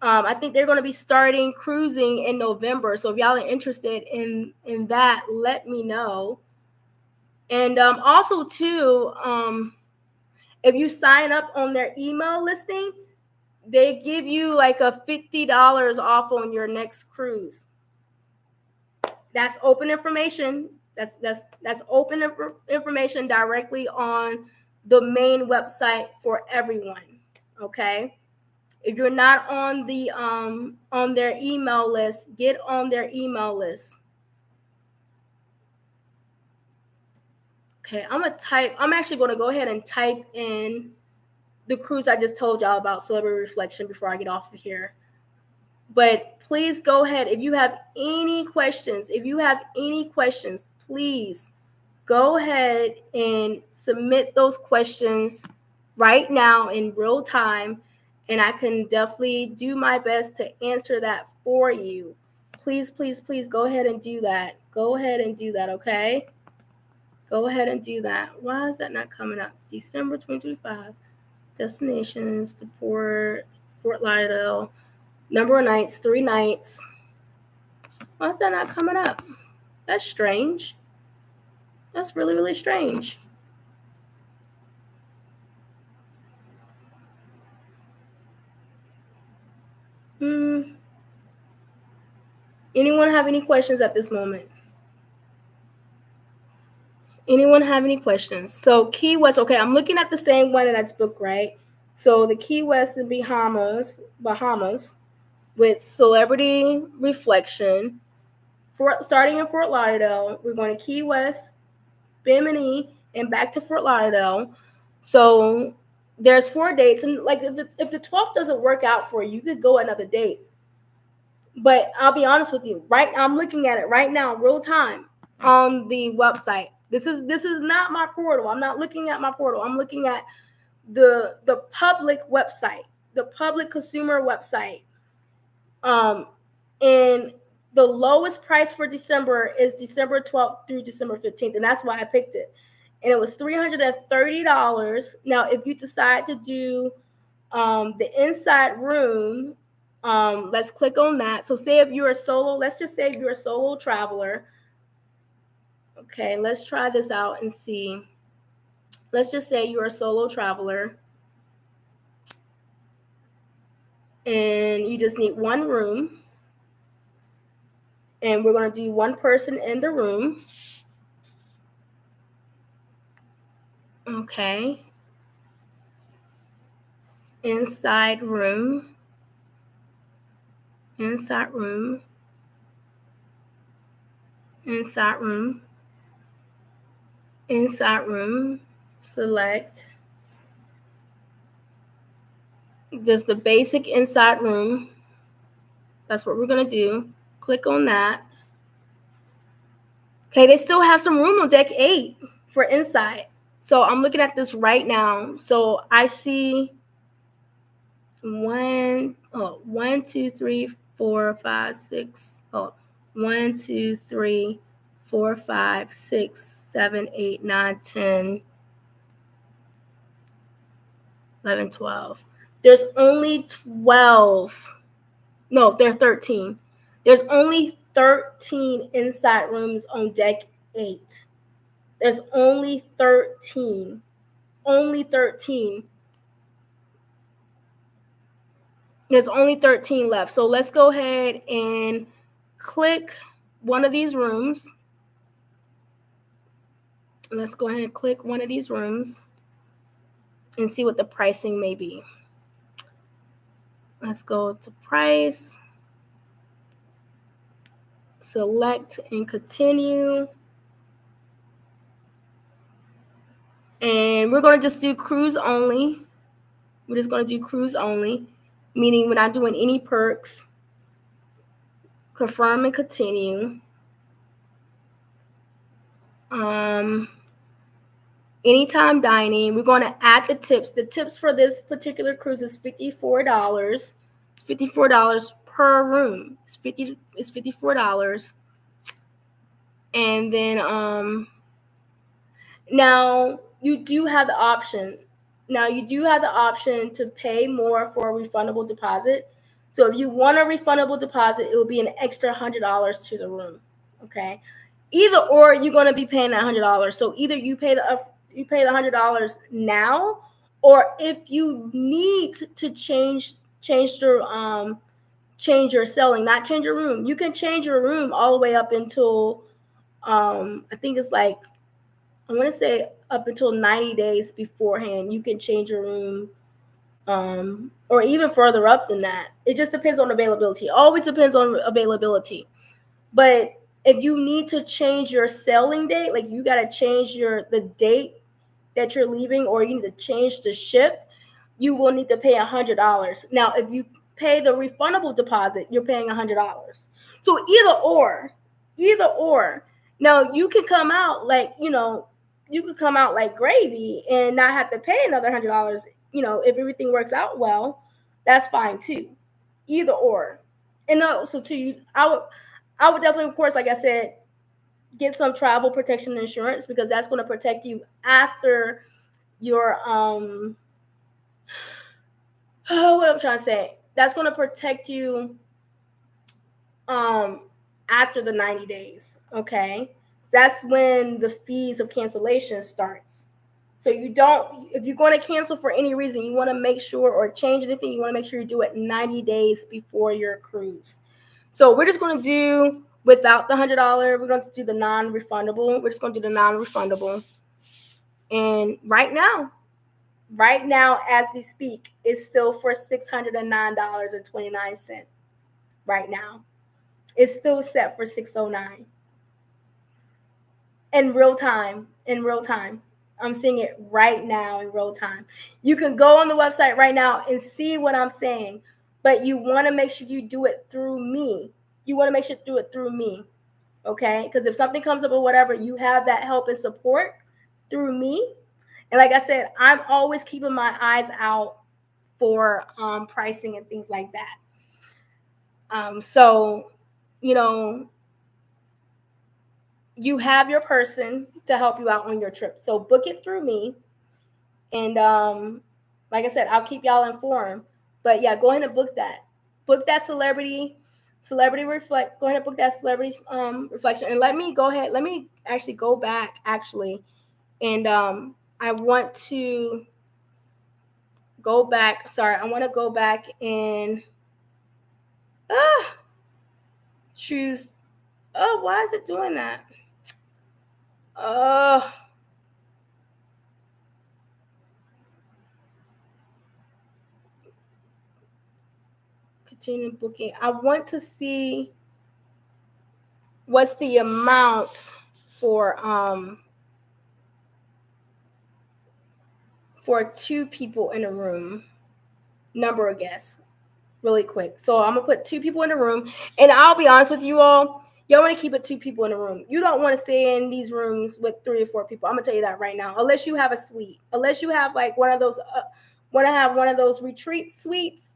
I think they're going to be starting cruising in November. So if y'all are interested in that, let me know. And also, too, if you sign up on their email listing, they give you like a $50 off on your next cruise. That's open information. That's open information directly on the main website for everyone. Okay. If you're not on the on their email list, get on their email list. Okay, I'm actually going to go ahead and type in the cruise I just told y'all about, Celebrity Reflection, before I get off of here. But please go ahead. If you have any questions, please go ahead and submit those questions right now in real time, and I can definitely do my best to answer that for you. Please go ahead and do that. Okay? Go ahead and do that. Why is that not coming up? December 2025. Destinations to Fort Lauderdale. Number of nights, 3 nights. Why is that not coming up? That's strange. That's really, really strange. Anyone have any questions at this moment? Anyone have any questions? So Key West, okay, I'm looking at the same one that's booked, right? So the Key West in Bahamas with Celebrity Reflection, starting in Fort Lauderdale. We're going to Key West, Bimini, and back to Fort Lauderdale. So there's 4 dates, and like if the 12th doesn't work out for you, you could go another date. But I'll be honest with you, right? I'm looking at it right now, real time on the website. This is not my portal. I'm not looking at my portal. I'm looking at the public website, the public consumer website. And the lowest price for December is December 12th through December 15th, and that's why I picked it. And it was $330. Now, if you decide to do the inside room, let's click on that. So say if you're a solo, let's just say if you're a solo traveler. Okay, let's try this out and see. Let's just say you're a solo traveler and you just need one room. And we're going to do one person in the room. Okay. Inside room. Inside room. Inside room. Inside room. Select just the basic inside room. That's what we're going to do. Click on that. Okay, they still have some room on deck 8 for inside. So I'm looking at this right now. So I see 1, 2, 3, 4, 5, 6. 1, 2, 3, 4, 5, 6, 7, 8, 9, 10, 11, 12. There's only 12. No, there are 13. There's only 13 inside rooms on deck 8. There's only 13. Only 13. There's only 13 left. So let's go ahead and click one of these rooms. Let's go ahead and click one of these rooms and see what the pricing may be. Let's go to price, select and continue. And we're going to just do cruise only. We're just going to do cruise only, meaning we're not doing any perks. Confirm and continue. Anytime dining. We're going to add the tips. The tips for this particular cruise is $54. It's $54 per room. It's $54. And then now you do have the option. To pay more for a refundable deposit. So if you want a refundable deposit, it will be an extra $100 to the room. Okay. Either or, you're going to be paying that $100. So either you pay the $100 now, or if you need to change your selling, not change your room, you can change your room all the way up until I think it's like, I want to say up until 90 days beforehand. You can change your room, or even further up than that. It just depends on availability. Always depends on availability. But if you need to change your selling date, like you got to change the date that you're leaving, or you need to change the ship, you will need to pay $100. Now, if you pay the refundable deposit, you're paying $100. So either or. Now you can come out like, you could come out like gravy and not have to pay another $100. If everything works out well, that's fine too. Either or. And also too, I would definitely, of course, like I said, get some travel protection insurance, because that's going to protect you after your what I'm trying to say. That's going to protect you after the 90 days. Okay. That's when the fees of cancellation starts. So if you're going to cancel for any reason, you want to make sure, or change anything, you want to make sure you do it 90 days before your cruise. So we're just going to do without the $100. We're going to do the non-refundable. We're just going to do the non-refundable. And right now, as we speak, it's still for $609.29. Right now, it's still set for $609. In real time. I'm seeing it right now in real time. You can go on the website right now and see what I'm saying. but you want to make sure you do it through me. You want to make sure you do it through me, okay? Because if something comes up or whatever, you have that help and support through me. And like I said, I'm always keeping my eyes out for pricing and things like that. So, you know, you have your person to help you out on your trip. So book it through me. And like I said, I'll keep y'all informed. But yeah, go ahead and book that. Book that celebrity reflect. Go ahead and book that celebrity reflection. And let me actually go back and I want to go back. Sorry, I want to go back and choose. Oh, why is it doing that? Continue booking. I want to see what's the amount for 2 people in a room. Number of guests, really quick. So I'm gonna put 2 people in a room, and I'll be honest with you all. Y'all want to keep it 2 people in a room. You don't want to stay in these rooms with 3 or 4 people. I'm gonna tell you that right now. Unless you have a suite, unless you have like one of those, want to have one of those retreat suites.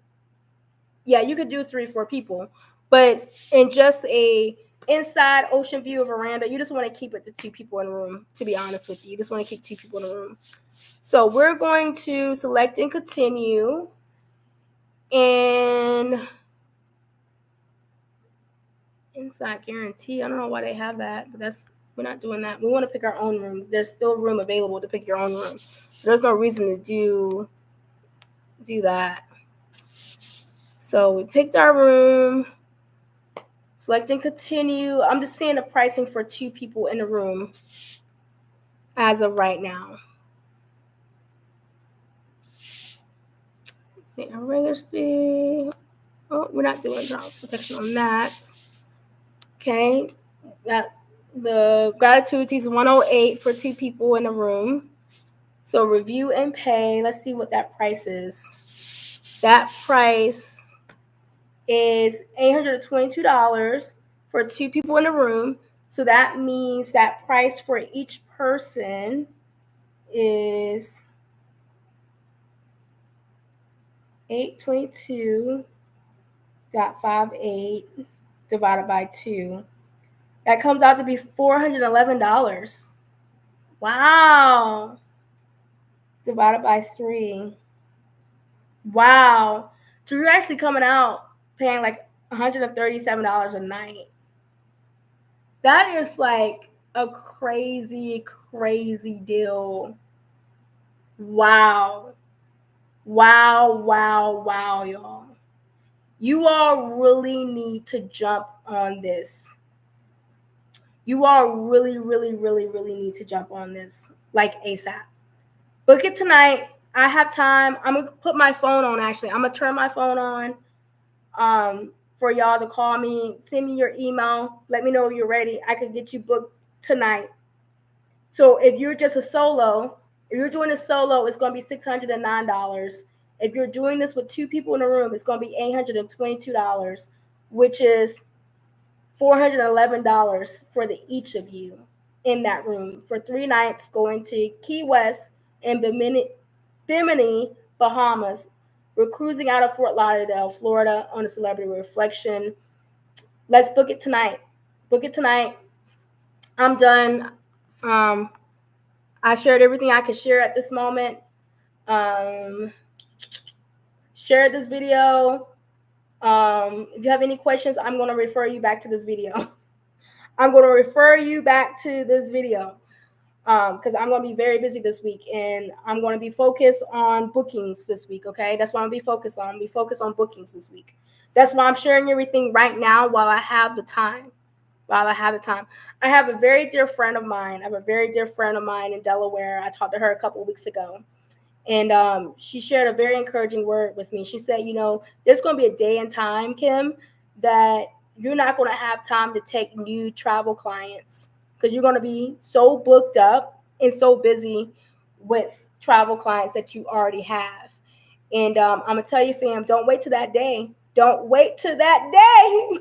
Yeah, you could do 3 or 4 people, but in just a inside ocean view of veranda, you just want to keep it to 2 people in a room. To be honest with you, you just want to keep 2 people in a room. So we're going to select and continue, and inside guarantee. I don't know why they have that, but we're not doing that. We want to pick our own room. There's still room available to pick your own room. So there's no reason to do that. So we picked our room. Select and continue. I'm just seeing the pricing for 2 people in the room as of right now. See our regular. Oh, we're not doing drop protection on that. Okay. The gratitude is 108 for 2 people in a room. So review and pay. Let's see what that price is. That price is $822 for 2 people in a room. So that means that price for each person is $822.58 divided by 2. That comes out to be $411. Wow. Divided by 3. Wow. So you're actually coming out paying like $137 a night. That is like a crazy, crazy deal. Wow. Wow, wow, wow, y'all. You all really need to jump on this. You all really, really, really, really need to jump on this like ASAP. Book it tonight. I have time. I'm going to put my phone on, actually. I'm going to turn my phone on for y'all to call me. Send me your email. Let me know you're ready. I could get you booked tonight. So if you're just a solo, if you're doing a solo, it's going to be $609. If you're doing this with 2 people in a room, it's going to be $822, which is $411 for each of you in that room for 3 nights going to Key West and Bimini, Bahamas. We're cruising out of Fort Lauderdale, Florida on a celebrity reflection. Let's book it tonight. Book it tonight. I'm done. I shared everything I could share at this moment. Share this video. If you have any questions, I'm going to refer you back to this video. I'm going to refer you back to this video because I'm going to be very busy this week, and I'm going to be focused on bookings this week, okay? That's what I'm going to be focused on. Be focused on bookings this week. That's why I'm sharing everything right now while I have the time. I have a very dear friend of mine. In Delaware. I talked to her a couple of weeks ago. And she shared a very encouraging word with me. She said, there's going to be a day and time, Kim, that you're not going to have time to take new travel clients because you're going to be so booked up and so busy with travel clients that you already have. And I'm going to tell you, fam, don't wait till that day. Don't wait to that day.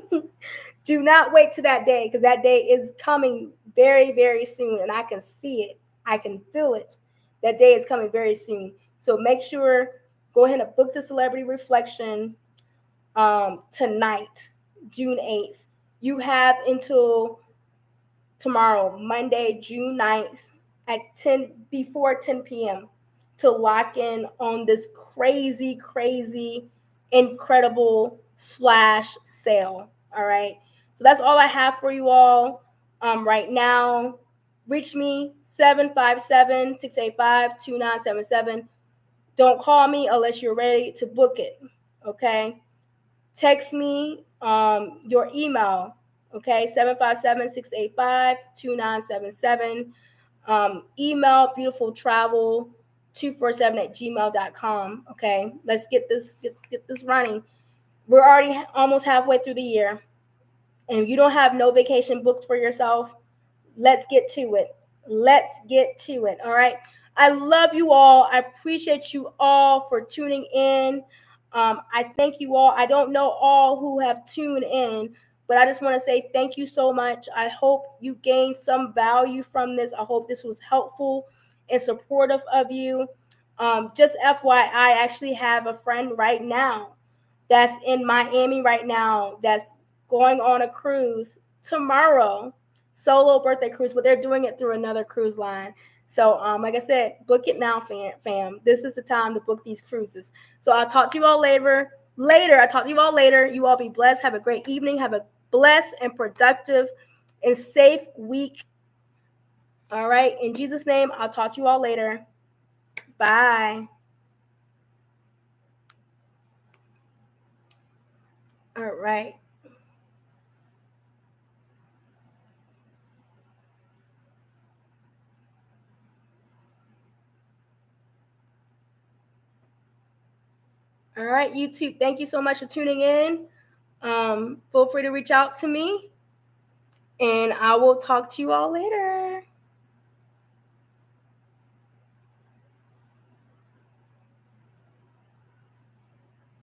Do not wait to that day, because that day is coming very, very soon. And I can see it. I can feel it. That day is coming very soon. So make sure, go ahead and book the celebrity reflection tonight, June 8th. You have until tomorrow, Monday, June 9th at before 10 p.m. to lock in on this crazy, crazy, incredible flash sale. All right. So that's all I have for you all right now. Reach me 757-685-2977. Don't call me unless you're ready to book it. Okay. Text me your email. Okay. 757-685-2977. Email beautifultravel247@gmail.com. Okay. Let's get this running. We're already almost halfway through the year, and you don't have no vacation booked for yourself. Let's get to it. Let's get to it. All right. I love you all. I appreciate you all for tuning in. I thank you all. I don't know all who have tuned in, but I just want to say thank you so much. I hope you gained some value from this. I hope this was helpful and supportive of you. Just FYI, I actually have a friend right now that's in Miami right now that's going on a cruise tomorrow, solo birthday cruise, but they're doing it through another cruise line. So, like I said, book it now, fam. This is the time to book these cruises. So I'll talk to you all later. I'll talk to you all later. You all be blessed. Have a great evening. Have a blessed and productive and safe week. All right. In Jesus' name, I'll talk to you all later. Bye. All right. All right, YouTube. Thank you so much for tuning in. Feel free to reach out to me, and I will talk to you all later.